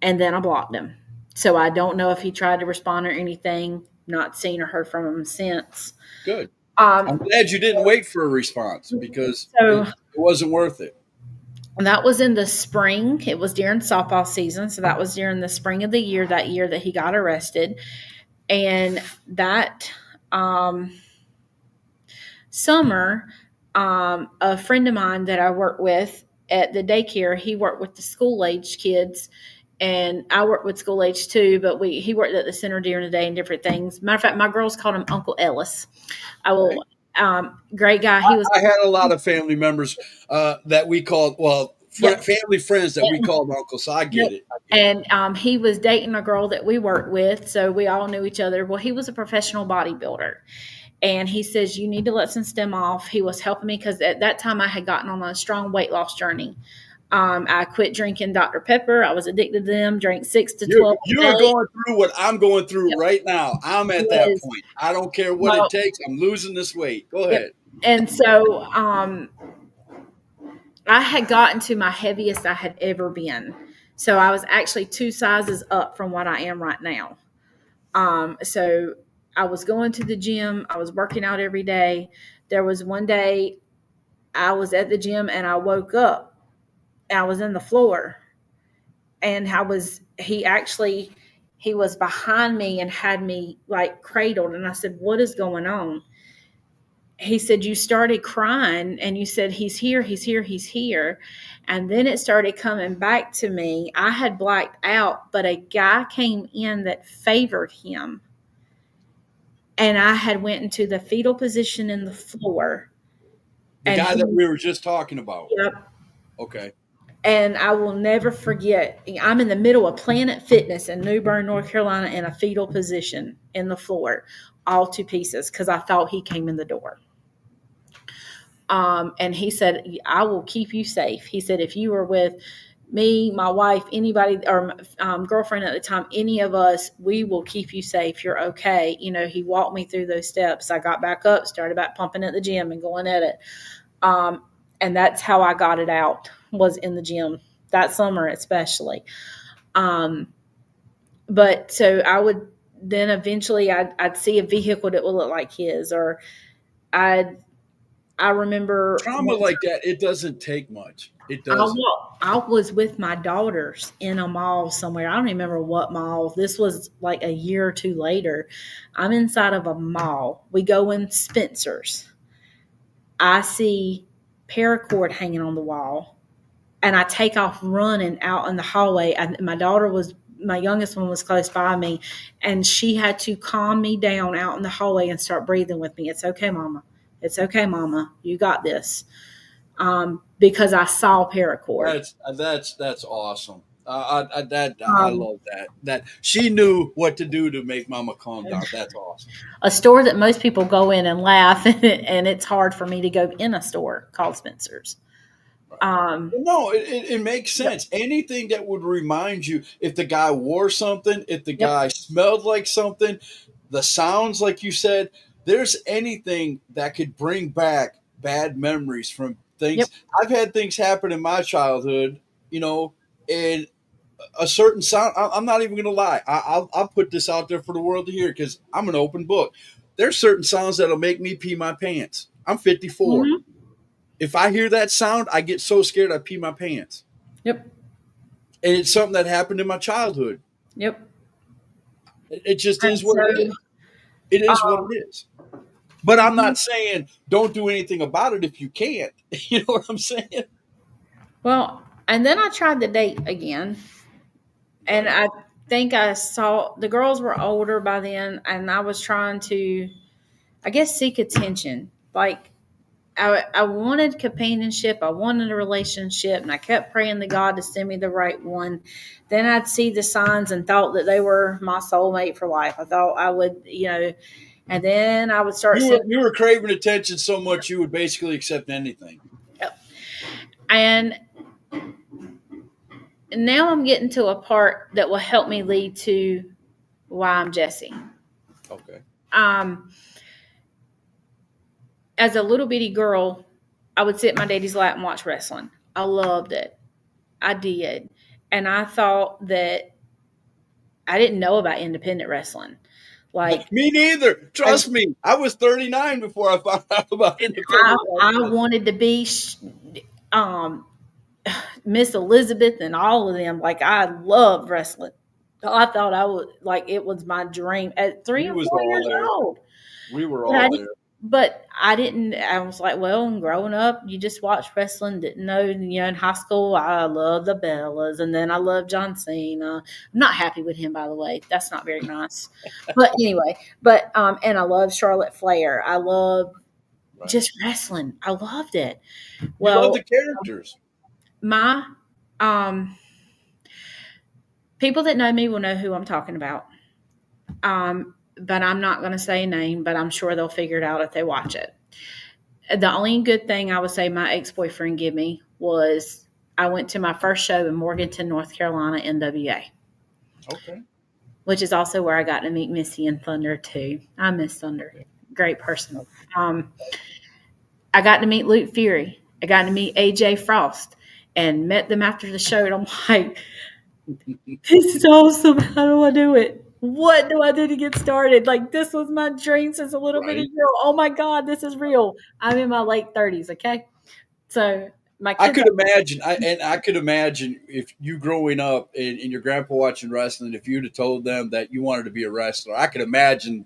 And then I blocked him. So I don't know if he tried to respond or anything. Not seen or heard from him since. Good. I'm glad you didn't wait for a response because it wasn't worth it. And that was in the spring. It was during softball season. So that was during the spring of the year, that year that he got arrested. And that summer, a friend of mine that I worked with at the daycare, he worked with the school-age kids. And I worked with school age too, but he worked at the center during the day and different things. Matter of fact, my girls called him Uncle Ellis. Great guy. I had a lot of family members that we called, family friends that we called Uncle, so I get it. And he was dating a girl that we worked with, so we all knew each other. Well, he was a professional bodybuilder. And he says, you need to let some stem off. He was helping me because at that time I had gotten on a strong weight loss journey. I quit drinking Dr. Pepper. I was addicted to them, drank 6 to 12. You're going through what I'm going through right now. I'm at that point. I don't care what it takes. I'm losing this weight. Go ahead. And so I had gotten to my heaviest I had ever been. So I was actually 2 sizes up from what I am right now. So I was going to the gym. I was working out every day. There was one day I was at the gym and I woke up. I was in the floor, and he was behind me and had me like cradled. And I said, what is going on? He said, you started crying and you said, he's here, he's here, he's here. And then it started coming back to me. I had blacked out, but a guy came in that favored him. And I had went into the fetal position in the floor. The guy that we were just talking about. Yep. Okay. And I will never forget, I'm in the middle of Planet Fitness in New Bern, North Carolina, in a fetal position in the floor, all to pieces, because I thought he came in the door. And he said, I will keep you safe. He said, if you were with me, my wife, anybody, or girlfriend at the time, any of us, we will keep you safe. You're okay. He walked me through those steps. I got back up, started back pumping at the gym and going at it. And that's how I got it out, was in the gym that summer, especially. But so I would then eventually I'd see a vehicle that would look like his, or I remember Trauma like that, it doesn't take much. It I doesn't. was with my daughters in a mall somewhere. I don't remember what mall. This was like a year or two later. I'm inside of a mall. We go in Spencer's. I see paracord hanging on the wall, and I take off running out in the hallway. My youngest one was close by me, and she had to calm me down out in the hallway and start breathing with me. It's okay, Mama. It's okay, Mama. You got this. Because I saw paracord. That's awesome. I love that. That she knew what to do to make Mama calm down. That's awesome. A store that most people go in and laugh, and it's hard for me to go in a store called Spencer's. No, it makes sense. Anything that would remind you, if the guy wore something, if the guy smelled like something, the sounds, like you said, there's anything that could bring back bad memories from things. Yep. I've had things happen in my childhood, and a certain sound. I'm not even going to lie. I'll put this out there for the world to hear, because I'm an open book. There's certain sounds that'll make me pee my pants. I'm 54. Mm-hmm. If I hear that sound, I get so scared I pee my pants. Yep. And it's something that happened in my childhood. Yep. It just is what it is. It is what it is. But I'm not saying don't do anything about it if you can't. You know what I'm saying? Well, and then I tried to date again. And I think I saw the girls were older by then, and I was trying to, I guess, seek attention. Like, I wanted companionship. I wanted a relationship, and I kept praying to God to send me the right one. Then I'd see the signs and thought that they were my soulmate for life. I thought I would, and then I would start. You were craving attention so much you would basically accept anything. And now I'm getting to a part that will help me lead to why I'm Jesse. Okay. As a little bitty girl, I would sit in my daddy's lap and watch wrestling. I loved it. I did. And I thought that I didn't know about independent wrestling. Like, me neither. Trust me. I was 39 before I found out about independent wrestling. I wanted to be Miss Elizabeth and all of them. Like, I loved wrestling. I thought I would, like, it was my dream at 3 or 4 years old. We were all there. But I didn't. I was like, well, growing up, you just watched wrestling. Didn't know, in high school, I loved the Bellas, and then I loved John Cena. I'm not happy with him, by the way. That's not very nice. But anyway, and I love Charlotte Flair. I love just wrestling. I loved it. Well, you love the characters. My people that know me will know who I'm talking about. But I'm not going to say a name, but I'm sure they'll figure it out if they watch it. The only good thing I would say my ex-boyfriend gave me was I went to my first show in Morganton, North Carolina, NWA. Okay. Which is also where I got to meet Missy and Thunder, too. I miss Thunder. Great person. I got to meet Luke Fury. I got to meet AJ Frost and met them after the show. And I'm like, this is awesome. How do I do it? What do I do to get started? Like, this was my dream since a little bitty girl. Oh my God, this is real. I'm in my late 30s, okay? So my kids I could imagine if you growing up and your grandpa watching wrestling, if you'd have told them that you wanted to be a wrestler, I could imagine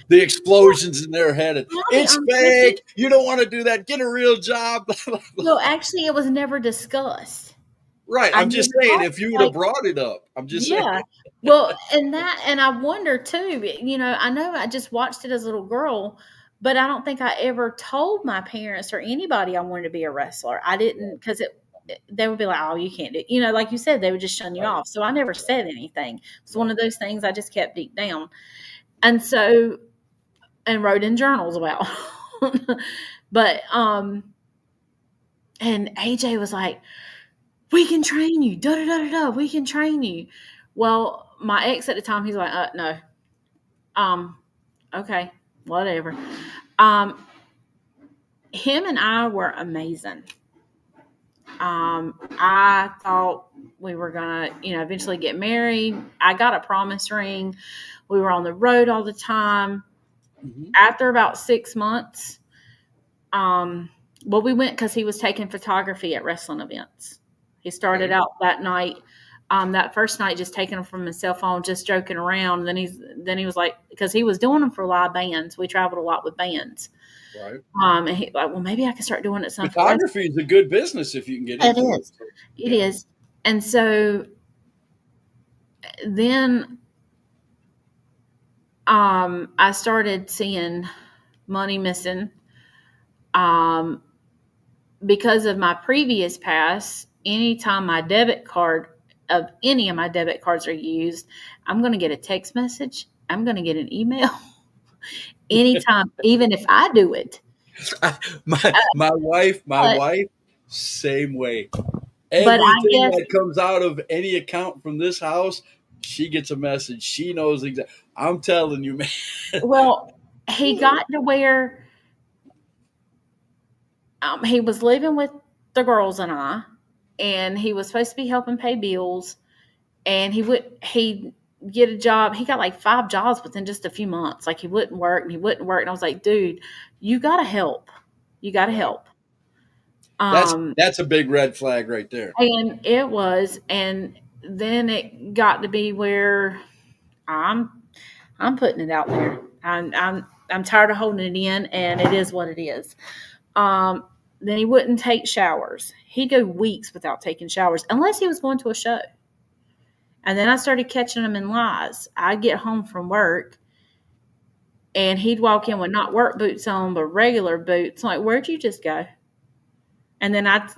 the explosions in their head. It's fake. You don't want to do that. Get a real job. No, actually, it was never discussed. Right. I'm just saying, if you would have brought it up, I'm just saying. Well, and I wonder too, I know I just watched it as a little girl, but I don't think I ever told my parents or anybody I wanted to be a wrestler. I didn't, because they would be like, oh, you can't do it. Like you said, they would just shun you off. So I never said anything. It's one of those things I just kept deep down. And so, and wrote in journals about. But, and AJ was like, we can train you. Da da da da da. We can train you. Well, my ex at the time, he's like, no. Okay, whatever. Um, him and I were amazing. I thought we were gonna, eventually get married. I got a promise ring. We were on the road all the time. Mhm. After about 6 months, well, we went because he was taking photography at wrestling events. He started Okay. out that night, that first night, just taking them from his cell phone, just joking around. And then he was like, because he was doing them for live bands. We traveled a lot with bands. Right. And he like, well, maybe I can start doing it some for wrestling. Photography is a good business if you can get It into it. is. It is. And so then I started seeing money missing. Because of my previous past, anytime my debit card of any of my debit cards are used, I'm going to get a text message. I'm going to get an email anytime, even if I do it. My wife, But, same way. but I Everything guess, that comes out of any account from this house, she gets a message. She knows exactly. I'm telling you, man. well, he got to where he was living with the girls and he was supposed to be helping pay bills, and he'd get a job. He got like 5 jobs within just a few months. Like he wouldn't work and he wouldn't work. And I was like, dude, you gotta help. You gotta help. That's a big red flag right there. And it was, and then it got to be where I'm putting it out there. I'm tired of holding it in, and it is what it is. Then he wouldn't take showers. He'd go weeks without taking showers unless he was going to a show. And then I started catching him in lies. I'd get home from work and he'd walk in with not work boots on, but regular boots. I'm like, where'd you just go? And then I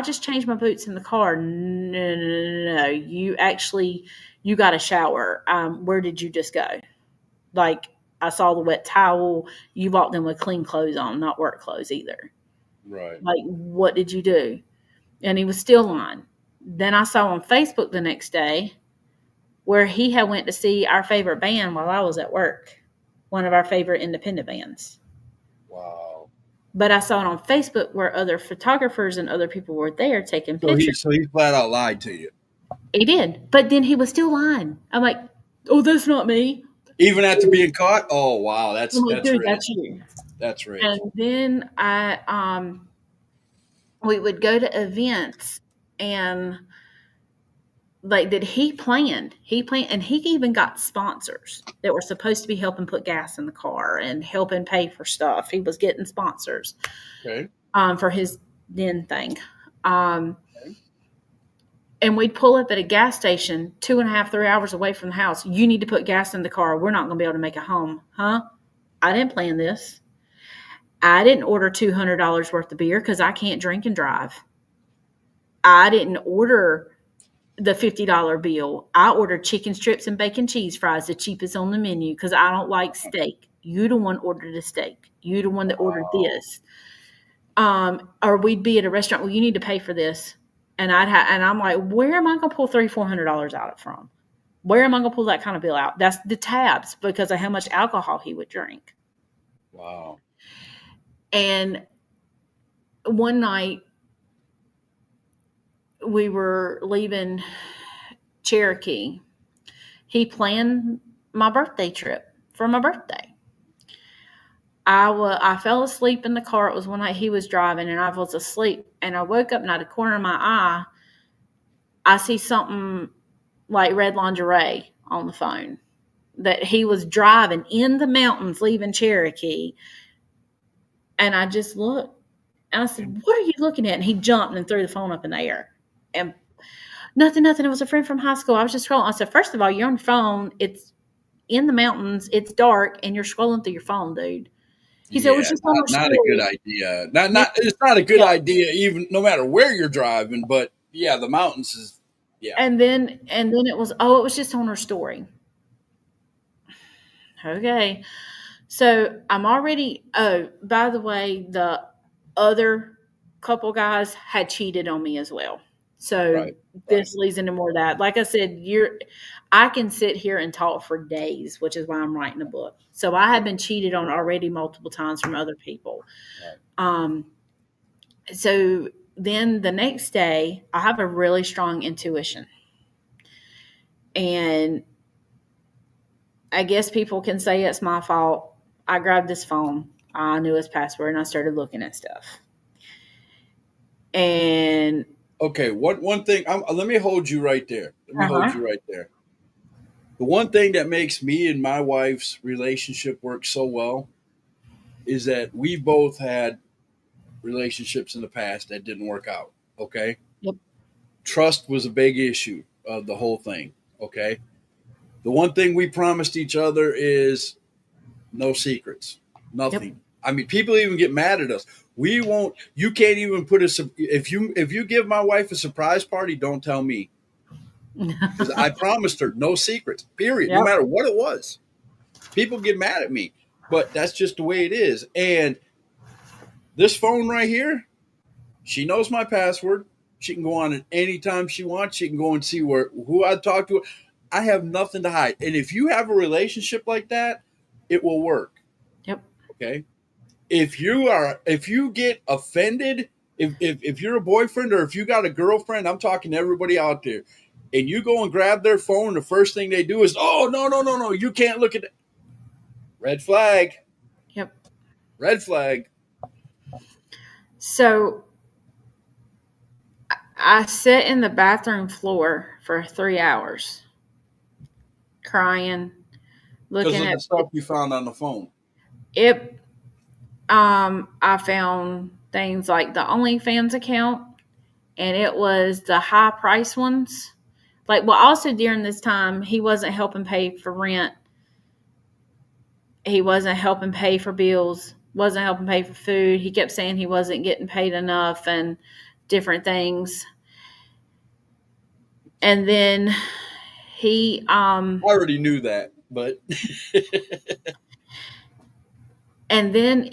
just changed my boots in the car. No. You got a shower. Where did you just go? Like, I saw the wet towel. You walked in with clean clothes on, not work clothes either. Right. Like, what did you do? And he was still lying. Then I saw on Facebook the next day where he had went to see our favorite band while I was at work, one of our favorite independent bands. Wow. But I saw it on Facebook where other photographers and other people were there taking pictures. So he flat out lied to you. He did, but then he was still lying. I'm like, oh, that's not me. Even after being caught? Oh wow, that's I'm like, dude, rich. that's you. That's rich. And then we would go to events and like that he planned, and he even got sponsors that were supposed to be helping put gas in the car and helping pay for stuff. He was getting sponsors Okay. for his then thing. And we'd pull up at a gas station 2.5, 3 hours away from the house. You need to put gas in the car. We're not going to be able to make it home. Huh? I didn't plan this. I didn't order $200 worth of beer because I can't drink and drive. I didn't order the $50 bill. I ordered chicken strips and bacon cheese fries, the cheapest on the menu, because I don't like steak. You the one ordered the steak. You the one that ordered this. Or we'd be at a restaurant. Well, you need to pay for this, and I'm like, where am I going to pull $300-$400 out of from? Where am I going to pull that kind of bill out? That's the tabs because of how much alcohol he would drink. Wow. And one night we were leaving Cherokee. He planned my birthday trip for my birthday. I fell asleep in the car. It was one night he was driving and I was asleep. And I woke up and out of the corner of my eye, I see something like red lingerie on the phone that he was driving in the mountains leaving Cherokee. And I just looked and I said, what are you looking at? And he jumped and threw the phone up in the air. And nothing. It was a friend from high school. I was just scrolling. I said, first of all, you're on your phone. It's in the mountains. It's dark and you're scrolling through your phone, dude. He said, it was just on our not a good idea. It's not a good idea, even no matter where you're driving. But yeah, the mountains is And then it was just on her story. Okay, so I'm already. Oh, by the way, the other couple guys had cheated on me as well. So Right. this leads into more of that. Like I said, I can sit here and talk for days, which is why I'm writing a book. So I have been cheated on already multiple times from other people. So then the next day, I have a really strong intuition. And I guess people can say it's my fault. I grabbed this phone. I knew his password and I started looking at stuff. And Okay, one thing. Let me hold you right there. The one thing that makes me and my wife's relationship work so well is that we both had relationships in the past that didn't work out. Okay. Yep. Trust was a big issue of the whole thing. Okay. The one thing we promised each other is no secrets, nothing. Yep. I mean, people even get mad at us. We won't. You can't even put if you give my wife a surprise party, don't tell me, because I promised her no secrets. Period. No Yep. matter what it was. People get mad at me, but that's just the way it is. And this phone right here, she knows my password. She can go on it anytime she wants. She can go and see who I talk to. I have nothing to hide. And if you have a relationship like that, it will work. Yep. Okay. If you get offended, if you're a boyfriend or if you got a girlfriend, I'm talking to everybody out there, and you go and grab their phone, the first thing they do is, oh, no, you can't look at it. Red flag. Yep. Red flag. So I sat in the bathroom floor for 3 hours, crying, Because looking of the at stuff you found on the phone. it. I found things like the OnlyFans account, and it was the high price ones. Like, well, also during this time, he wasn't helping pay for rent. He wasn't helping pay for bills, wasn't helping pay for food. He kept saying he wasn't getting paid enough and different things. And then he I already knew that, but and then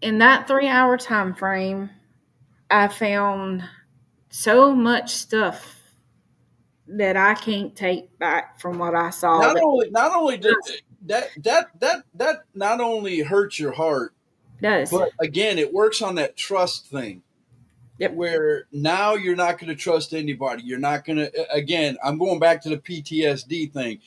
in that 3 hour time frame, I found so much stuff that I can't take back from what I saw. not only did that not only hurts your heart, does. but again, it works on that trust thing. Yep. Where now you're not going to trust anybody. You're not going to. Again, I'm going back to the PTSD thing.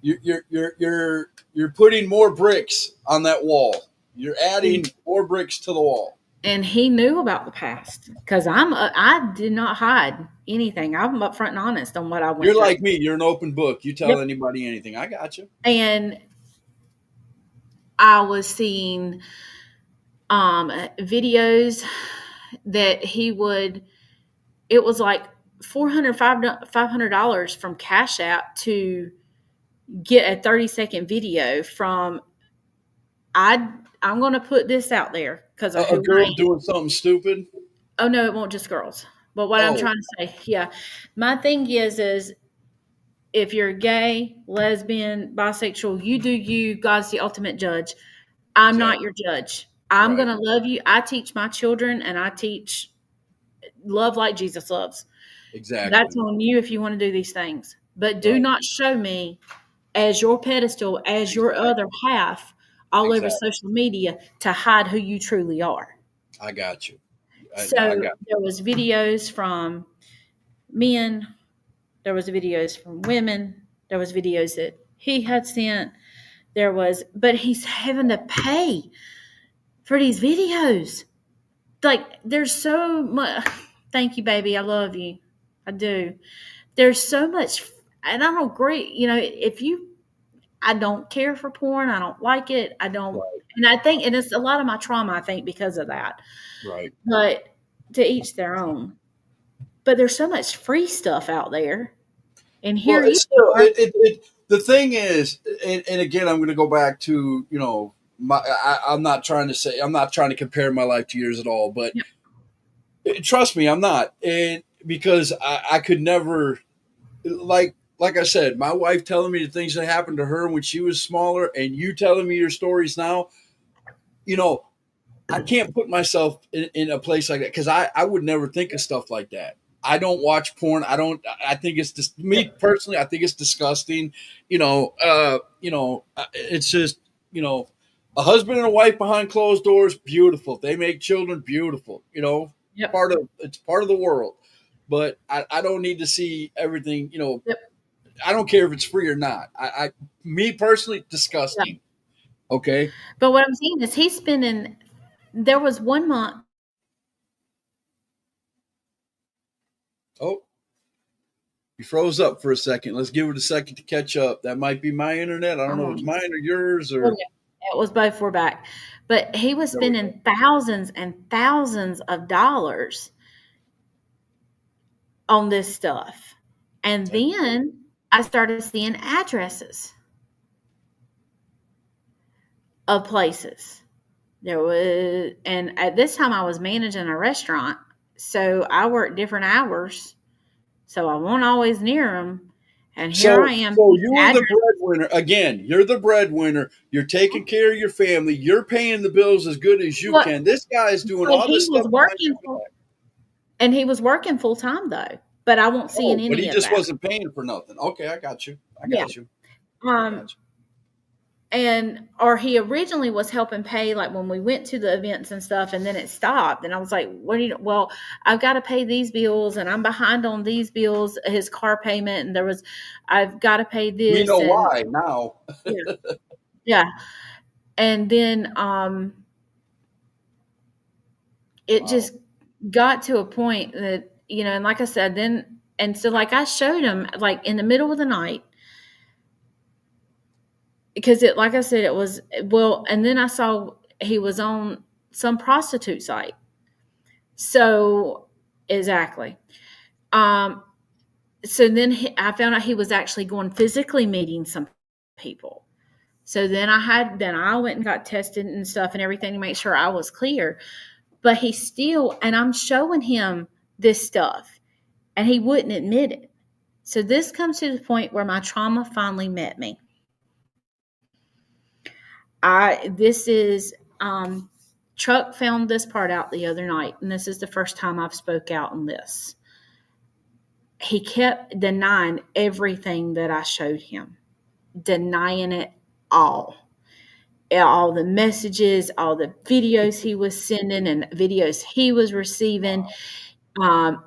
You're putting more bricks on that wall. You're adding more bricks to the wall. And he knew about the past because I did not hide anything. I'm upfront and honest on what I went You're through. like me. You're an open book. You tell anybody anything. I got you. And I was seeing videos that he would. It was like $500 from Cash App to get a 30-second video from. I'm going to put this out there because A girl doing something stupid. Oh no, it won't just girls. But what I'm trying to say, yeah, my thing is if you're gay, lesbian, bisexual, you do you. God's the ultimate judge. I'm not your judge. I'm going to love you. I teach my children, and I teach love like Jesus loves. Exactly. That's on you if you want to do these things. But do not show me as your pedestal, as your other half, all over social media to hide who you truly are. I got you. There was videos from men. There was videos from women. There was videos that he had sent. But he's having to pay for these videos. Like, there's so much. Thank you, baby. I love you. I do. There's so much, and I don't agree. I don't care for porn. I don't like it. I don't, and I think, and it's a lot of my trauma, I think, because of that. Right. But to each their own. But there's so much free stuff out there. And here the thing is, and again, I'm going to go back to, I'm not trying to compare my life to yours at all, but trust me, I'm not. And because I could never, like I said, my wife telling me the things that happened to her when she was smaller and you telling me your stories now, I can't put myself in a place like that because I would never think of stuff like that. I don't watch porn. I think it's just me personally. I think it's disgusting. It's just a husband and a wife behind closed doors, beautiful. They make children, beautiful. Yep. It's part of the world. But I don't need to see everything. Yep. I don't care if it's free or not. Me personally, disgusting. Okay. But what I'm saying is he's spending. There was 1 month. Oh, you froze up for a second. Let's give it a second to catch up. That might be my internet. I don't know if it's mine or yours or. It was both. We're back. But he was spending thousands and thousands of dollars on this stuff. And then I started seeing addresses of places. And at this time I was managing a restaurant. So I worked different hours. So I wasn't always near them. And here I am. So you were the breadwinner. Again, you're the breadwinner. You're taking care of your family. You're paying the bills as good as you can. This guy is doing all this stuff. And he was working full time though. But I won't see any of that. But he just wasn't paying for nothing. Okay, I got you. Or he originally was helping pay, like when we went to the events and stuff, and then it stopped. And I was like, well, I've got to pay these bills and I'm behind on these bills, his car payment. And I've got to pay this. We know why now. Yeah. And then, it just got to a point that, and like I said, so like I showed him like in the middle of the night, because like I said, it was, and then I saw he was on some prostitute site. So exactly. So then I found out he was actually going physically meeting some people. So then I went and got tested and stuff and everything to make sure I was clear, but and I'm showing him this stuff and he wouldn't admit it. So this comes to the point where my trauma finally met me. Chuck found this part out the other night, and this is the first time I've spoke out on this. He kept denying everything that I showed him, denying it all the messages, all the videos he was sending and videos he was receiving, all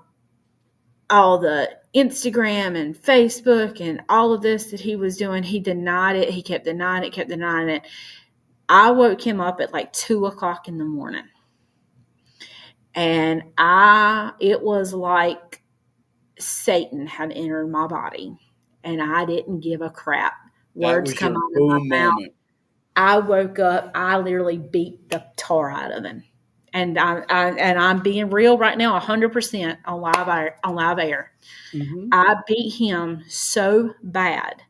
the Instagram and Facebook and all of this that he was doing. He denied it. He kept denying it. I woke him up at like 2:00 in the morning. And it was like Satan had entered my body. And I didn't give a crap. Words come out of my mouth. I woke up, I literally beat the tar out of him. And I'm being real right now, 100% on live air. Mm-hmm. I beat him so bad.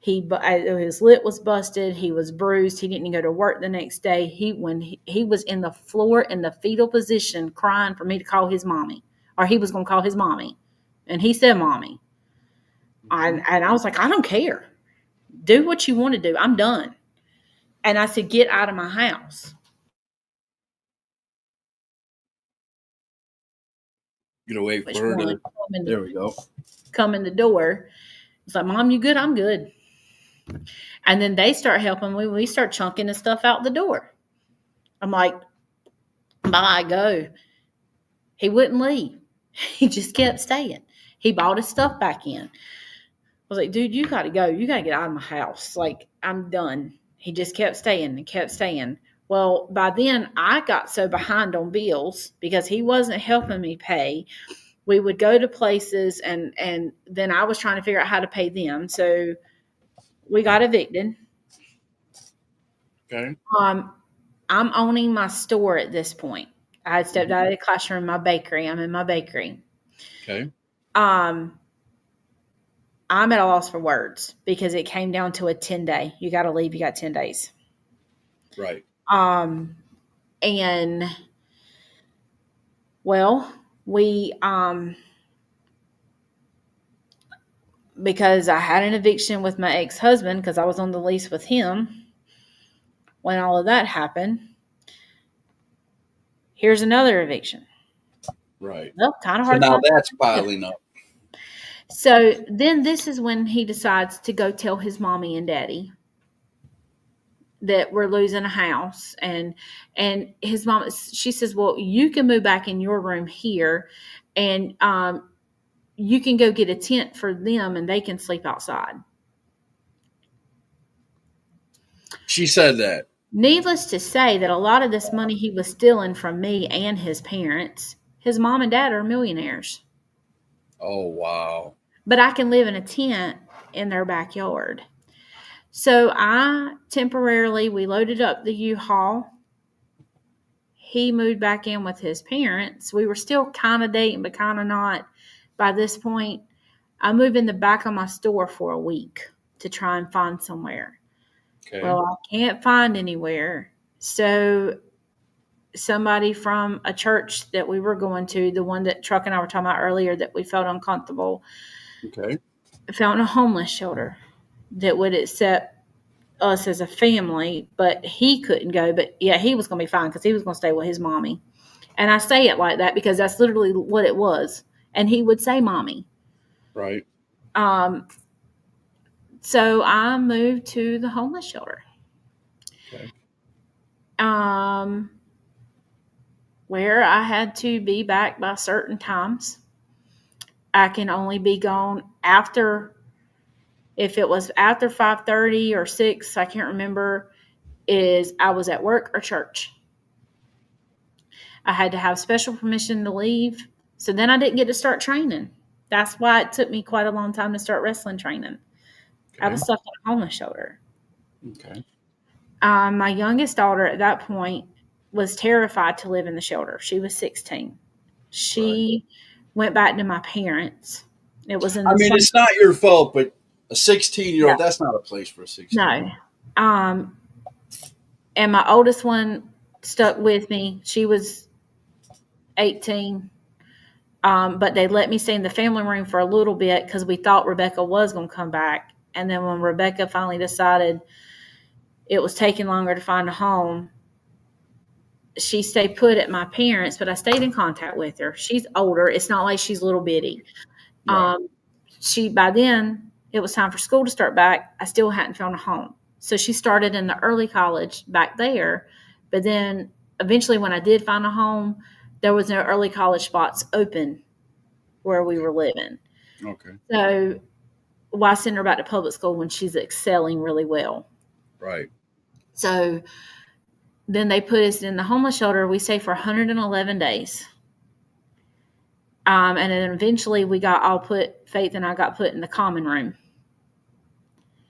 His lip was busted. He was bruised. He didn't go to work the next day. When he was in the floor in the fetal position, crying for me to call his mommy, or he was going to call his mommy, and he said mommy. And I was like, I don't care. Do what you want to do. I'm done. And I said, get out of my house. You know, wait for her to. There we go. Come in the door. It's like, Mom, you good? I'm good. And then they start helping me. We start chunking the stuff out the door. I'm like, bye, go. He wouldn't leave. He just kept staying. He brought his stuff back in. I was like, dude, you got to go. You got to get out of my house. Like, I'm done. He just kept staying and kept staying. Well, by then I got so behind on bills because he wasn't helping me pay. We would go to places and then I was trying to figure out how to pay them. So we got evicted. Okay. I'm owning my store at this point. I had stepped out of the classroom in my bakery. I'm in my bakery. Okay. I'm at a loss for words because it came down to a 10-day. You got to leave. You got 10 days. Right. And well, we, because I had an eviction with my ex-husband because I was on the lease with him when all of that happened, Here's another eviction. Right. Well, kind of So hard. now to find. that's piling up. So then this is when he decides to go tell his mommy and daddy that we're losing a house. And his mom, she says, well, you can move back in your room here, and you can go get a tent for them and they can sleep outside. She said that. Needless to say that a lot of this money he was stealing from me and his parents, his mom and dad are millionaires. Oh, wow. But I can live in a tent in their backyard. So we loaded up the U-Haul. He moved back in with his parents. We were still kind of dating, but kind of not. By this point, I moved in the back of my store for a week to try and find somewhere. Okay. Well, I can't find anywhere. So somebody from a church that we were going to, the one that Truck and I were talking about earlier, that we felt uncomfortable, Okay. found a homeless shelter that would accept us as a family, but he couldn't go. But yeah, he was going to be fine because he was going to stay with his mommy. And I say it like that because that's literally what it was. And he would say mommy. Right. So I moved to the homeless shelter. Okay. Where I had to be back by certain times. I can only be gone after, if it was after 5:30 or 6, I can't remember, is I was at work or church. I had to have special permission to leave. So then I didn't get to start training. That's why it took me quite a long time to start wrestling training. Okay. I was stuck in a homeless shelter. Okay. My youngest daughter at that point was terrified to live in the shelter. She was 16. She went back to my parents. It was in the summer. It's not your fault, but a 16-year-old, No. that's not a place for a 16-year-old. No. And my oldest one stuck with me. She was 18. But they let me stay in the family room for a little bit because we thought Rebecca was going to come back. And then when Rebecca finally decided it was taking longer to find a home, she stayed put at my parents', but I stayed in contact with her. She's older. It's not like she's little bitty. Right. By then, it was time for school to start back. I still hadn't found a home. So she started in the early college back there. But then eventually when I did find a home, there was no early college spots open where we were living. Okay. So why send her back to public school when she's excelling really well? Right. So then they put us in the homeless shelter. We stayed for 111 days. And then eventually Faith and I got put in the common room.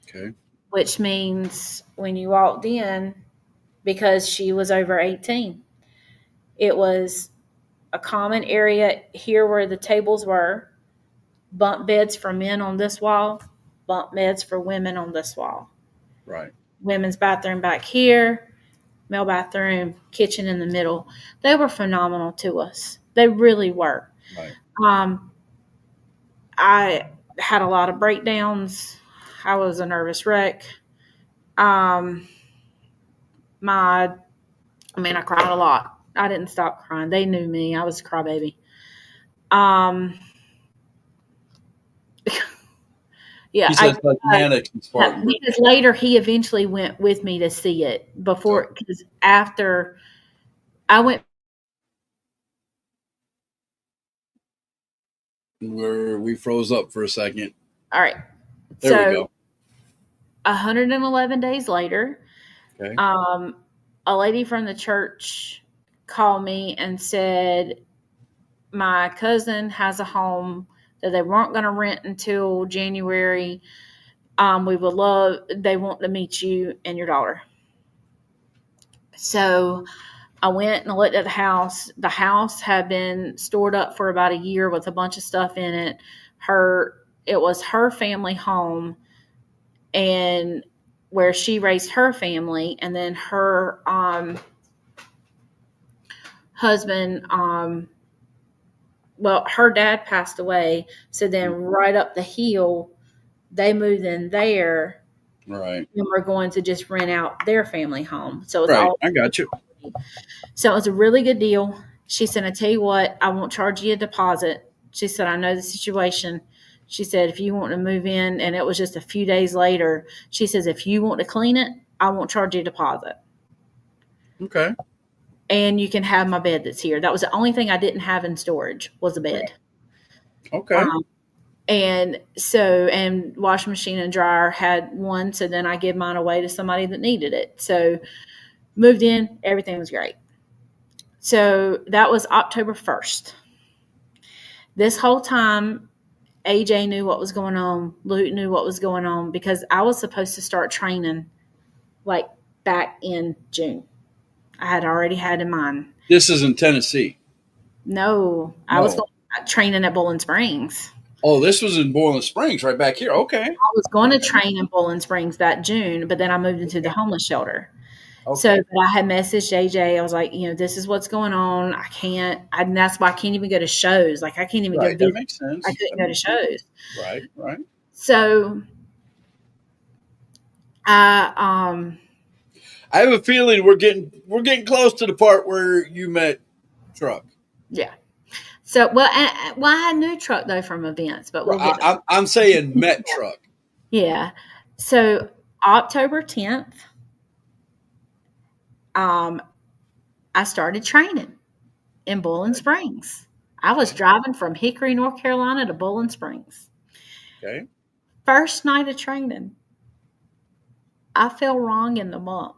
Okay. Which means when you walked in, because she was over 18, it was a common area here where the tables were, bunk beds for men on this wall, bunk beds for women on this wall. Right. Women's bathroom back here, male bathroom, kitchen in the middle. They were phenomenal to us. They really were. Right. I had a lot of breakdowns. I was a nervous wreck. I cried a lot. I didn't stop crying. They knew me. I was a crybaby. Yeah. He says like Mannix and Spartan. Because later he eventually went with me to see it because after I went. We froze up for a second. All right. There we go. 111 days later, Okay. a lady from the church called me and said, my cousin has a home that they weren't going to rent until January. They want to meet you and your daughter. So I went and looked at the house. The house had been stored up for about a year with a bunch of stuff in it. It was her family home, and where she raised her family, and then her husband, her dad passed away. So then right up the hill, they moved in there. Right. And we're going to just rent out their family home. So it's right. all I got you. So it was a really good deal. She said, I tell you what, I won't charge you a deposit. She said, I know the situation. She said, if you want to move in, and it was just a few days later, she says, if you want to clean it, I won't charge you a deposit. Okay. And you can have my bed that's here. That was the only thing I didn't have in storage was a bed. Okay. And so, and washing machine and dryer had one. So then I give mine away to somebody that needed it. So moved in, everything was great. So that was October 1st. This whole time, AJ knew what was going on. Luke knew what was going on because I was supposed to start training like back in June. I had already had in mind. This is in Tennessee. No, I was training at Bowling Springs. Oh, this was in Boiling Springs, right back here. Okay. I was going to train in Bowling Springs that June, but then I moved into the homeless shelter. Okay. So but I had messaged AJ. I was like, this is what's going on. I can't, and that's why I can't even go to shows. Like I can't even Right. go. That makes sense. I couldn't go to shows. Right. Right. So I have a feeling we're getting close to the part where you met Truck. Yeah. So I had new Truck though from events, but we'll get there. I'm saying met Truck. Yeah. So October 10th, I started training in Bowling Springs. I was driving from Hickory, North Carolina to Bowling Springs. Okay. First night of training, I fell wrong in the bump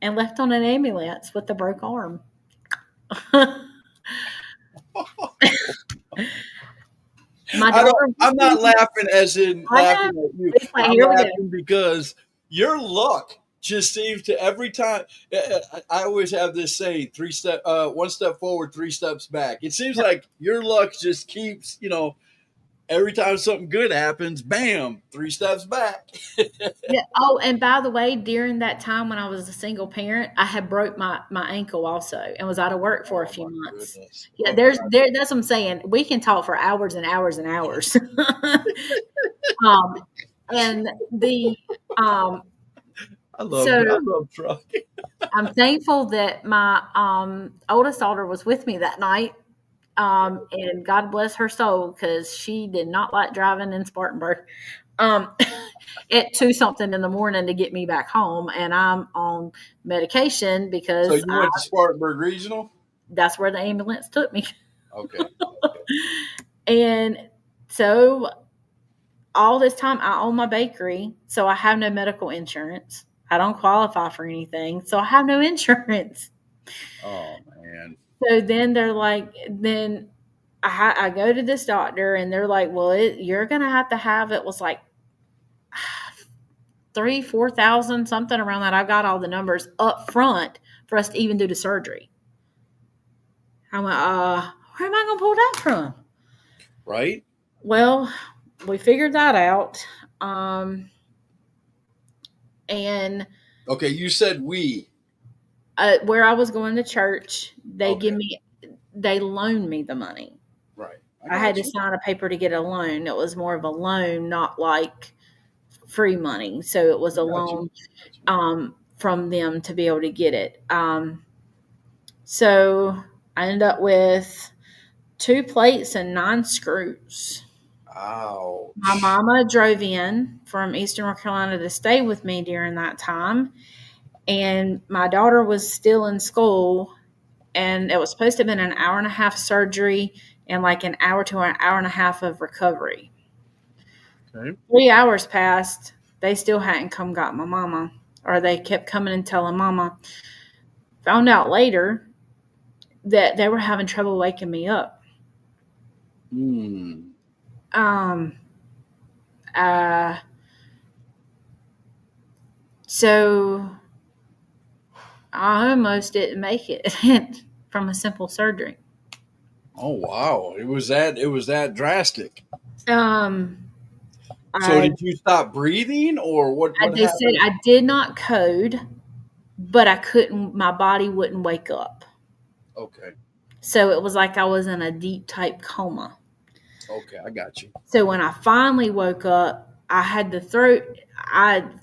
and left on an ambulance with a broke arm. I'm not laughing as in laughing at you. I'm laughing because your luck just seems to every time. I always have this saying: one step forward, 3 steps back. It seems like your luck just keeps, every time something good happens, bam, 3 steps back. Yeah. Oh, and by the way, during that time when I was a single parent, I had broke my ankle also and was out of work for a few months. Goodness. Yeah, that's what I'm saying. We can talk for hours and hours and hours. And the I love Truck. I'm thankful that my oldest daughter was with me that night. And God bless her soul because she did not like driving in Spartanburg at 2-something in the morning to get me back home. And I'm on medication because So you went to Spartanburg Regional? That's where the ambulance took me. Okay. And so all this time I own my bakery, so I have no medical insurance. I don't qualify for anything, so I have no insurance. Oh, man. So then they're like, then I go to this doctor and they're like, well, you're going to have it was like 3,000-4,000, something around that. I've got all the numbers up front for us to even do the surgery. I went, where am I going to pull that from? Right. Well, we figured that out. And okay, you said we. Where I was going to church, they loaned me the money. Right. I had to sign a paper to get a loan. It was more of a loan, not like free money. So it was a loan from them to be able to get it. So I ended up with 2 plates and 9 screws. Ouch. My mama drove in from Eastern North Carolina to stay with me during that time. And my daughter was still in school, and it was supposed to have been an hour and a half surgery and like an hour to an hour and a half of recovery. Okay. 3 hours passed. They still hadn't come got my mama, or they kept coming and telling mama. Found out later that they were having trouble waking me up. So I almost didn't make it from a simple surgery. Oh wow! It was that drastic. So did you stop breathing, or what they happened? said I did not code, but I couldn't. My body wouldn't wake up. Okay. So it was like I was in a deep type coma. Okay, I got you. So when I finally woke up, I had the throat.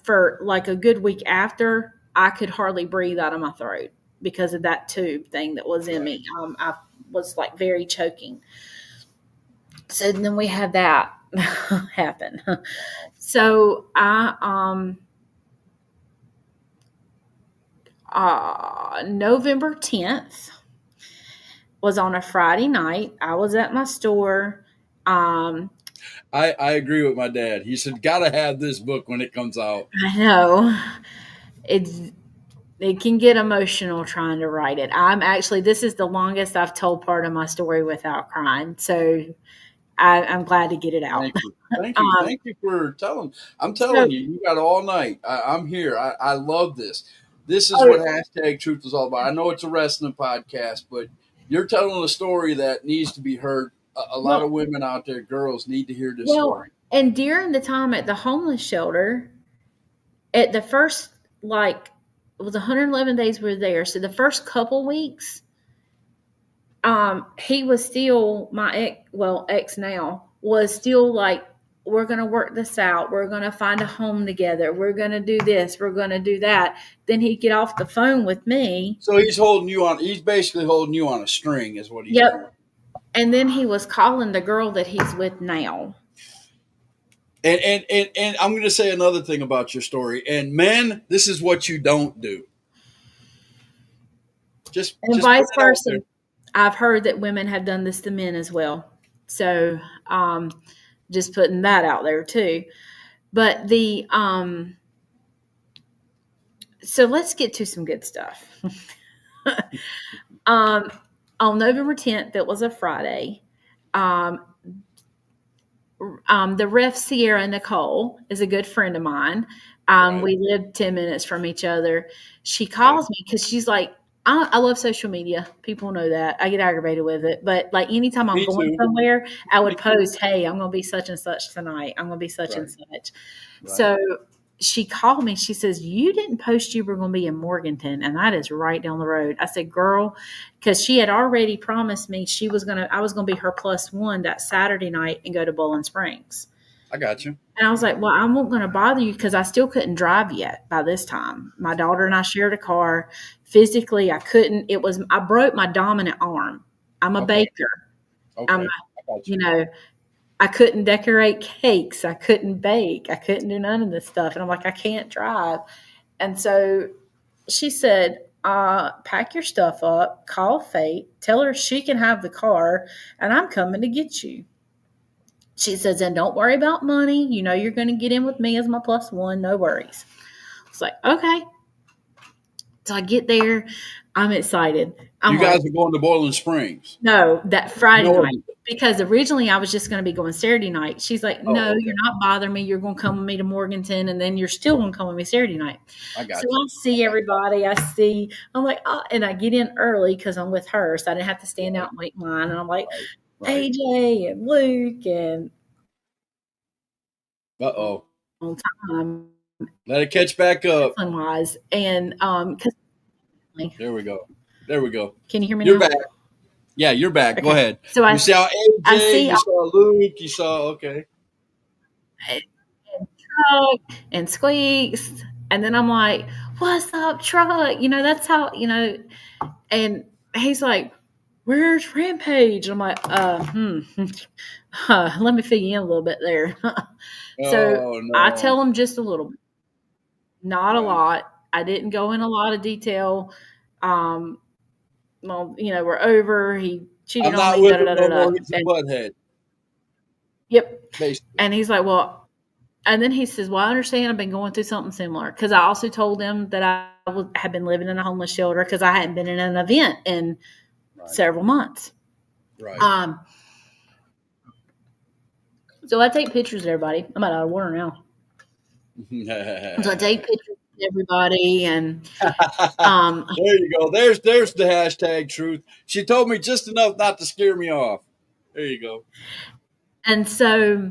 For like a good week after, I could hardly breathe out of my throat because of that tube thing that was in me. I was like very choking. So then we had that happen. So November 10th was on a Friday night. I was at my store. I agree with my dad. He said, "Gotta have this book when it comes out." I know it can get emotional trying to write it. This is the longest I've told part of my story without crying. So I'm glad to get it out. Thank you for telling. I'm telling you, you got all night. I'm here. I love this. This is what hashtag truth is all about. I know it's a wrestling podcast, but you're telling a story that needs to be heard. A lot of women out there, girls, need to hear this story. And during the time at the homeless shelter, at the first, like, it was 111 days we were there. So the first couple weeks, he was still my ex now was still like, we're going to work this out. We're going to find a home together. We're going to do this. We're going to do that. Then he'd get off the phone with me. So he's basically holding you on a string is what he's doing. And then he was calling the girl that he's with now. And I'm going to say another thing about your story. And men, this is what you don't do. Just vice versa. I've heard that women have done this to men as well. So just putting that out there too. But so let's get to some good stuff. On November 10th, it was a Friday. The ref Sierra Nicole is a good friend of mine. Right. We live 10 minutes from each other. She calls me because she's like, I love social media. People know that. I get aggravated with it. But like anytime I'm going somewhere, I would post, hey, I'm going to be such and such tonight. I'm going to be such and such. Right. So she called me. She says, you didn't post you were going to be in Morganton, and that is right down the road. I said, girl, because she had already promised me I was going to be her +1 that Saturday night and go to Bowling Springs. I got you. And I was like, well, I'm not going to bother you because I still couldn't drive yet by this time. My daughter and I shared a car. Physically, I couldn't. I broke my dominant arm. I'm a baker. Okay. I couldn't decorate cakes. I couldn't bake. I couldn't do none of this stuff. And I'm like, I can't drive. And so she said, pack your stuff up, call Fate, tell her she can have the car, and I'm coming to get you. She says, and don't worry about money. You know you're going to get in with me as my +1. No worries. It's like, okay. So I get there. I'm excited. You guys are going to Bowling Springs? No, that Friday night. Because originally I was just going to be going Saturday night. She's like, no, you're not bothering me. You're going to come with me to Morganton, and then you're still going to come with me Saturday night. I see everybody. I'm like, oh, and I get in early because I'm with her, so I didn't have to stand out and wait in line. And I'm like, AJ and Luke and on time. Let it catch back up. Wise and there we go. Can you hear me? You're now? back. Yeah, you're back. Okay. Go ahead. So you saw AJ, you saw Luke, you saw and Truck and Squeaks, and then I'm like, "What's up, Truck?" That's how And he's like, where's Rampage? I'm like, let me fill you in a little bit there. I tell him just a little bit, not a lot. I didn't go in a lot of detail. We're over. He cheated on me. Butthead. Yep. Basically. And he's like, well, and then he says, well, I understand I've been going through something similar. Because I also told him that I had been living in a homeless shelter because I hadn't been in an event in several months. Right. So I take pictures of everybody. I'm out of water now. So I take pictures of everybody, and there you go. There's the hashtag truth. She told me just enough not to scare me off. There you go. And so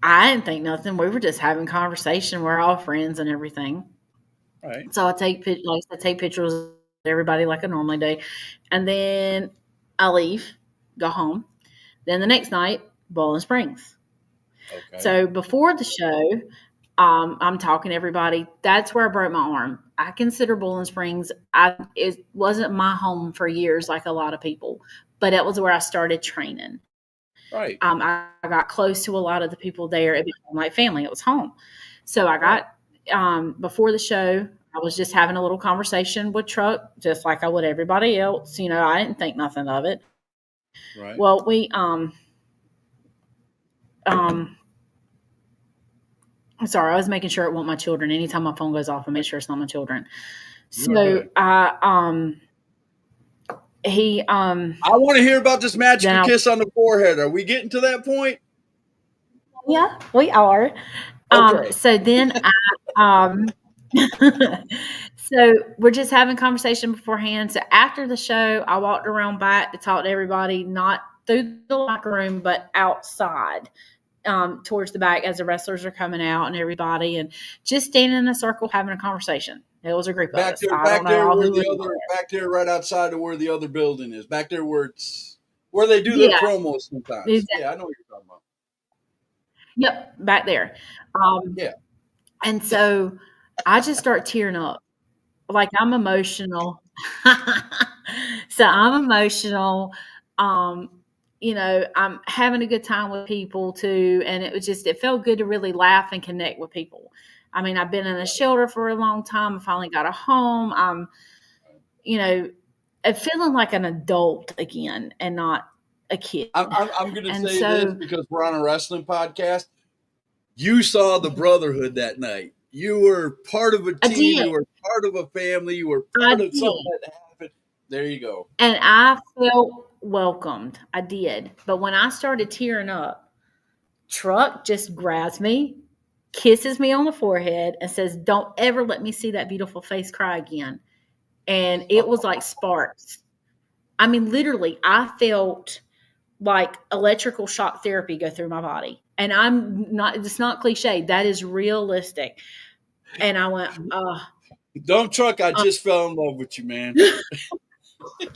I didn't think nothing. We were just having conversation. We're all friends and everything. Right. So I take pictures of everybody like I normally do, and then I leave, go home. Then the next night, Bowling Springs. Okay. So before the show, I'm talking to everybody. That's where I broke my arm. I consider Bowling Springs. It wasn't my home for years, like a lot of people, but it was where I started training. Right. I got close to a lot of the people there. It became like family. It was home. So I got before the show, I was just having a little conversation with Truck, just like I would everybody else. I didn't think nothing of it. Right. Well, we I'm sorry, I was making sure it wasn't my children. Anytime my phone goes off, I make sure it's not my children. So he I want to hear about this magical Now- kiss on the forehead. Are we getting to that point? yeah, we are. Okay. So then so we're just having conversation beforehand. So after the show, I walked around back to talk to everybody, not through the locker room, but outside. Towards the back as the wrestlers are coming out and everybody, and just standing in a circle having a conversation. It was a group Back of us. there, I back don't know there, all where who the was other, there. back there, right outside of where the other building is. Back there, where they do their Yeah. promos sometimes. Exactly. Yeah, I know what you're talking about. Yep, back there. Yeah. And so I just start tearing up. Like I'm emotional. So I'm emotional. I'm having a good time with people too. And it felt good to really laugh and connect with people. I mean, I've been in a shelter for a long time. I finally got a home. I'm feeling like an adult again and not a kid. I'm going to And say so- this because we're on a wrestling podcast. You saw the brotherhood that night. You were part of a I team. did. You were part of a family. You were I part of did. something that happened. There you go. And I felt welcomed. I did. But when I started tearing up, Truck just grabs me, kisses me on the forehead, and says, "Don't ever let me see that beautiful face cry again." And it was like sparks. I mean, literally, I felt like electrical shock therapy go through my body. And it's not cliche. That is realistic. And I went, Dump Truck, I just fell in love with you, man.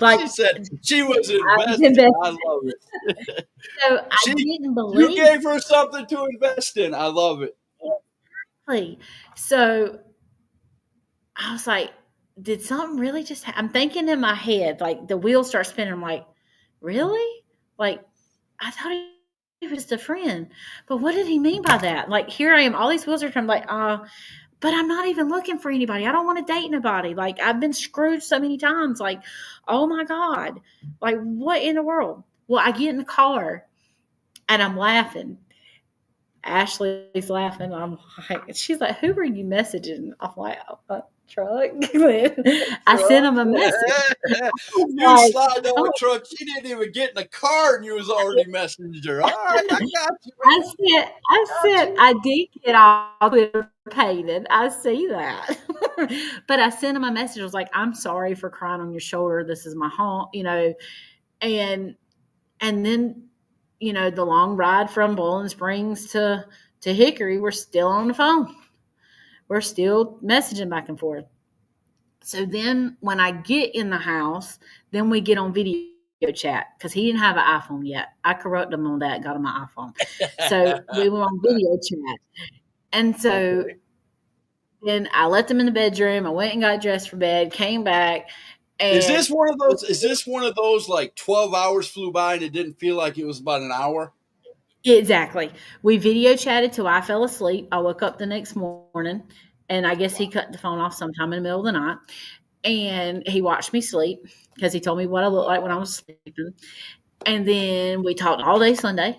like, She said she was was invested. invested. I love it. so I She- didn't You believe gave her something to invest in. I love it. it. So I was like, did something really just happen? I'm thinking in my head, like the wheels start spinning. I'm like, really? Like, I thought he was just a friend. But what did he mean by that? Like, here I am. All these wheels are coming. Like, but I'm not even looking for anybody. I don't want to date nobody. Like, I've been screwed so many times. Like, oh my God. Like, what in the world? Well, I get in the car and I'm laughing. Ashley's laughing. I'm like, she's like, who are you messaging? I'm like, Truck. I sent him a message. You Like, slide over oh. Truck. She didn't even get in the car and you was already messaging her. All right, I got you, man. I did get all Twitter painted. I see that. But I sent him a message. I was like, I'm sorry for crying on your shoulder. This is my home, and then, the long ride from Bowling Springs to Hickory, we're still on the phone. We're still messaging back and forth. So then when I get in the house, then we get on video chat because he didn't have an iPhone yet. I corrected him on that, got him my iPhone. So we were on video chat. And so then I left him in the bedroom. I went and got dressed for bed, came back. And Is this one of those like 12 hours flew by and it didn't feel like it was about an hour? Exactly. We video chatted till I fell asleep. I woke up the next morning, and I guess he cut the phone off sometime in the middle of the night. And he watched me sleep because he told me what I looked like when I was sleeping. And then we talked all day Sunday,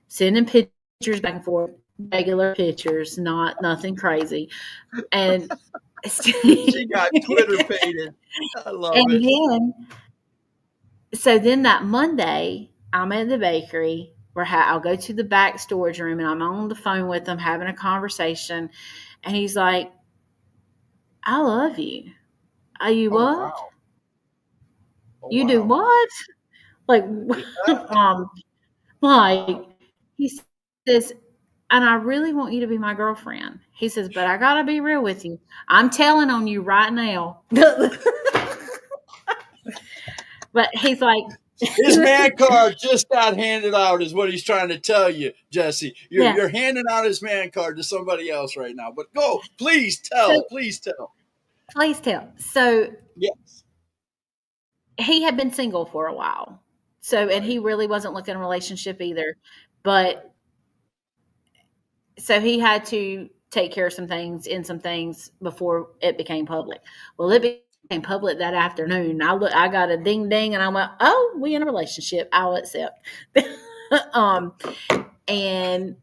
sending pictures back and forth, regular pictures, nothing crazy. And She got Twitter painted. I love and it. then that Monday, I'm at the bakery. I'll go to the back storage room, and I'm on the phone with him having a conversation. And he's like, "I love you." Are you what? Wow. Oh, You do wow. what? Like, like he says, and I really want you to be my girlfriend. He says, but I gotta be real with you. I'm telling on you right now. But he's like, His man card just got handed out, is what he's trying to tell you, Jesse. Yeah. You're handing out his man card to somebody else right now. But go, please tell, So please tell. please tell. So Yes, he had been single for a while. So, and right. he really wasn't looking at a relationship either. But so he had to take care of some things before it became public. Well, it became public that afternoon. I got a ding ding, and I went, "Oh, we in a relationship. I'll accept." And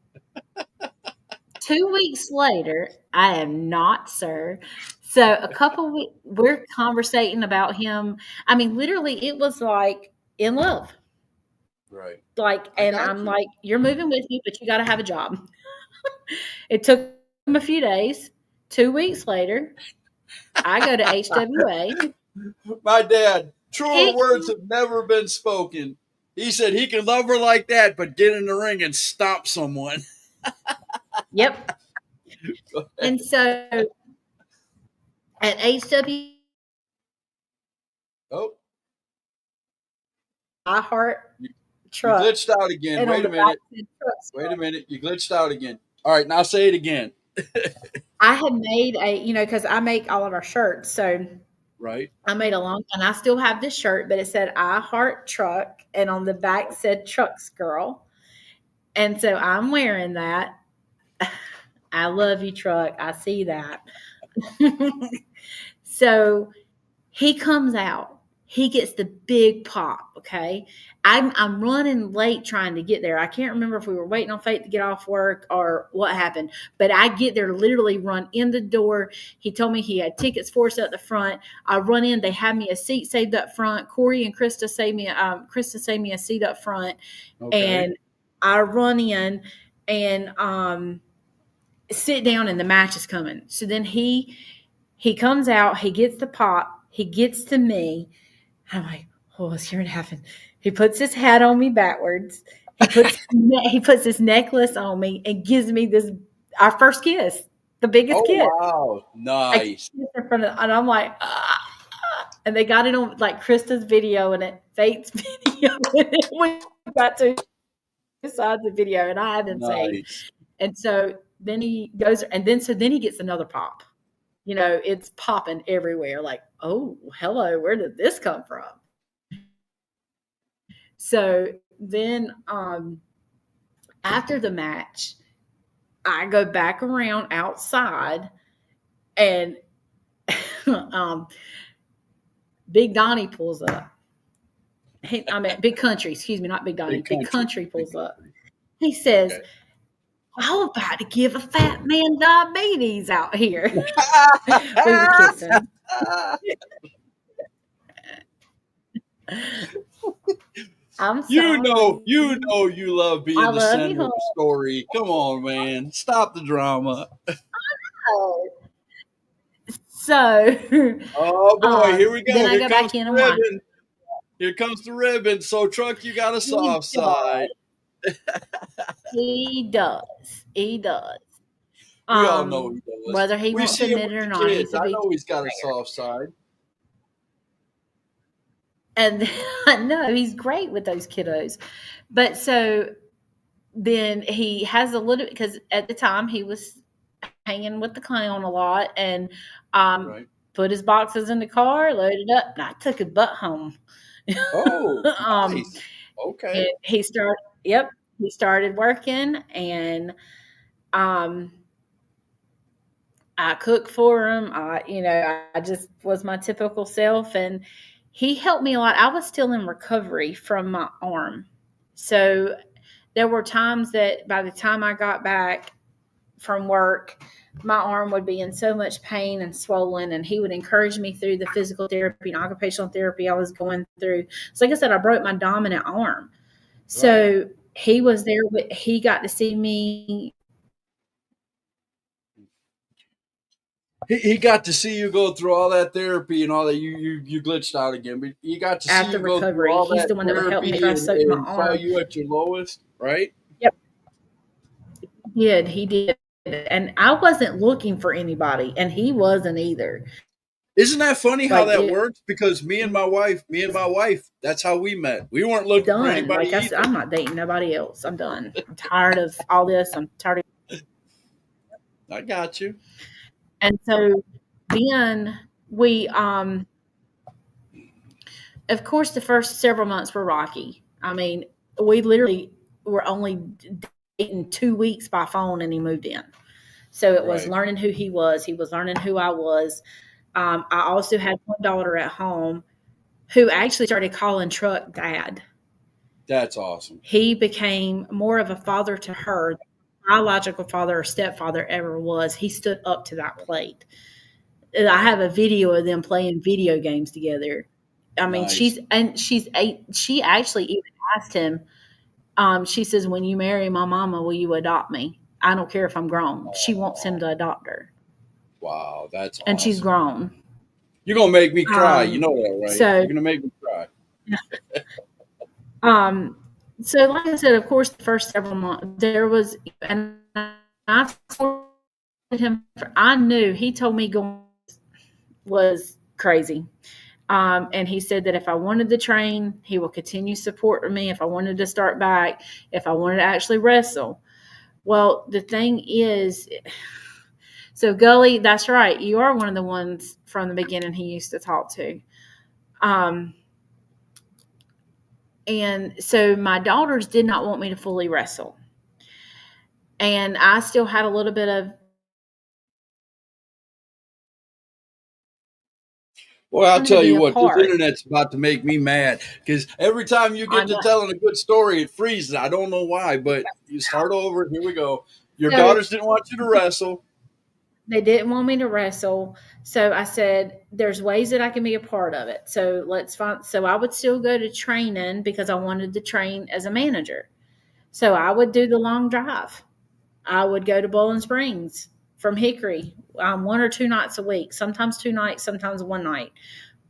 2 weeks later, I am not, sir. So a couple weeks, we're conversating about him. I mean, literally, it was like in love. Right. Like, I and got I'm you. like, "You're moving with me, but you got to have a job." It took him a few days. 2 weeks later, I go to HWA. My dad, truer He, words have never been spoken. He said he can love her like that, but get in the ring and stomp someone. yep. And so at HWA, Oh, I heart you truck, glitched out again. and on Wait a the back minute. said truck Wait a stop. minute. You glitched out again. All right, now say it again. I had made because I make all of our shirts. So Right. I made a long, and I still have this shirt, but it said "I heart truck," and on the back said "Trucks Girl." And so I'm wearing that. I love you, truck. I see that. So he comes out. He gets the big pop. Okay. I'm running late trying to get there. I can't remember if we were waiting on Fate to get off work or what happened, but I get there, literally run in the door. He told me he had tickets for us at the front. I run in. They had me a seat saved up front. Corey and Krista saved me a seat up front. Okay. And I run in and sit down, and the match is coming. So then he comes out, he gets the pop, he gets to me. I'm like, "Oh, it's here and having." He puts his hat on me backwards. He puts his necklace on me and gives me our first kiss, the biggest Oh, kiss. wow. I Nice. kiss in front of, and I'm like, ah. And they got it on like Krista's video and it, Fate's video. We got two sides of the video, and I haven't saved. Nice. And so then he goes, and then he gets another pop. It's popping everywhere. Like, oh, hello, where did this come from? So then after the match, I go back around outside, and Big Donnie pulls up. Big Country, excuse me, not Big Donnie. Big Country pulls up. He says, Okay. "I'm about to give a fat man diabetes out here." We were kissing. I'm sorry. You love being I the love center you, of the story. Come on, man. Stop the drama. hon. So, Oh boy, here we go. then I Here go comes back the in and watch. ribbon. Here comes the ribbon. So, Truck, you got a He soft side. does. He does. He does. We all know he does. Whether he We wants to see him admit with it or the not, kids. he's a I big know he's got a player. soft side. And no, he's great with those kiddos. But so then he has a little, because at the time he was hanging with the clown a lot, and Right. put his boxes in the car, loaded up, and I took his butt home. Oh, Um, nice. Okay. and he started working, and I cooked for him. I just was my typical self, and he helped me a lot. I was still in recovery from my arm. So there were times that by the time I got back from work, my arm would be in so much pain and swollen, and he would encourage me through the physical therapy and occupational therapy I was going through. So like I said, I broke my dominant arm. So he was there. He got to see me. He got to see you go through all that therapy and all that. You glitched out again, but he got to see After you go through recovery, all he's that the one that would help me therapy if I soaked my and saw arm. you at your lowest, right? Yep. He did. And I wasn't looking for anybody, and he wasn't either. Isn't that funny how Like that it works? Because me and my wife, that's how we met. We weren't looking for done. anybody Like I said, either. I'm not dating nobody else. I'm done. I'm tired of all this. I'm tired of. I got you. And so then we, of course, the first several months were rocky. I mean, we literally were only dating 2 weeks by phone, and he moved in. So it was Right. learning who he was. He was learning who I was. I also had one daughter at home who actually started calling Truck dad. That's awesome. He became more of a father to her than biological father or stepfather ever was. He stood up to that plate. And I have a video of them playing video games together. I mean, Nice. she's 8. She actually even asked him, she says, when you marry my mama, will you adopt me? I don't care if I'm grown. She wants him to adopt her. Wow, that's And she's awesome. grown. You're gonna make me cry. You know that, right? So You're gonna make me cry. Um, so like I said, of course, the first several months there was, and I told him, I knew he told me going was crazy. And he said that if I wanted to train, he will continue supporting me. If I wanted to start back, if I wanted to actually wrestle. Well, the thing is, so Gully, that's right. You are one of the ones from the beginning he used to talk to. And so my daughters did not want me to fully wrestle. And I still had a little bit of. Well, I'll tell you what, this apart. internet's about to make me mad because every time you I get to know. telling a good story, it freezes. I don't know why, but you start over. Here we go. Your So daughters didn't want you to wrestle. they didn't want me to wrestle. So I said, there's ways that I can be a part of it. So let's find. So I would still go to training because I wanted to train as a manager. So I would do the long drive. I would go to Bowling Springs from Hickory 1 or 2 nights a week, sometimes 2 nights, sometimes 1 night.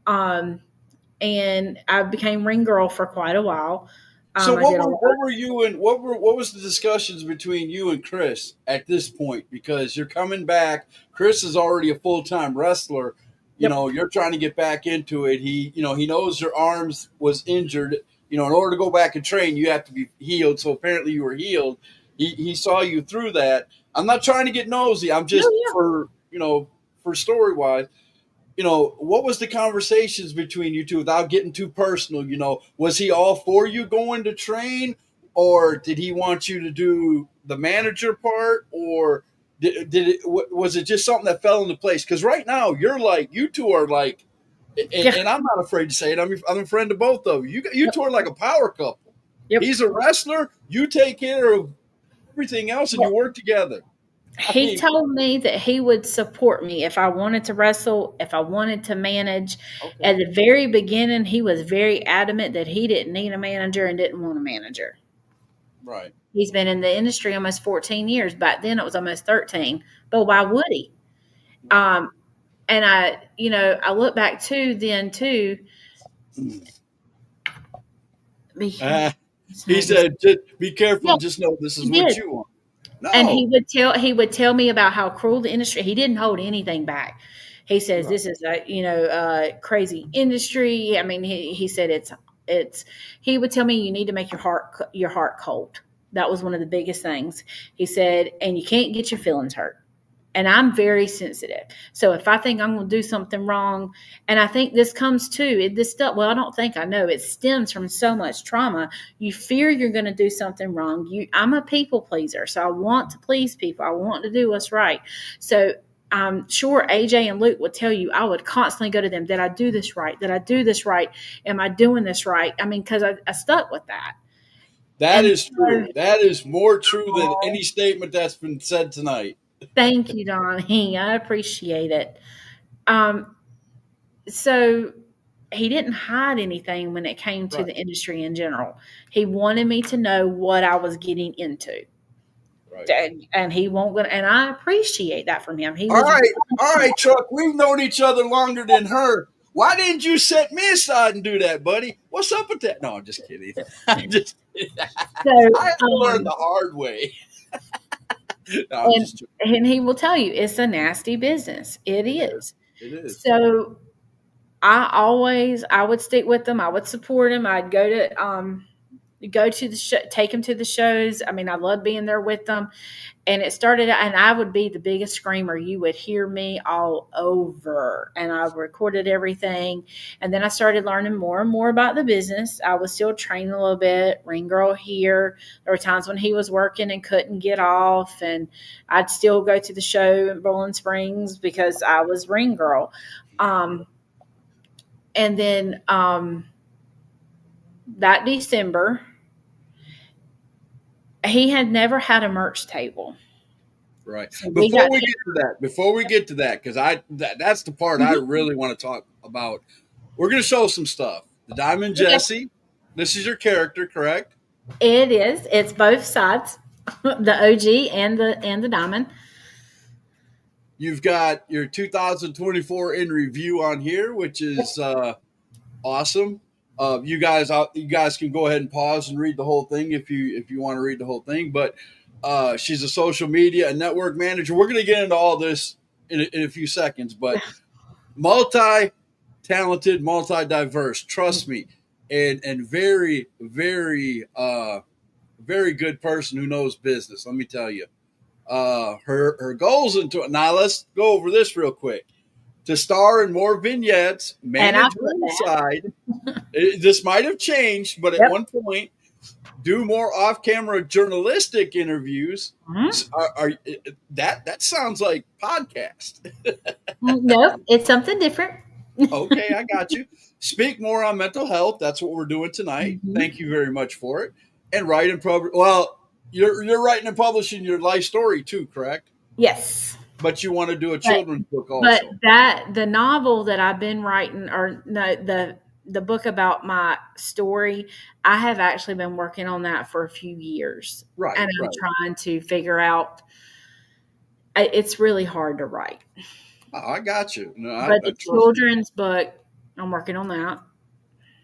And I became ring girl for quite a while. So I did a lot. what were you and what was the discussions between you and Chris at this point? Because you're coming back. Chris is already a full-time wrestler. You Yep. know, you're trying to get back into it. He knows your arms was injured. You know, in order to go back and train, you have to be healed. So apparently you were healed. He saw you through that. I'm not trying to get nosy. I'm just Oh, yeah. for story wise. What was the conversations between you two without getting too personal? Was he all for you going to train, or did he want you to do the manager part, or was it just something that fell into place? Because right now you two are like, Yeah. and I'm not afraid to say it. I'm a friend of both of you. You two are like a power couple. Yep. He's a wrestler. You take care of everything else, and you work together. He told me that he would support me if I wanted to wrestle, if I wanted to manage. Okay. At the very beginning, he was very adamant that he didn't need a manager and didn't want a manager. Right. He's been in the industry almost 14 years. Back then, it was almost 13. But why would he? And I look back then too. He said, "Just be careful. Yeah, Just know this is he what did. you want." No. And he would tell me about how cruel the industry. He didn't hold anything back. He says this is a crazy industry. I mean, he said it's. He would tell me you need to make your heart cold. That was one of the biggest things. He said, and you can't get your feelings hurt. And I'm very sensitive. So if I think I'm going to do something wrong, and I think this comes this stuff, well, I don't think I know. It stems from so much trauma. You fear you're going to do something wrong. I'm a people pleaser. So I want to please people. I want to do what's right. So I'm sure AJ and Luke would tell you, I would constantly go to them. Did I do this right? Did I do this right? Am I doing this right? I mean, because I stuck with that. That is true. That is more true than any statement that's been said tonight. Thank you, Donnie. I appreciate it. So he didn't hide anything when it came to the industry in general. He wanted me to know what I was getting into. Right. And he won't go, and I appreciate that from him. All right, Chuck. We've known each other longer than her. Why didn't you set me aside and do that, buddy? What's up with that? No, I'm just kidding. I'm just kidding. I learned the hard way. No, and he will tell you it's a nasty business. It is. It is. So I would stick with them. I would support them. I'd go to the show, take them to the shows. I mean, I love being there with them. And it started, and I would be the biggest screamer. You would hear me all over, and I recorded everything. And then I started learning more and more about the business. I was still training a little bit, ring girl here. There were times when he was working and couldn't get off, and I'd still go to the show in Bowling Springs because I was ring girl. And then that December, he had never had a merch table. Right. So Before we get to that, because that's the part I really want to talk about. We're going to show some stuff. The Diamond Jesse. This is your character, correct? It is. It's both sides, the OG and the Diamond. You've got your 2024 in review on here, which is awesome. You guys can go ahead and pause and read the whole thing if you want to read the whole thing. But she's a social media and network manager. We're going to get into all this in a few seconds, but multi-talented, multi-diverse, trust me, and very, very, very good person who knows business. Let me tell you, her goals into it. Now let's go over this real quick. To star in more vignettes, manage side. This might have changed, but at one point, do more off-camera journalistic interviews. That sounds like podcast. No, it's something different. Okay, I got you. Speak more on mental health. That's what we're doing tonight. Thank you very much for it. And write and publish. Well, you're writing and publishing your life story too, correct? Yes. But you want to do a children's book also. But the novel that I've been writing, or no, the book about my story, I have actually been working on that for a few years. Right. And I'm trying to figure out. It's really hard to write. Oh, I got you. No, but the children's book, I'm working on that.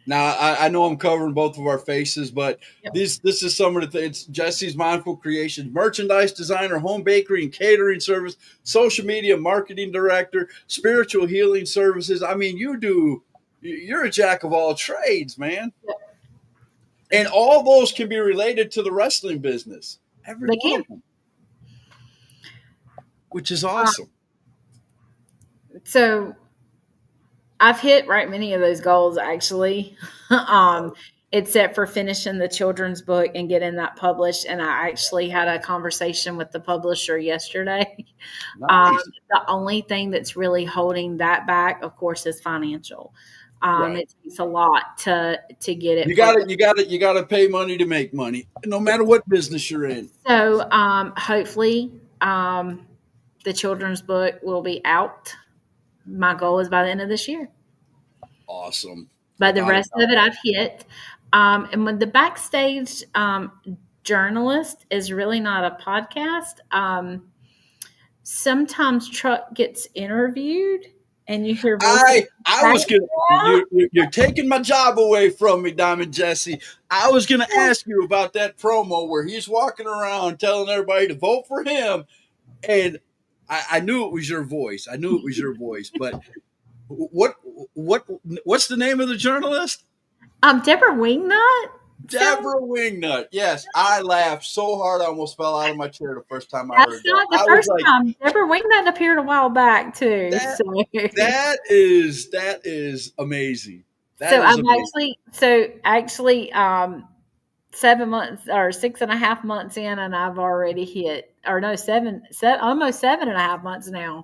Now, I know I'm covering both of our faces, but this is some of the things. Jesse's Mindful Creations, merchandise designer, home bakery and catering service, social media marketing director, spiritual healing services. I mean, you're a jack of all trades, man. Yep. And all those can be related to the wrestling business. Every one of them. Which is awesome. So I've hit many of those goals actually, except for finishing the children's book and getting that published. And I actually had a conversation with the publisher yesterday. Nice. The only thing that's really holding that back, of course, is financial. It takes a lot to get it. You got to pay money to make money, no matter what business you're in. So hopefully the children's book will be out. My goal is by the end of this year. Awesome. But the rest of it I've hit. And when the backstage journalist is really not a podcast. Sometimes Truck gets interviewed and you hear I was gonna you're taking my job away from me, Diamond Jesse. I was gonna ask you about that promo where he's walking around telling everybody to vote for him, and I knew it was your voice. But what's the name of the journalist? Deborah Wingnut. Deborah Wingnut. Yes, I laughed so hard I almost fell out of my chair the first time I heard that. That's not the first time. Deborah Wingnut appeared a while back too. That is amazing. Actually 7 months or 6.5 months in, and I've already hit, almost 7.5 months now,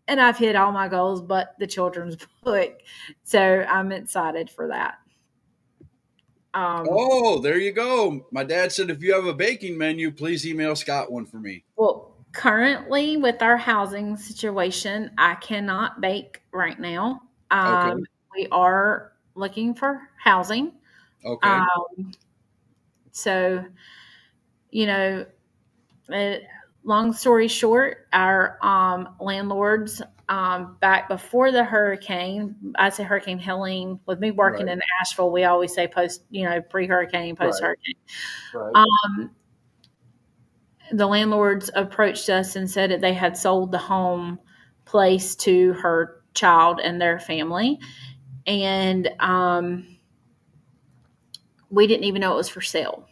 and I've hit all my goals but the children's book. So I'm excited for that. There you go. My dad said if you have a baking menu, please email Scott one for me. Well, currently with our housing situation, I cannot bake right now. We are looking for housing. Okay. So, long story short, our landlords back before the hurricane, I say Hurricane Helene, with me working in Asheville, we always say pre-hurricane, post-hurricane. Right. The landlords approached us and said that they had sold the home place to her child and their family, and we didn't even know it was for sale.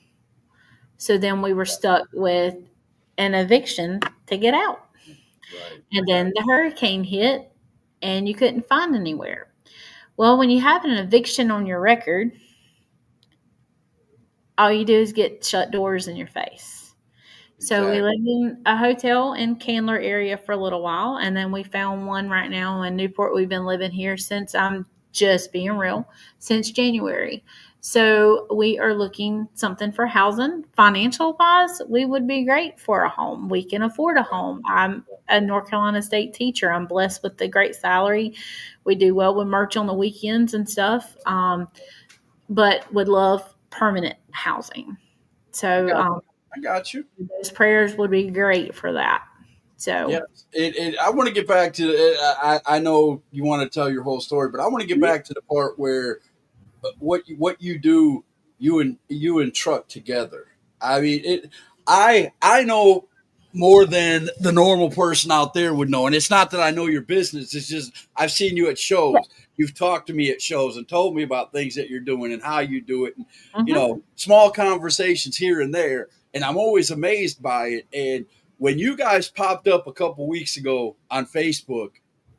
So then we were stuck with an eviction to get out. Right. And then the hurricane hit and you couldn't find anywhere. Well, when you have an eviction on your record, all you do is get shut doors in your face. So we Exactly. lived in a hotel in Candler area for a little while, and then we found one right now in Newport. We've been living here since, I'm just being real, since January. So we are looking something for housing. Financial wise, we would be great for a home. We can afford a home. I'm a North Carolina State teacher. I'm blessed with a great salary. We do well with merch on the weekends and stuff, but would love permanent housing. I So got I got you. those prayers would be great for that. So Yeah, I want to get back to. I know you want to tell your whole story, but I want to get back to the part where what you do, you and Truck together. I mean, I know more than the normal person out there would know, and it's not that I know your business. It's just I've seen you at yeah. shows. You've talked to me at shows and told me about things that you're doing and how you do it, and Mhm. small conversations here and there, and I'm always amazed by it. And when you guys popped up a couple weeks ago on Facebook,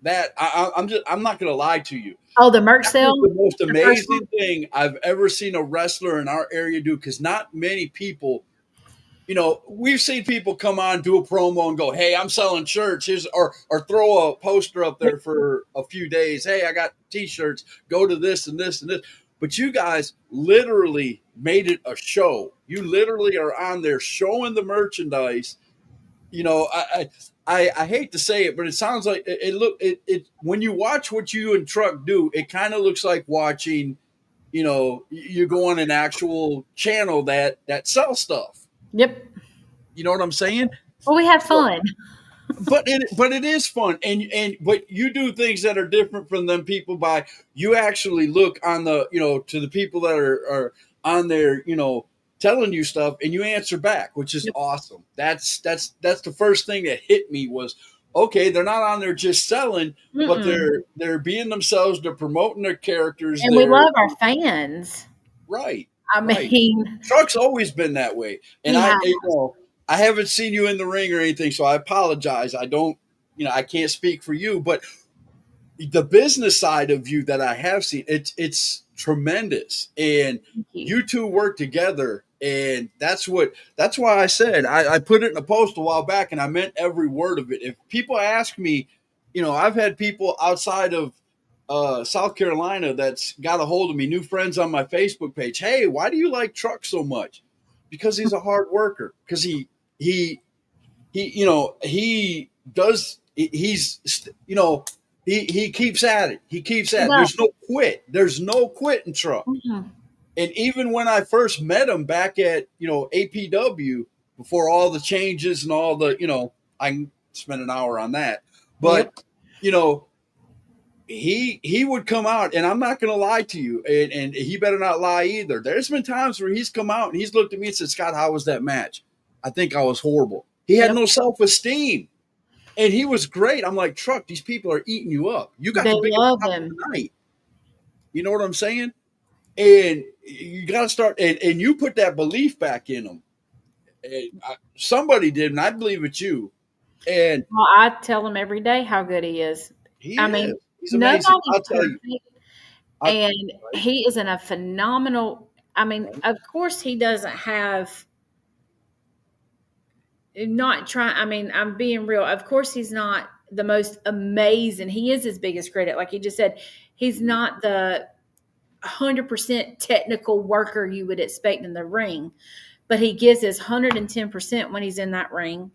that I'm not going to lie to you, Oh, the merch that was sale, the most the first one. amazing thing I've ever seen a wrestler in our area do, because not many people, we've seen people come on, do a promo and go, "Hey, I'm selling shirts." Or throw a poster up there for a few days. "Hey, I got t-shirts. Go to this and this and this." But you guys literally made it a show. You literally are on there showing the merchandise. I hate to say it, but it sounds like it when you watch what you and Truck do, it kind of looks like watching, you go on an actual channel that sells stuff. Yep. You know what I'm saying? Well, we have fun. But it is fun, but you do things that are different from them people. By you actually look on the, to the people that are on there, telling you stuff, and you answer back, which is Yep. awesome. That's the first thing that hit me was, okay, they're not on there just selling, but Mm-mm. they're being themselves, they're promoting their characters, And we they're love our fans. right, I right. mean, Truck's always been that way, and he has. I haven't seen you in the ring or anything, so I apologize. I don't, I can't speak for you, but the business side of you that I have seen, it's tremendous, and Thank you. you two work together, and that's why I said I put it in a post a while back, and I meant every word of it. If people ask me, I've had people outside of South Carolina that's got a hold of me, new friends on my Facebook page. "Hey, why do you like Truck so much?" Because he's a hard worker. Because he does. He keeps at it. He keeps He at it. does. There's no quit. There's no quit in Truck. Mhm. And even when I first met him back at APW, before all the changes and all the I can spend an hour on that, but Yep. you know he would come out, and I'm not going to lie to you, and he better not lie either. There's been times where he's come out and he's looked at me and said, "Scott, how was that match?" "I think I was horrible." He had Yep. no self-esteem, and he was great. I'm like, "Truck, these people are eating you up. You got They the biggest love pop him. tonight." You know what I'm saying? And you got to start, and you put that belief back in them. Somebody did, and I believe it's you. And Well, I tell him every day how good he is. he I is. mean, He's amazing. nobody's I'll tell you. perfect, I, and he is in a phenomenal. I mean, of course, he doesn't have. Not trying. I mean, I'm being real. Of course, he's not the most amazing. He is his biggest critic, like you just said. He's not the 100% technical worker you would expect in the ring, but he gives his 110% when he's in that ring,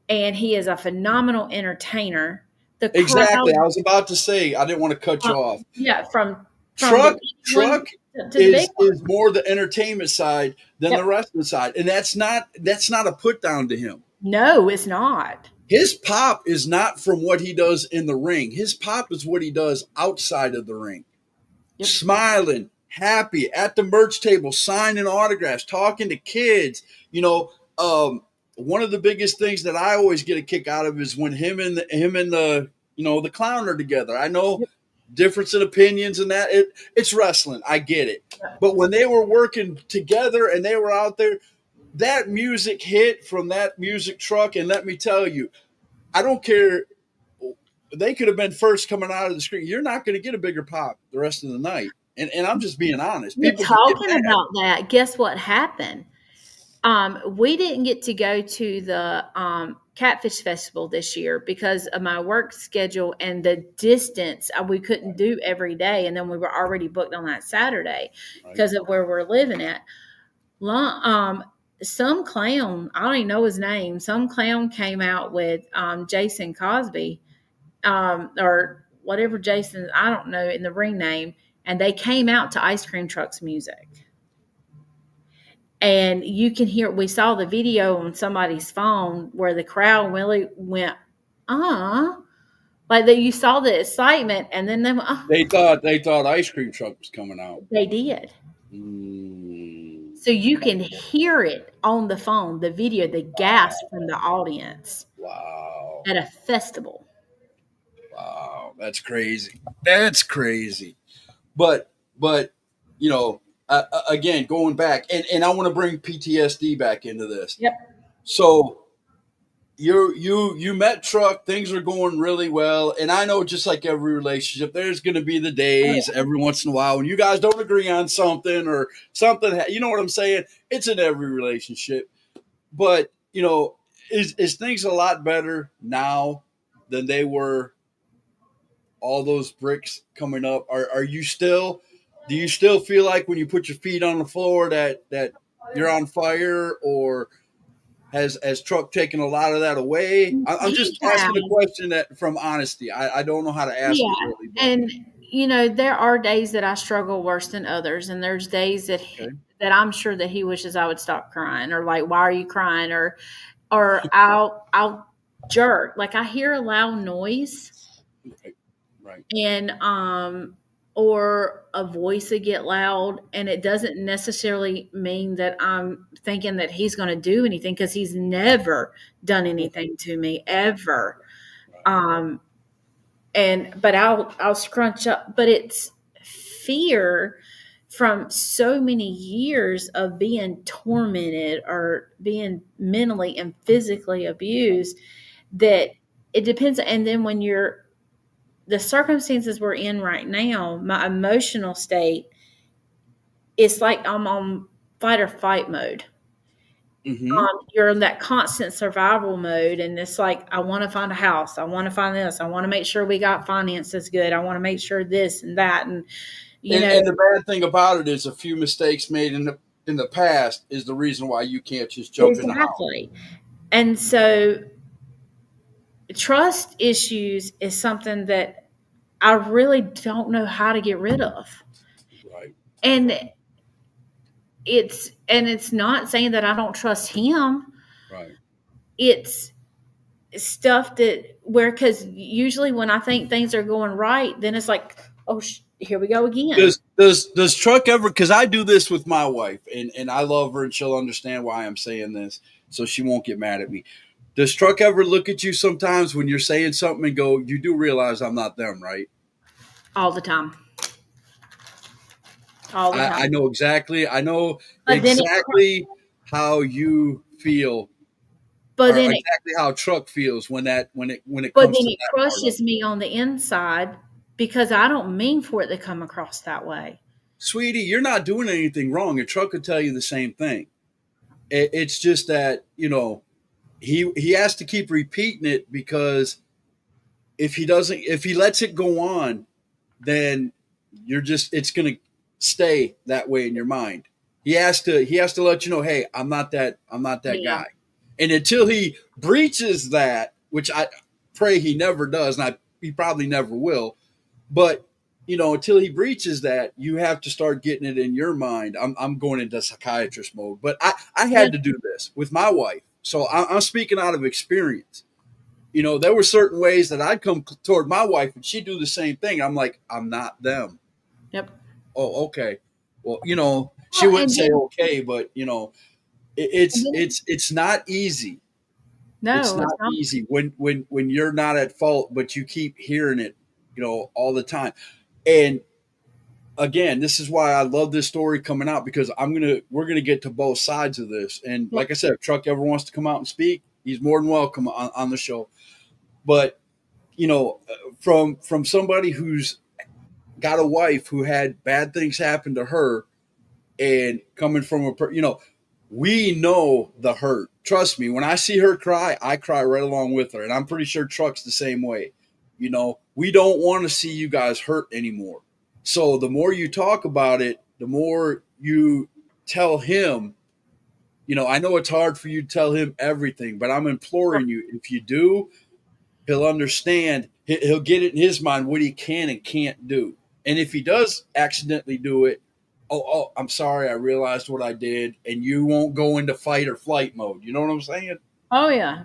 and he is a phenomenal entertainer. The crowd, exactly. I was about to say, I didn't want to cut you off. yeah, from the Truck little one Truck to the big one. is more the entertainment side than the Yep. wrestling side, and that's not a put down to him. No, it's not. His pop is not from what he does in the ring. His pop is what he does outside of the ring. Yep. Smiling, happy at the merch table, signing autographs, talking to kids. One of the biggest things that I always get a kick out of is when him and the the Clowner together. I know difference in opinions and that it's wrestling. I get it. But when they were working together and they were out there, that music hit from that music truck. And let me tell you, I don't care. They could have been first coming out of the screen. You're not going to get a bigger pop the rest of the night. And I'm just being honest. We're People talking about that. Guess what happened? We didn't get to go to the Catfish Festival this year because of my work schedule and the distance. We couldn't do every day, and then we were already booked on that Saturday because of where we're living at. Some clown, I don't even know his name, some clown came out with Jason Cosby or whatever Jason, I don't know, in the ring name, and they came out to Ice Cream Truck's music. And you can hear, we saw the video on somebody's phone where the crowd really went, like that. You saw the excitement, and then they thought Ice Cream Truck was coming out. They did. So you can hear it on the phone, the video, the gasp from the audience. Wow. At a festival. Wow, that's crazy. That's crazy. But again, going back, and I want to bring PTSD back into this. Yep. So you met Truck, things are going really well, and I know just like every relationship, there's going to be the days every once in a while when you guys don't agree on something or something. You know what I'm saying? It's in every relationship. But is things a lot better now than they were? All those bricks coming up. Are you still? Do you still feel like when you put your feet on the floor that you're on fire, or has Truck taken a lot of that away? I'm just asking a question that from honesty. I don't know how to ask it really. And there are days that I struggle worse than others, and there's days that that I'm sure that he wishes I would stop crying, or like, why are you crying, or I'll jerk, like I hear a loud noise. Right. And or a voice would get loud, and it doesn't necessarily mean that I'm thinking that he's going to do anything, because he's never done anything to me ever. But I'll scrunch up, but it's fear from so many years of being tormented or being mentally and physically abused that it depends. And then when the circumstances we're in right now, my emotional state, it's like I'm on fight or fight mode. Mm-hmm. You're in that constant survival mode, and it's like, I want to find a house, I want to find this, I want to make sure we got finances good, I want to make sure this and that, and and the bad thing about it is a few mistakes made in the past is the reason why you can't just jump in the house. And so trust issues is something that I really don't know how to get rid of. Right. And it's not saying that I don't trust him. Right. It's stuff because usually when I think things are going right, then it's like, oh, here we go again. Does Truck ever, because I do this with my wife, and I love her, and she'll understand why I'm saying this, so she won't get mad at me. Does Truck ever look at you sometimes when you're saying something and go, you do realize I'm not them, right? All the time. All the time. I know exactly. Exactly how you feel. But then exactly how Truck feels when it comes to that. But then it crushes me on the inside because I don't mean for it to come across that way. Sweetie, you're not doing anything wrong. And Truck could tell you the same thing. It's just that, he has to keep repeating it, because if he lets it go on, then it's going to stay that way in your mind. He has to let you know, hey, I'm not that guy. And until he breaches that, which I pray he never does, and he probably never will, but until he breaches that, you have to start getting it in your mind. I'm going into psychiatrist mode, but I had to do this with my wife. So I'm speaking out of experience. There were certain ways that I'd come toward my wife and she'd do the same thing. I'm like, I'm not them. Yep. Oh, okay. Well, she wouldn't say okay, but it's not easy. It's No, it's not not. easy when you're not at fault, but you keep hearing it, all the time. And again, this is why I love this story coming out, because we're gonna get to both sides of this. And Yeah. like I said, if Truck ever wants to come out and speak, he's more than welcome on the show. But from somebody who's got a wife who had bad things happen to her, and coming from we know the hurt. Trust me, when I see her cry, I cry right along with her, and I'm pretty sure Truck's the same way. We don't want to see you guys hurt anymore. So the more you talk about it, the more you tell him. I know it's hard for you to tell him everything, but I'm imploring you, if you do, he'll understand. He'll get it in his mind what he can and can't do. And if he does accidentally do it, oh, I'm sorry, I realized what I did, and you won't go into fight or flight mode. You know what I'm saying? Oh yeah.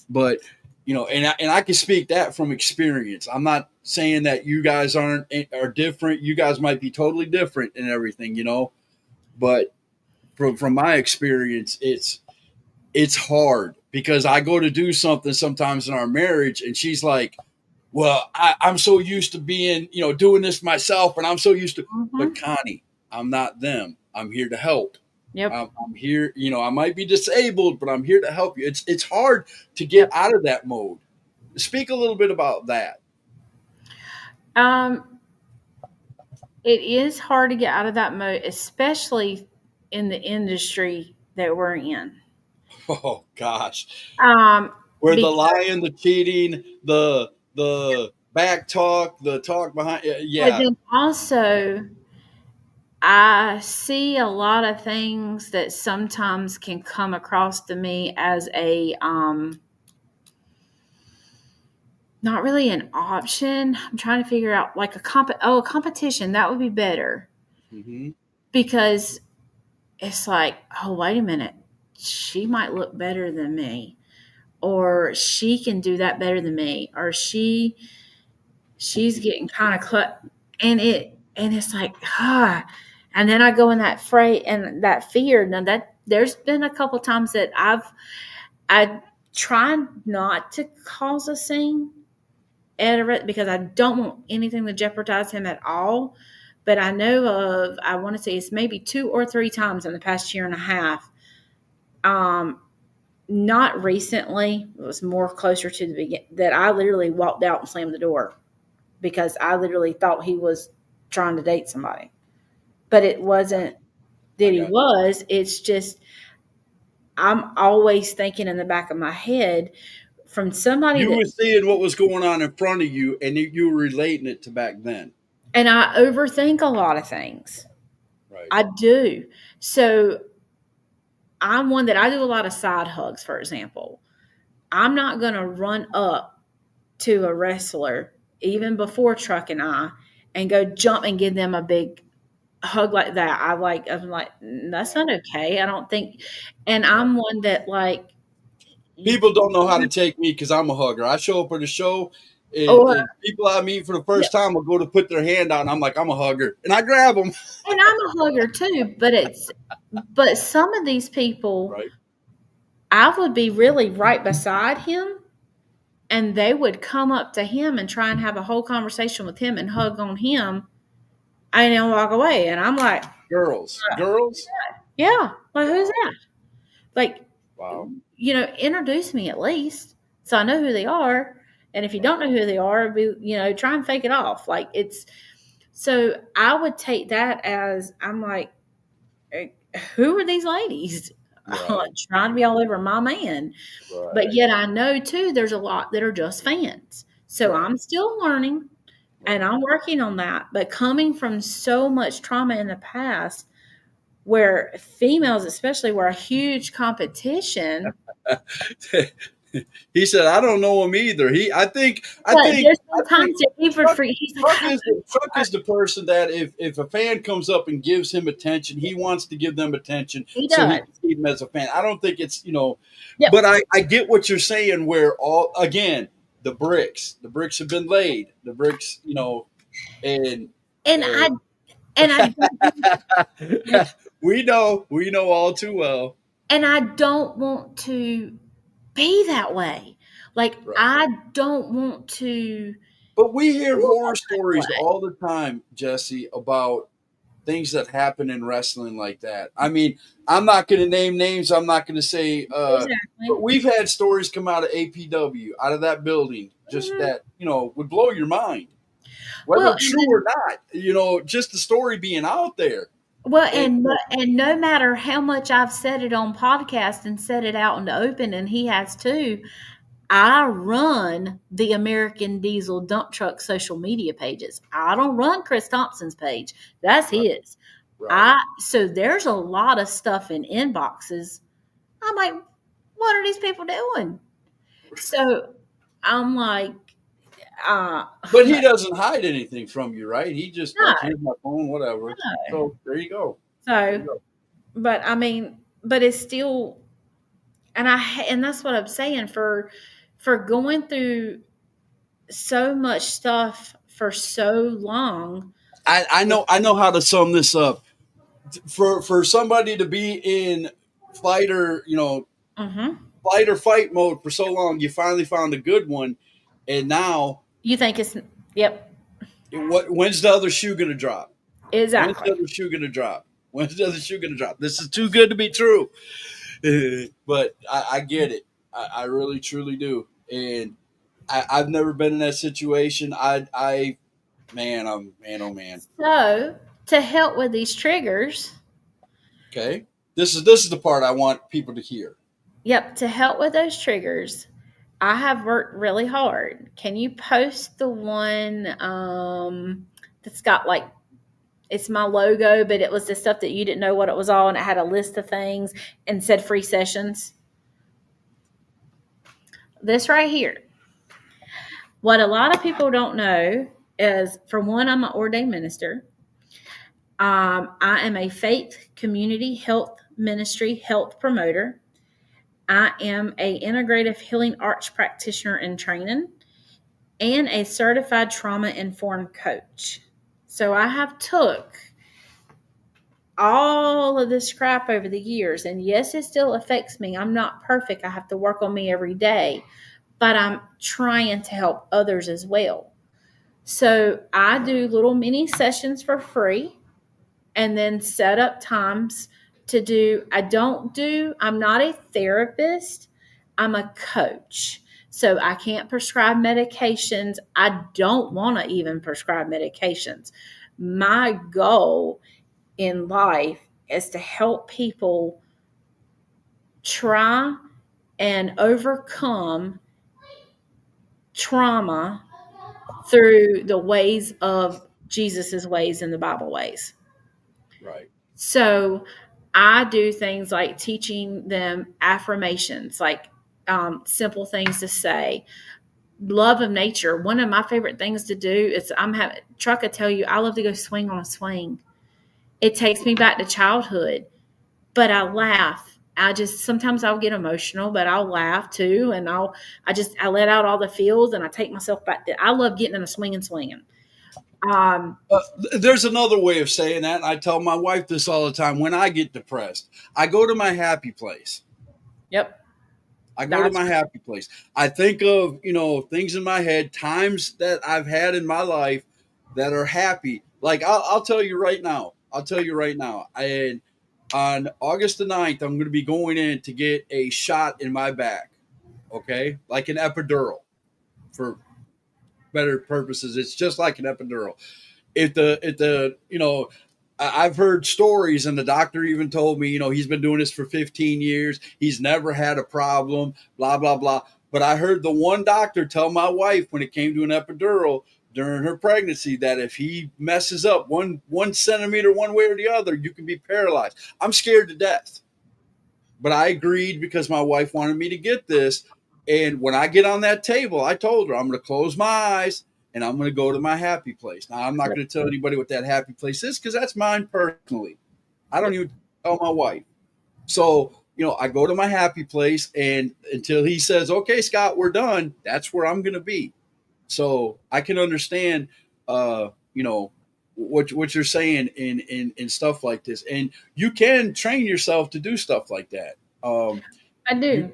But and I can speak that from experience. I'm not saying that you guys are different. You guys might be totally different and everything, but from my experience, it's hard, because I go to do something sometimes in our marriage, and she's like, well, I'm so used to being, doing this myself, and I'm so used to, but Connie, I'm not them. I'm here to help. Yep. I'm here, I might be disabled, but I'm here to help you. It's hard to get out of that mode. Speak a little bit about that. It is hard to get out of that mode, especially in the industry that we're in. Oh gosh. Where the Because lying, the cheating, the back talk, the talk behind, but yeah. then also I see a lot of things that sometimes can come across to me as a not really an option. I'm trying to figure out like a competition. That would be better, Mhm. because it's like, oh, wait a minute. She might look better than me, or she can do that better than me, or she's getting kind of cut, and it's like, and then I go in that fray and that fear. Now that there's been a couple times that I try not to cause a scene because I don't want anything to jeopardize him at all. But I know I want to say it's maybe 2 or 3 times in the past year and a half. Not recently. It was more closer to the beginning that I literally walked out and slammed the door because I literally thought he was trying to date somebody. But it wasn't that he was. It's just I'm always thinking in the back of my head from somebody You that, were seeing what was going on in front of you, and you were relating it to back then. and I overthink a lot of things. Right. I do. So I'm one that I do a lot of side hugs, for example. I'm not going to run up to a wrestler, even before Truck and I, and go jump and give them a big hug like that. I'm like, that's not okay. I don't think, and I'm one that like, People don't know how to take me because I'm a hugger. I show up at a show, and, or, and people I meet for the first time will go to put their hand out, and I'm like, I'm a hugger, and I grab them. and I'm a hugger too, but some of these people, Right. I would be really right beside him, and they would come up to him and try and have a whole conversation with him and hug on him, and then walk away. And I'm like, Girls. yeah, like who's that? Like, Wow. Introduce me at least so I know who they are. And if you don't know who they are, try and fake it off. Like so I would take that as I'm like, who are these ladies? Right. Trying to be all over my man. Right. But yet I know too, there's a lot that are just fans. So I'm still learning and I'm working on that. But coming from so much trauma in the past, where females especially were a huge competition. He said, I don't know him either. I think There's sometimes that he's like, Truck is the person that if a fan comes up and gives him attention, he wants to give them attention. He So he does. can see them as a fan. I don't think it's, Yep. but I get what you're saying, where the bricks have been laid, the bricks, and I we know all too well. and I don't want to be that way. Like, Right. I don't want to. But we hear feel horror that stories way. all the time, Jesse, about things that happen in wrestling like that. I mean, I'm not going to name names. I'm not going to say, Exactly. but we've had stories come out of APW, out of that building, just Mhm. that, would blow your mind. Well, Whether and true or not, just the story being out there. Well, And and no matter how much I've said it on podcast and said it out in the open, and he has too, I run the American Diesel dump truck social media pages. I don't run Chris Thompson's page. That's Right. his. Right. So there's a lot of stuff in inboxes. I'm like, what are these people doing? So I'm like, But he doesn't hide anything from you, right? He just no, like, here's my phone, whatever. no. So there you go. There you So, go. but I mean, but it's still, and that's what I'm saying, for going through so much stuff for so long. I know how to sum this up. For somebody to be in fight or Hmm. fight or fight mode for so long, you finally found a good one, and now You think it's, yep, when's the other shoe gonna drop? When's the exactly. other shoe gonna drop? When's the other shoe gonna drop? This is too good to be true. But I get it. I really truly do, and I've never been in that situation. Man, oh man. So to help with these triggers, Okay, this is the part I want people to hear. yep, to help with those triggers, I have worked really hard. Can you post the one that's got like, it's my logo, but it was the stuff that you didn't know what it was all, and it had a list of things and said free sessions? This right here. What a lot of people don't know is, for one, I'm an ordained minister. I am a faith community health ministry health promoter. I am a integrative healing arts practitioner in training and a certified trauma informed coach. So I have took all of this crap over the years, and yes, it still affects me. I'm not perfect. I have to work on me every day, but I'm trying to help others as well. So I do little mini sessions for free and then set up times to do. I'm not a therapist, I'm a coach. So I can't prescribe medications. I don't want to even prescribe medications. My goal in life is to help people try and overcome trauma through the ways of Jesus's ways and the Bible ways. Right. So I do things like teaching them affirmations, like simple things to say. Love of nature. One of my favorite things to do is, Truck, I tell you, I love to go swing on a swing. It takes me back to childhood, but I laugh. Sometimes I'll get emotional, but I'll laugh too, and I let out all the feels, and I take myself back. I love getting in a swing and swinging. There's another way of saying that. And I tell my wife this all the time. When I get depressed, I go to my happy place. Yep. I go to my happy place. I think of, things in my head, times that I've had in my life that are happy. Like I'll tell you right now. And on August the 9th, I'm going to be going in to get a shot in my back. Okay. Like an epidural, for better purposes. It's just like an epidural. I've heard stories, and the doctor even told me, he's been doing this for 15 years. He's never had a problem, blah, blah, blah. But I heard the one doctor tell my wife, when it came to an epidural during her pregnancy, that if he messes up one centimeter one way or the other, you can be paralyzed. I'm scared to death. But I agreed because my wife wanted me to get this. And when I get on that table, I told her I'm going to close my eyes and I'm going to go to my happy place. Now, I'm not going to tell anybody what that happy place is, because that's mine personally. I don't even tell my wife. So, I go to my happy place, and until he says, okay, Scott, we're done, that's where I'm going to be. So I can understand, what you're saying in stuff like this. And you can train yourself to do stuff like that. I do.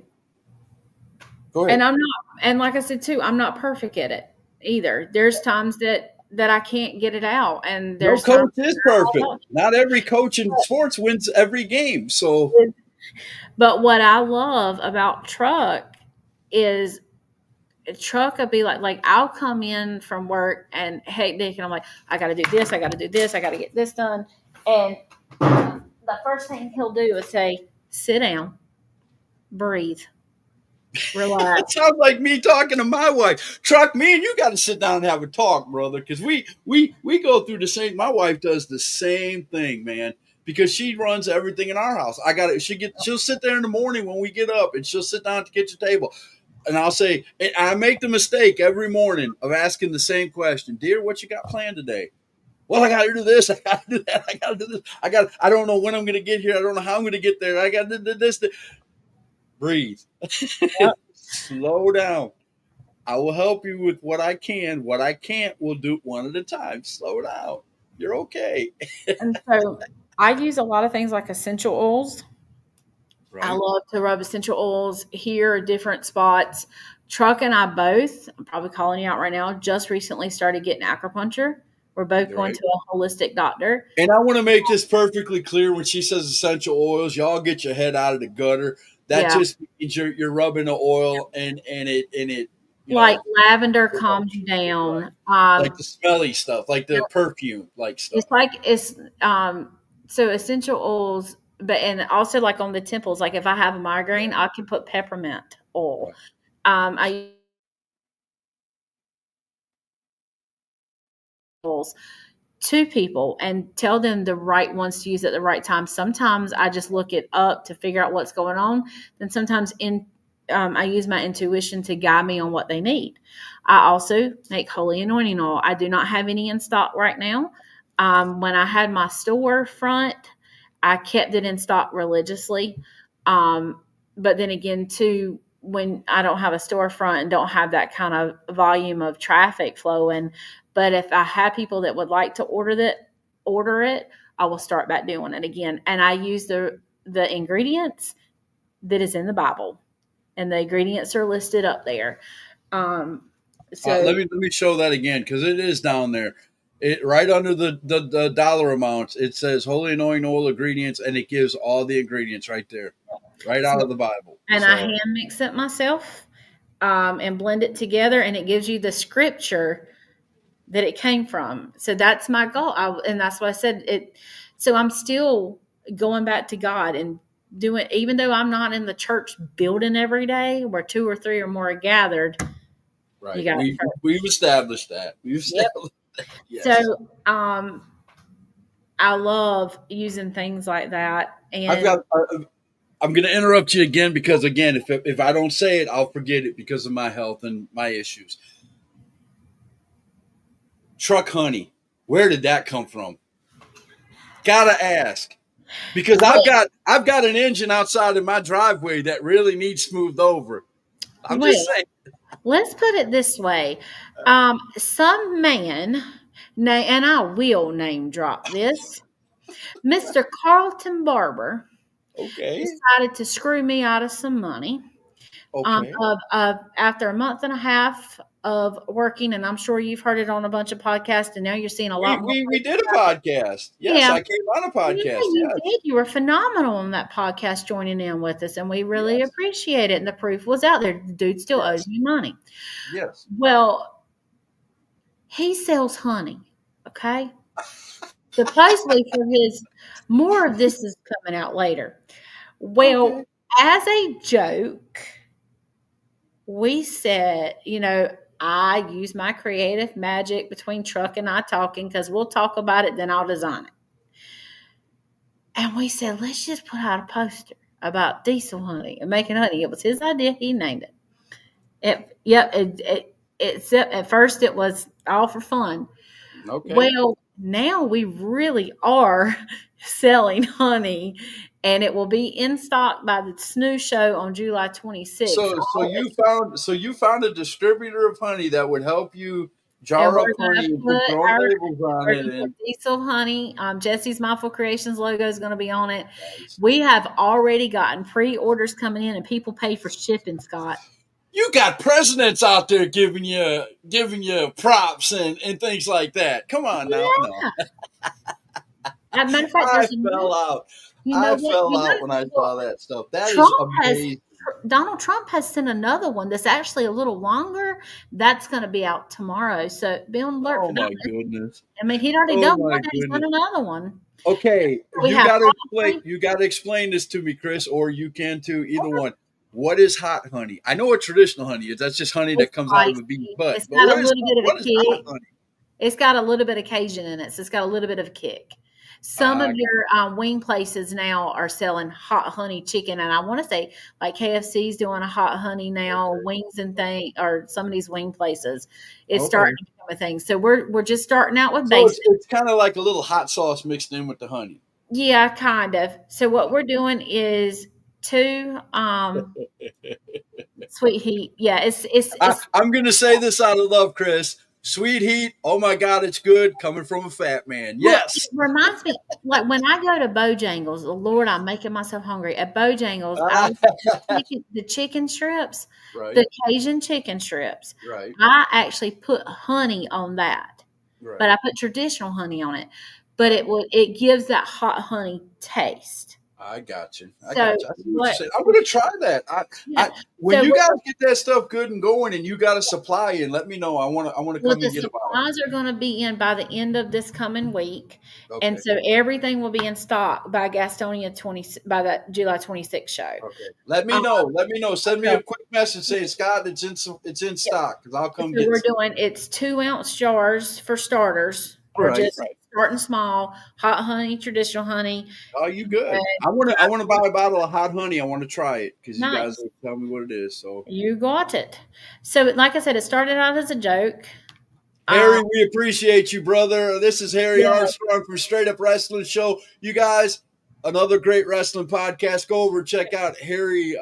Go ahead. And I'm not, and like I said too, I'm not perfect at it either. There's times that I can't get it out, and No there's times coach is perfect. Not every coach in sports wins every game. So but what I love about Truck is Truck will be like I'll come in from work and hey Nick, and I'm like, I gotta do this, I gotta do this, I gotta get this done. And the first thing he'll do is say, sit down, breathe, relax. it sounds like me talking to my wife. Truck, me and you got to sit down and have a talk, brother, because we go through the same. My wife does the same thing, man, because she runs everything in our house. I got it. She'll sit there in the morning when we get up, and she'll sit down at the kitchen table, and I'll say, and I make the mistake every morning of asking the same question, dear, what you got planned today? Well, I got to do this. I got to do that. I got to do this. I don't know when I'm going to get here. I don't know how I'm going to get there. I got to do this. Breathe. Yep. Slow down. I will help you with what I can. What I can't, we'll do one at a time. Slow down. You're okay. And so I use a lot of things like essential oils. I Right? love to rub essential oils here, different spots. Truck and I both, I'm probably calling you out right now, just recently started getting acupuncture. We're both going Right. to a holistic doctor. And I want to make this perfectly clear when she says essential oils, y'all get your head out of the gutter. That Yeah. just means you're rubbing the oil and it Like lavender calms you down. like the smelly stuff, like the perfume like stuff. It's like so essential oils, but and also like on the temples, like if I have a migraine, I can put peppermint oil. I use to people and tell them the right ones to use at the right time. Sometimes I just look it up to figure out what's going on. Then sometimes I use my intuition to guide me on what they need. I also make holy anointing oil. I do not have any in stock right now. When I had my storefront, I kept it in stock religiously. But then again, too, when I don't have a storefront and don't have that kind of volume of traffic flowing, but if I have people that would like to order it, I will start back doing it again. And I use the ingredients that is in the Bible, and the ingredients are listed up there. So Let me show that again because it is down there. It right under the dollar amounts. It says holy anointing oil ingredients, and it gives all the ingredients right there, right out of the Bible. and I hand mix it myself and blend it together, and it gives you the scripture that it came from. So that's my goal, and that's what I said. So I'm still going back to God and doing, even though I'm not in the church building every day, where 2 or 3 or more are gathered. Right. You got We've established that. We've established that. Yes. So I love using things like that. And I'm going to interrupt you again because again, if I don't say it, I'll forget it because of my health and my issues. Truck honey, where did that come from? Gotta ask. Because I've got an engine outside of my driveway that really needs smoothed over. I'm just saying. Let's put it this way. Some man, and I will name drop this, Mr. Carlton Barber, Okay. decided to screw me out of some money. Okay. After a month and a half of working, and I'm sure you've heard it on a bunch of podcasts, and now you're seeing a lot more. We did a podcast. Yes, Yeah. I came on a podcast. Yeah, you Yes. did. You were phenomenal on that podcast, joining in with us, and we really appreciate it. And the proof was out there. The dude still owes me money. Yes. Well, he sells honey. Okay, supposedly for his. More of this is coming out later. Well, Okay. as a joke, we said, I use my creative magic between Truck and I talking, because we'll talk about it, then I'll design it. And we said, let's just put out a poster about diesel honey and making honey. It was his idea. He named it. At first it was all for fun. Okay. Well, now we really are selling honey, and it will be in stock by the Snoo Show on July 26th. So you found a distributor of honey that would help you jar And up we're gonna honey and put put your own our- labels on We're it. gonna And put diesel honey. Jesse's Mindful Creations logo is going to be on it. We have already gotten pre-orders coming in, and people pay for shipping, Scott. You got presidents out there giving you props and things like that. Come on now. No. As a matter of fact, I there's fell out. you know I what? fell You out know, when I saw that stuff. That is Trump has amazing. Donald Trump has sent another one that's actually a little longer. That's going to be out tomorrow. So be on alert Oh for my that. goodness. I mean, he'd already Oh done my one. He's done goodness. another one. Okay, We you have got to hot explain. honey. You got to explain this to me, Chris, or you can too. Either one. What is hot honey? I know what traditional honey is. That's just honey that It's comes out of a spicy. bee's butt. It's But got a what is little bit of what a is hot kick. honey? It's got a little bit of Cajun in it, so it's got a little bit of a kick. Some of your wing places now are selling hot honey chicken, and I want to say like KFC's doing a hot honey now, wings and thing, or some of these wing places. It's Okay. starting to become a thing. So we're just starting out with So basic. it's kind of like a little hot sauce mixed in with the honey. Yeah, kind of. So what we're doing is two sweet heat. Yeah, it's I'm going to say this out of love, Chris. Sweet heat. Oh my God, it's good coming from a fat man. Well, Yes. it reminds me, like when I go to Bojangles, Lord, I'm making myself hungry. At Bojangles, the chicken strips, Right. the Cajun chicken strips, Right. I actually put honey on that, Right. but I put traditional honey on it. But it gives that hot honey taste. I got you. I So got you. I see what you're what- saying. I'm going to try that. Yeah. When So you what- guys get that stuff good and going, and you got a supply in, let me know. I want to come Well, and the get a bottle. supplies are going to be in by the end of this coming week, Okay. and so everything will be in stock by Gastonia by the July 26th show. Okay. Let me know. Let me know. Send me okay. a quick message saying, Scott, it's in stock because I'll come So get we're some. doing it's 2-ounce jars for starters, or Right, just right. starting small. Hot honey, traditional honey. Oh, you good? I want to buy a bottle of hot honey. I want to try it because you Nice. guys will tell me what it is. So You got it. So, like I said, it started out as a joke. Harry, we appreciate you, brother. This is Harry Yeah. Armstrong from Straight Up Wrestling Show. You guys, another great wrestling podcast. Go over and check out Harry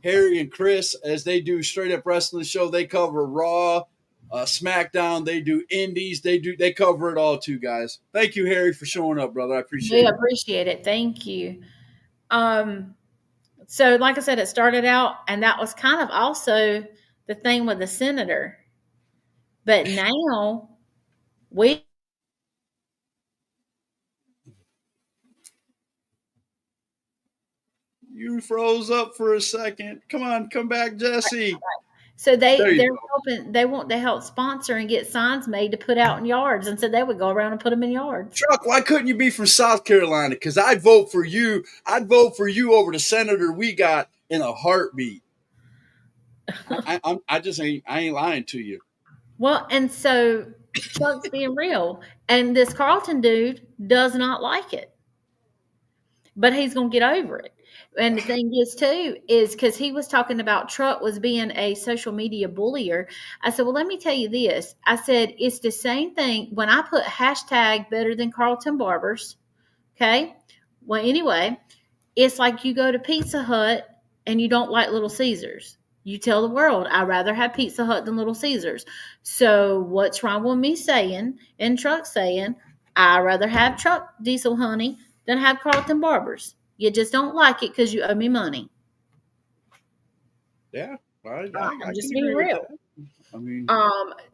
and Chris as they do Straight Up Wrestling Show. They cover Raw, SmackDown. They do Indies. They cover it all too, guys. Thank you, Harry, for showing up, brother. I appreciate We it. appreciate it. Thank you. So, like I said, it started out, and that was kind of also the thing with the senator. But now we You froze up for a second. Come on, come back, Jesse. so There you they're go. helping. They want to help sponsor and get signs made to put out in yards, and so they would go around and put them in yards. Chuck, why couldn't you be from South Carolina? Because I'd vote for you. I'd vote for you over the senator we got in a heartbeat. I ain't lying to you. Well, and so Chuck's being real, and this Carlton dude does not like it, but he's gonna get over it. And the thing is, too, is because he was talking about Truck was being a social media bullier. I said, well, let me tell you this. I said, it's the same thing when I put hashtag better than Carlton Barbers. Okay. Well, anyway, it's like you go to Pizza Hut and you don't like Little Caesars. You tell the world, I'd rather have Pizza Hut than Little Caesars. So what's wrong with me saying and Truck saying, I'd rather have Truck Diesel Honey than have Carlton Barbers? You just don't like it because you owe me money. Yeah, I I'm just can being agree with real. that. I mean,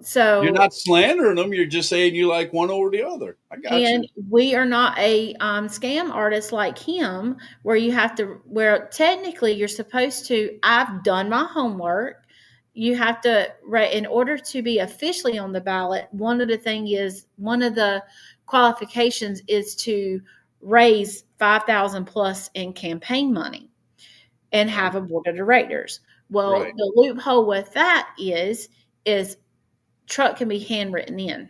So you're not slandering them. You're just saying you like one over the other. I got and you. we are not a scam artist like him, where technically you're supposed to. I've done my homework. You have to, in order to be officially on the ballot. One of the qualifications is to raise $5,000 plus in campaign money and have a board of directors. Well, Right. the loophole with that is Truck can be handwritten in.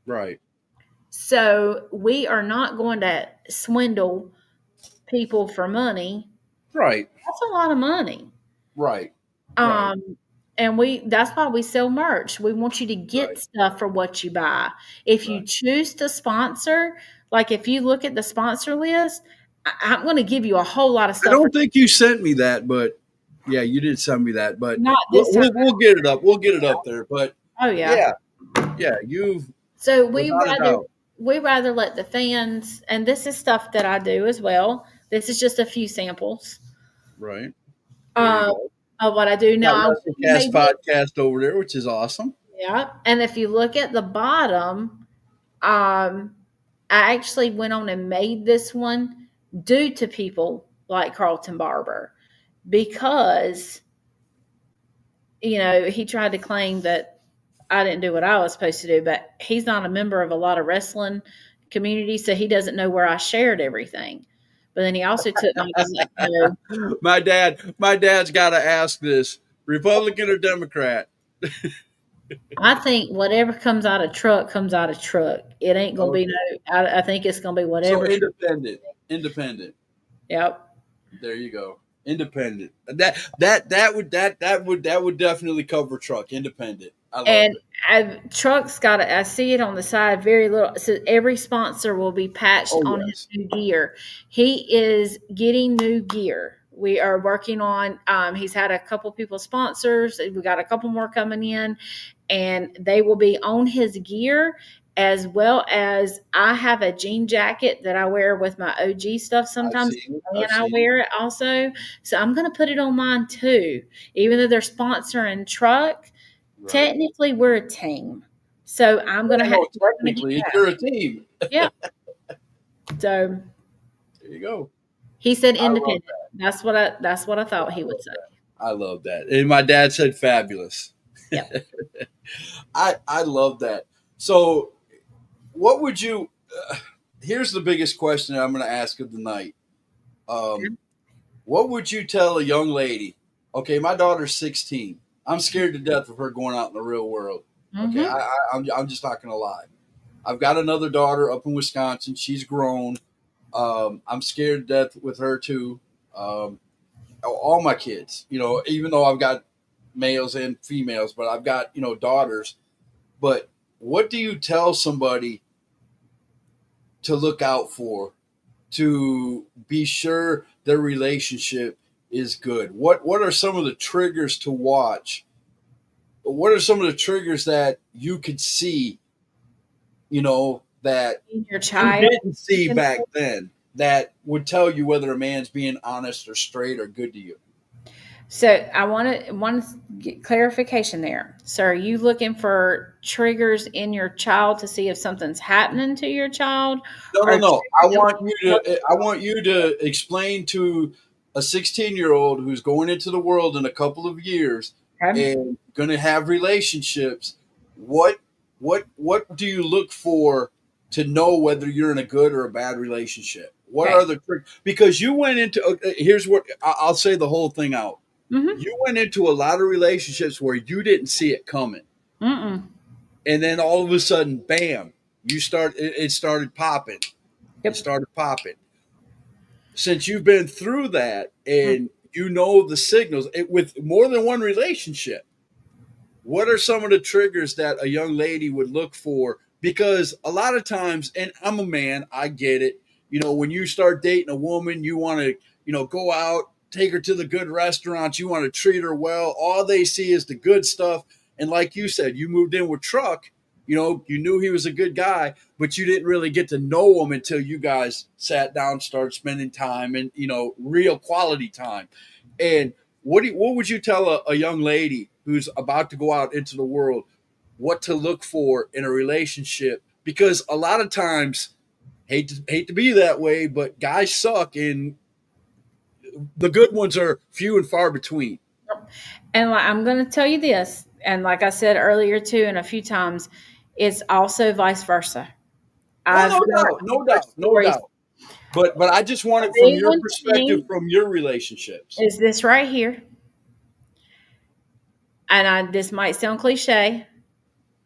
Right. So we are not going to swindle people for money. Right. That's a lot of money. Right. And that's why we sell merch. We want you to get Right. stuff for what you buy. If you choose to sponsor, like if you look at the sponsor list, I'm going to give you a whole lot of I stuff. don't think you sent me that, but yeah, you did send me that. But Not this time. we'll get it up. We'll get it up there. But Oh yeah. yeah, you've So without a doubt. we rather let the fans, and this is stuff that I do as well. This is just a few samples. Right. There you go. what I do Got now. WrestleCast podcast over there, which is awesome. Yeah. And if you look at the bottom, I actually went on and made this one due to people like Carlton Barber because, he tried to claim that I didn't do what I was supposed to do, but he's not a member of a lot of wrestling communities, so he doesn't know where I shared everything. But then he also took my My dad's got to ask this: Republican or Democrat? I think whatever comes out of truck comes out of truck. It ain't gonna be no. I think it's gonna be So whatever. independent. Yep. There you go. Independent. That would definitely cover truck. Independent. I love And it. truck's got I see it on the side very little. So every sponsor will be patched Oh, on yes. his new gear. He is getting new gear. We are working on. He's had a couple people sponsors. We got a couple more coming in, and they will be on his gear. As well as I have a jean jacket that I wear with my OG stuff sometimes, seen it. and I've I seen wear it also. So I'm going to put it on mine too, even though they're sponsoring truck. Right. Technically, we're a team, so I'm going to have. Technically, you're a team. Yeah. So there you go. He said I love independent. That's what I thought he would say. I love that. And my dad said fabulous. Yeah. I love that. So, what would you? Here's the biggest question I'm going to ask of the night. What would you tell a young lady? Okay, my daughter's 16. I'm scared to death of her going out in the real world. Okay, Mm-hmm. I'm just not going to lie. I've got another daughter up in Wisconsin. She's grown. I'm scared to death with her too. All my kids, even though I've got males and females, but I've got, daughters. But what do you tell somebody to look out for to be sure their relationship is good? What are some of the triggers to watch? What are some of the triggers that you could see, that Your you child. didn't see back then that would tell you whether a man's being honest or straight or good to you? So I want to get clarification there. So are you looking for triggers in your child to see if something's happening to your child? No. I want you to explain to a 16-year-old who's going into the world in a couple of years and going to have relationships. What do you look for to know whether you're in a good or a bad relationship? What are the triggers? Because you went into here's what I'll say the whole thing out. Mm-hmm. You went into a lot of relationships where you didn't see it coming. Mm-mm. And then all of a sudden, bam, it started popping. Yep. It started popping. Since you've been through that and you know the signals with more than one relationship, what are some of the triggers that a young lady would look for? Because a lot of times, and I'm a man, I get it. When you start dating a woman, you want to, go out, take her to the good restaurants. You want to treat her well. All they see is the good stuff. And like you said, you moved in with Truck. You knew he was a good guy, but you didn't really get to know him until you guys sat down, started spending time and, real quality time. And what would you tell a young lady who's about to go out into the world what to look for in a relationship? Because a lot of times, hate to be that way, but guys suck and the good ones are few and far between. And I'm going to tell you this, and like I said earlier too, and a few times, it's also vice versa. No doubt. But I just want it from your perspective, from your relationships. Is this right here? And this might sound cliche,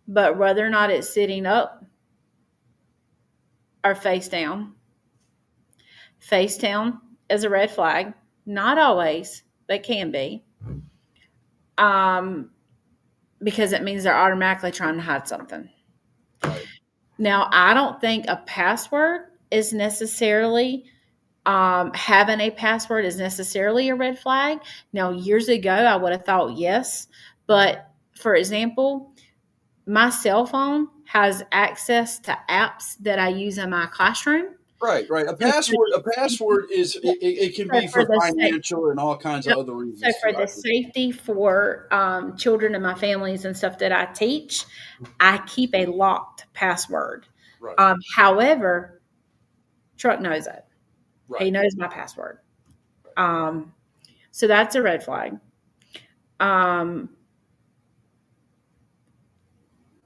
but whether or not it's sitting up or face down is a red flag. Not always, but can be. Because it means they're automatically trying to hide something. Right. Now, I don't think a password is necessarily having a password is necessarily a red flag. Now, years ago, I would have thought yes, but for example, my cell phone has access to apps that I use in my classroom. Right. A password is it can So be for for the sake, financial and all kinds of yep. other So reasons for too. the safety for children and my families and stuff that I teach, I keep a locked password. Right. However, Truck knows it. He Right. knows my password. So that's a red flag.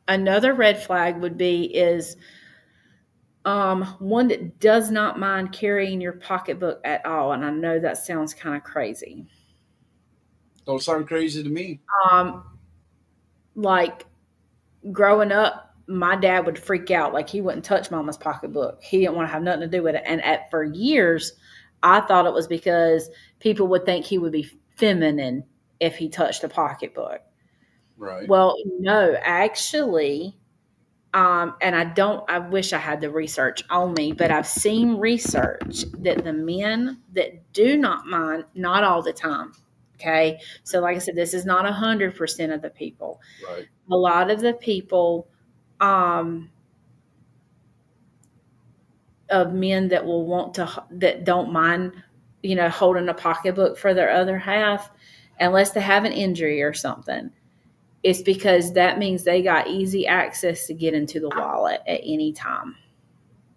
Another red flag would be is one that does not mind carrying your pocketbook at all. And I know that sounds kind of crazy. Don't sound crazy to me. Like growing up, my dad would freak out. Like he wouldn't touch mama's pocketbook. He didn't want to have nothing to do with it. And for years, I thought it was because people would think he would be feminine if he touched a pocketbook. Right. Well, no, actually, and I wish I had the research on me, but I've seen research that the men that do not mind, not all the time. Okay. So, like I said, this is not 100% of the people. Right. A lot of the people, of men that will that don't mind, holding a pocketbook for their other half, unless they have an injury or something. It's because that means they got easy access to get into the wallet at any time.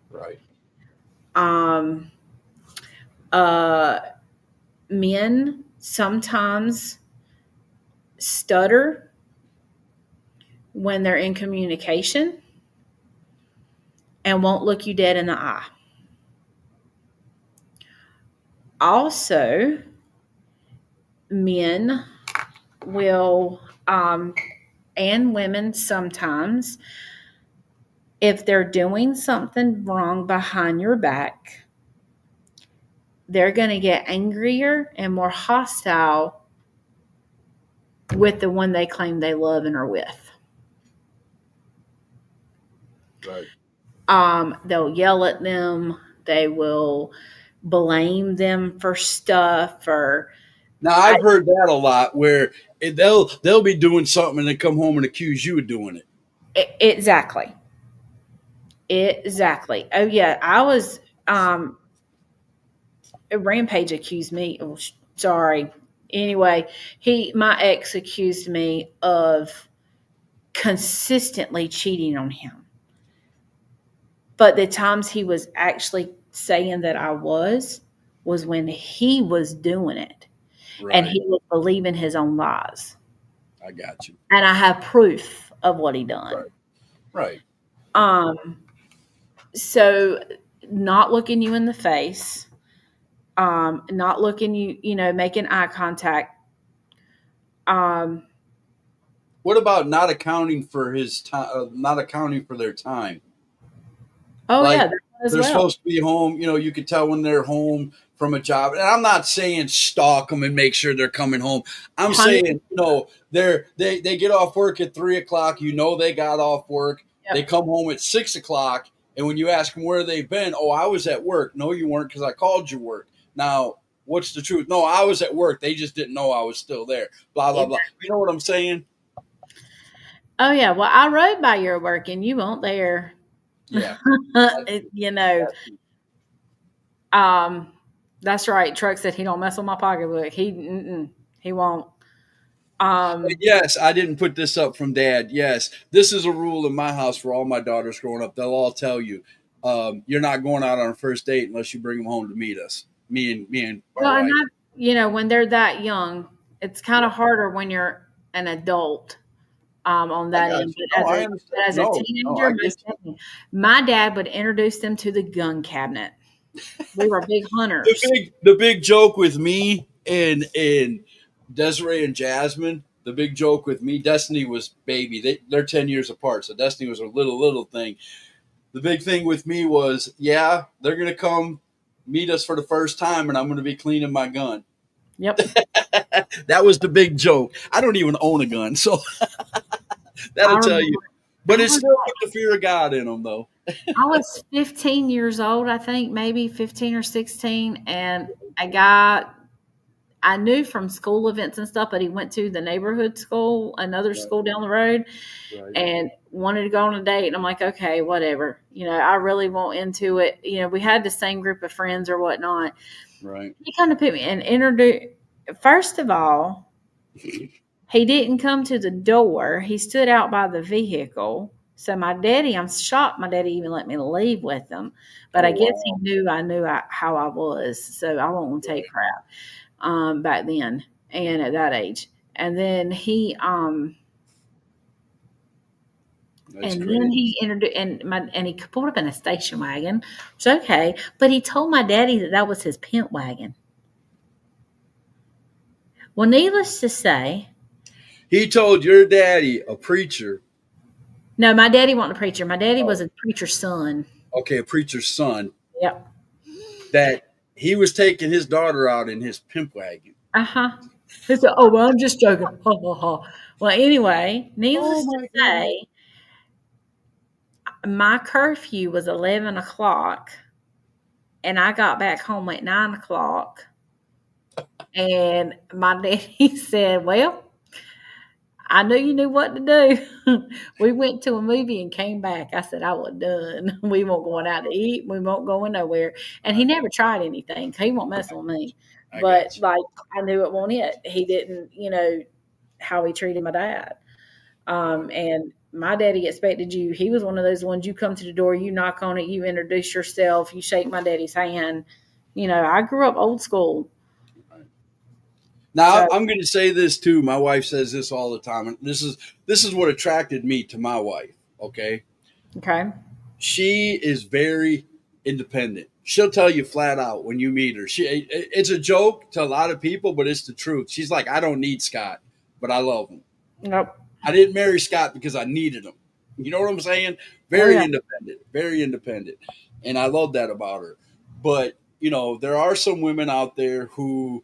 Right. Men sometimes stutter when they're in communication and won't look you dead in the eye. Also, men will, and women sometimes, if they're doing something wrong behind your back, they're going to get angrier and more hostile with the one they claim they love and are with. Right. They'll yell at them. They will blame them for stuff. Or Now I've heard that a lot, where they'll be doing something and they come home and accuse you of doing it. Exactly. Oh yeah, I was. Rampage accused me. Oh, sorry. Anyway, my ex accused me of consistently cheating on him. But the times he was actually saying that I was when he was doing it. Right. And he was believing his own lies. I got you. And I have proof of what he done. Right. So not looking you in the face, not looking making eye contact. What about not accounting for his time? Not accounting for their time. Oh Like, yeah, as they're well. supposed to be home. You could tell when they're home from a job. And I'm not saying stalk them and make sure they're coming home. I'm saying, they get off work at 3:00. They got off work. Yep. They come home at 6:00. And when you ask them where they've been, oh, I was at work. No, you weren't, because I called you work. Now, what's the truth? No, I was at work. They just didn't know I was still there. Blah, blah, blah. You know what I'm saying? Oh yeah. Well, I rode by your work and you weren't there. Yeah. That's right. Truck said he don't mess with my pocketbook. He won't. Yes, I didn't put this up from Dad. Yes, this is a rule in my house for all my daughters growing up. They'll all tell you, you're not going out on a first date unless you bring them home to meet us. Me and my wife. When they're that young, it's kind of harder when you're an adult. On that end, but as a teenager, my dad would introduce them to the gun cabinet. We were big hunters. The big joke with me and Desiree and Jasmine. The big joke with me, Destiny was baby. They're 10 years apart, so Destiny was a little thing. The big thing with me was, they're gonna come meet us for the first time, and I'm gonna be cleaning my gun. Yep. That was the big joke. I don't even own a gun, so that'll tell you. But it's still put the fear of God in them, though. I was 15 years old, I think, maybe 15 or 16, and I knew from school events and stuff, but he went to the neighborhood school, another school down the road, and wanted to go on a date. And I'm like, okay, whatever. I really won't into it. We had the same group of friends or whatnot. Right. He kind of put me and introduced. First of all, he didn't come to the door. He stood out by the vehicle. So I'm shocked my daddy even let me leave with him. But Oh, I guess wow. he knew how I was. So I won't take crap back then and at that age. And then he That's and crazy. then he introduced and he pulled up in a station wagon. It's okay. But he told my daddy that was his pimp wagon. Well, needless to say, He told your daddy, a preacher, no, my daddy wasn't a preacher. My daddy was a preacher's son. okay, a preacher's son, Yep. that he was taking his daughter out in his pimp wagon. He said, "Oh, well, I'm just joking." Ha, ha, ha. Well, anyway, needless Oh, to my God. say, my curfew was 11 o'clock, and I got back home at 9 o'clock. And my daddy said, "Well, I knew you knew what to do." We went to a movie and came back. I said, "I was done. We won't going out to eat. We won't going nowhere." And he never tried anything. He won't mess with me. I But got you. like, I knew it wasn't it. He didn't, how he treated my dad. And my daddy expected you. He was one of those ones. You come to the door, you knock on it, you introduce yourself, you shake my daddy's hand. I grew up old school. Now, So I'm going to say this too. My wife says this all the time, and this is what attracted me to my wife. Okay, okay, she is very independent. She'll tell you flat out when you meet her. It's a joke to a lot of people, but it's the truth. She's like, I don't need Scott, but I love him. nope. I didn't marry Scott because I needed him. You know what I'm saying? Oh Very yeah, independent, very independent, and I love that about her. But there are some women out there who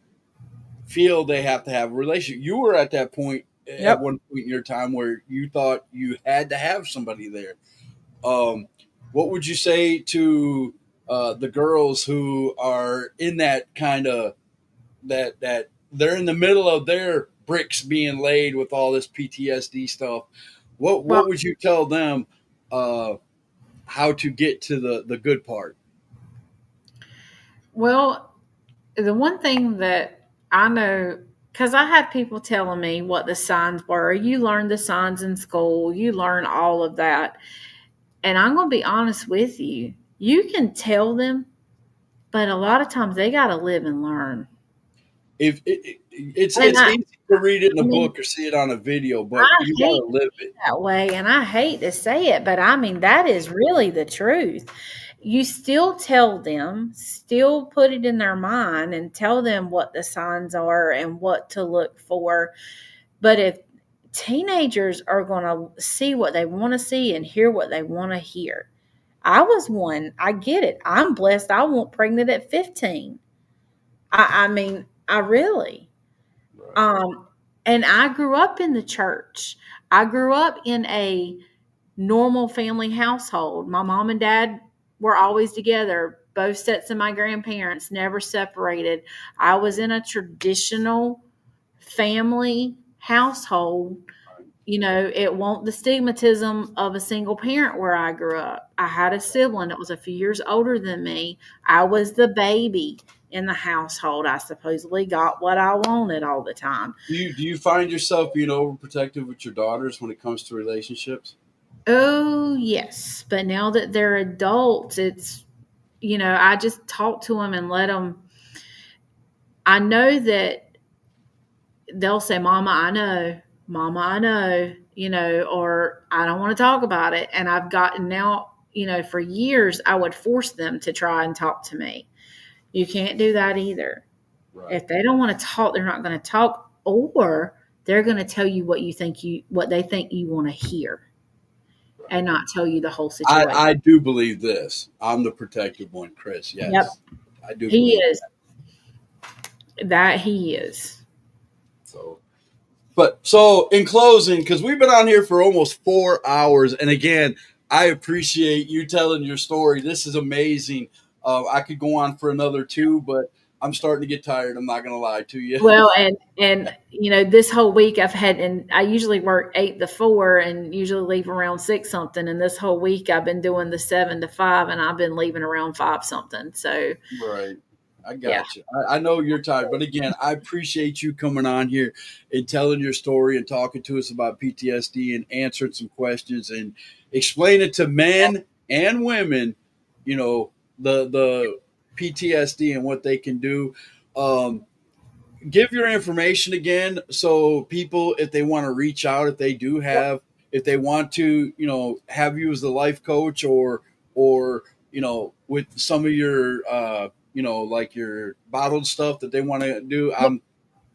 feel they have to have a relationship. You were at that point at yep. one point in your time where you thought you had to have somebody there. What would you say to the girls who are in that kind of that they're in the middle of their bricks being laid with all this PTSD stuff? What Well, would you tell them how to get to the good part? well, the one thing that I know, because I had people telling me what the signs were. You learn the signs in school. You learn all of that. And I'm going to be honest with you. You can tell them, but a lot of times they got to live and learn. It's And easy to read it in I a mean, book or see it on a video, but I you hate gotta live it. that way, and I hate to say it, but I mean, that is really the truth. You still tell them, still put it in their mind and tell them what the signs are and what to look for. But if teenagers are going to see what they want to see and hear what they want to hear, I was one. I get it. I'm blessed. I wasn't pregnant at 15. I mean, I really. Right. And I grew up in the church. I grew up in a normal family household. My mom and dad were always together. Both sets of my grandparents never separated. I was in a traditional family household. It won't the stigmatism of a single parent where I grew up. I had a sibling that was a few years older than me. I was the baby in the household. I supposedly got what I wanted all the time. Do you find yourself being overprotective with your daughters when it comes to relationships? Oh, yes. But now that they're adults, it's, I just talk to them and let them. I know that they'll say, Mama, I know. Mama, I know, or I don't want to talk about it. And I've gotten now, for years, I would force them to try and talk to me. You can't do that either. Right. If they don't want to talk, they're not going to talk, or they're going to tell you what they think you want to hear and not tell you the whole situation. I do believe this. I'm the protective one, Chris. Yes. Yep. I do He believe is. That he is. so. But so in closing, because we've been on here for almost 4 hours, and again, I appreciate you telling your story. This is amazing. I could go on for another 2, but I'm starting to get tired. I'm not gonna lie to you. Well, and this whole week I've had, and I usually work 8 to 4, and usually leave around 6 something. And this whole week I've been doing the 7 to 5, and I've been leaving around 5 something. So Right. I yeah, got you. I know you're tired, but again, I appreciate you coming on here and telling your story and talking to us about PTSD and answering some questions and explaining to men and women, the PTSD and what they can do. Um, give your information again so people, if they want to reach out, if they want to, have you as a life coach or with some of your like your bottled stuff that they want to do. I'm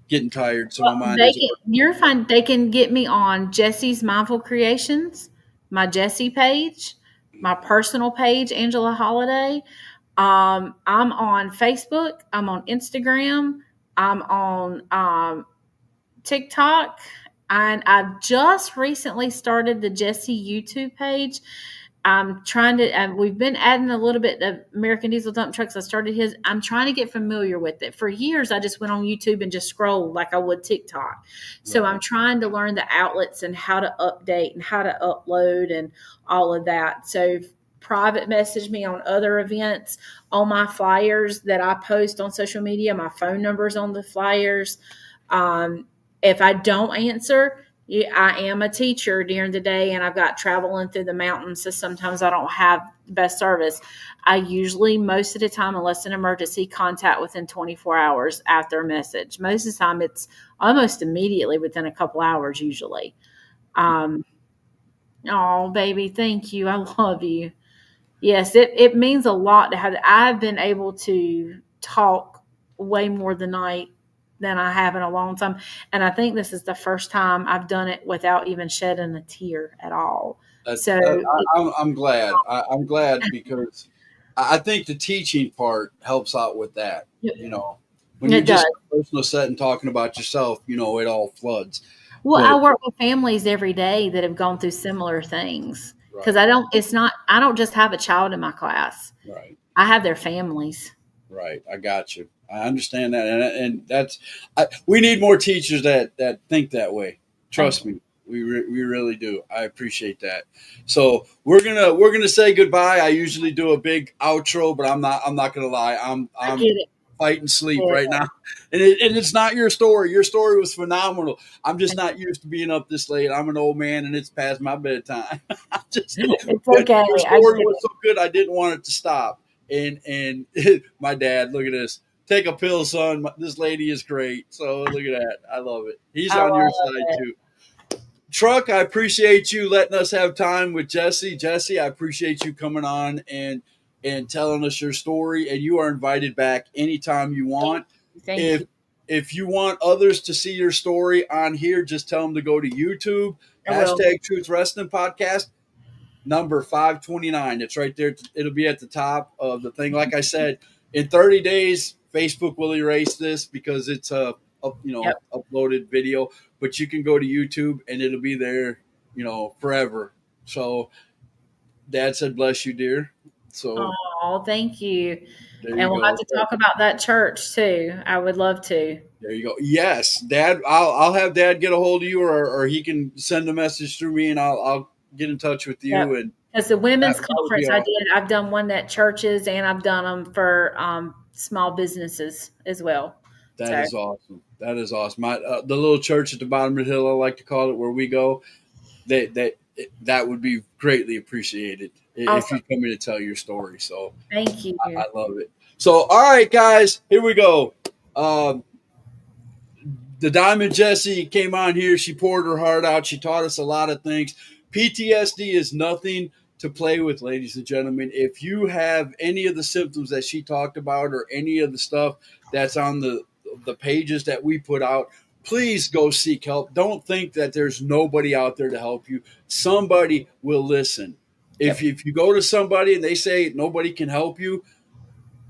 getting tired, so my mind is. you're fine. They can get me on Jesse's Mindful Creations, my Jesse page, my personal page, Angela Holiday. I'm on Facebook. I'm on Instagram. I'm on TikTok. And I've just recently started the Jesse YouTube page. I'm trying to, we've been adding a little bit of American Diesel dump trucks. I started his. I'm trying to get familiar with it. For years, I just went on YouTube and just scrolled like I would TikTok. So I'm trying to learn the outlets and how to update and how to upload and all of that. So private message me on other events, on my flyers that I post on social media. My phone number's on the flyers. If I don't answer, I am a teacher during the day, and I've got traveling through the mountains, so sometimes I don't have the best service. I usually, most of the time, unless an emergency, contact within 24 hours after a message. Most of the time, it's almost immediately within a couple hours usually. Oh, baby, thank you. I love you. Yes, it means a lot to have. I've been able to talk way more tonight than I have in a long time, and I think this is the first time I've done it without even shedding a tear at all. I'm glad. I'm glad because I think the teaching part helps out with that. When you're It just does. in a personal set and talking about yourself, it all floods. Well, But I work with families every day that have gone through similar things because right, I don't just have a child in my class. right. I have their families. Right, I got you. I understand that, and that's we need more teachers that think that way. Trust me, we really do. I appreciate that. So we're gonna say goodbye. I usually do a big outro, but I'm not gonna lie. I I'm get it. fighting sleep Yeah. right now, and it's not your story. Your story was phenomenal. I'm just not used to being up this late. I'm an old man, and it's past my bedtime. It's But okay. your I story get was it. so good, I didn't want it to stop. And my dad, look at this. Take a pill, son. This lady is great. So look at that. I love it. He's I on your love side it. too. Truck, I appreciate you letting us have time with Jesse. Jesse, I appreciate you coming on and telling us your story. And you are invited back anytime you want. Thank If you. if you want others to see your story on here, just tell them to go to YouTube, I will. hashtag Truth Wrestling Podcast, number 529. It's right there. It'll be at the top of the thing. Like I said, in 30 days, Facebook will erase this because it's a Yep. uploaded video, but you can go to YouTube and it'll be there, forever. So Dad said, bless you, dear. So Oh, thank you. there And you we'll go. have to talk about that church too. I would love to. There you go. Yes, Dad. I'll have Dad get a hold of you, or he can send a message through me, and I'll get in touch with you. Yep. And Because the women's that would be conference I awesome. did, I've done one at churches and I've done them for small businesses as well. That is awesome. That is awesome. The little church at the bottom of the hill, I like to call it, where we go, that would be greatly appreciated if Awesome. you come in to tell your story. So Thank you. I love it. So, all right, guys, here we go. The Diamond Jessie came on here. She poured her heart out. She taught us a lot of things. PTSD is nothing to play with, ladies and gentlemen. If you have any of the symptoms that she talked about or any of the stuff that's on the pages that we put out, please go seek help. Don't think that there's nobody out there to help you. Somebody will listen. If you go to somebody and they say nobody can help you,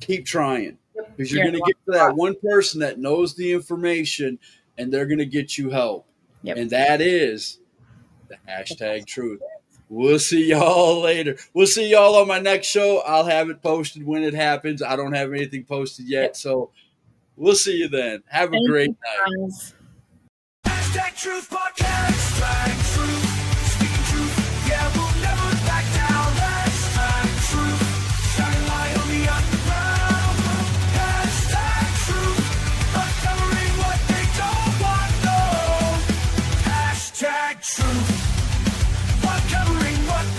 keep trying, because you're You're going to get to that one person that knows the information and they're going to get you help. Yep. And that is the hashtag truth. We'll see y'all later. We'll see y'all on my next show. I'll have it posted when it happens. I don't have anything posted yet. Yep. So We'll see you then. Have a Thank great you, night. guys. Hashtag Truth Podcast. Hashtag Truth.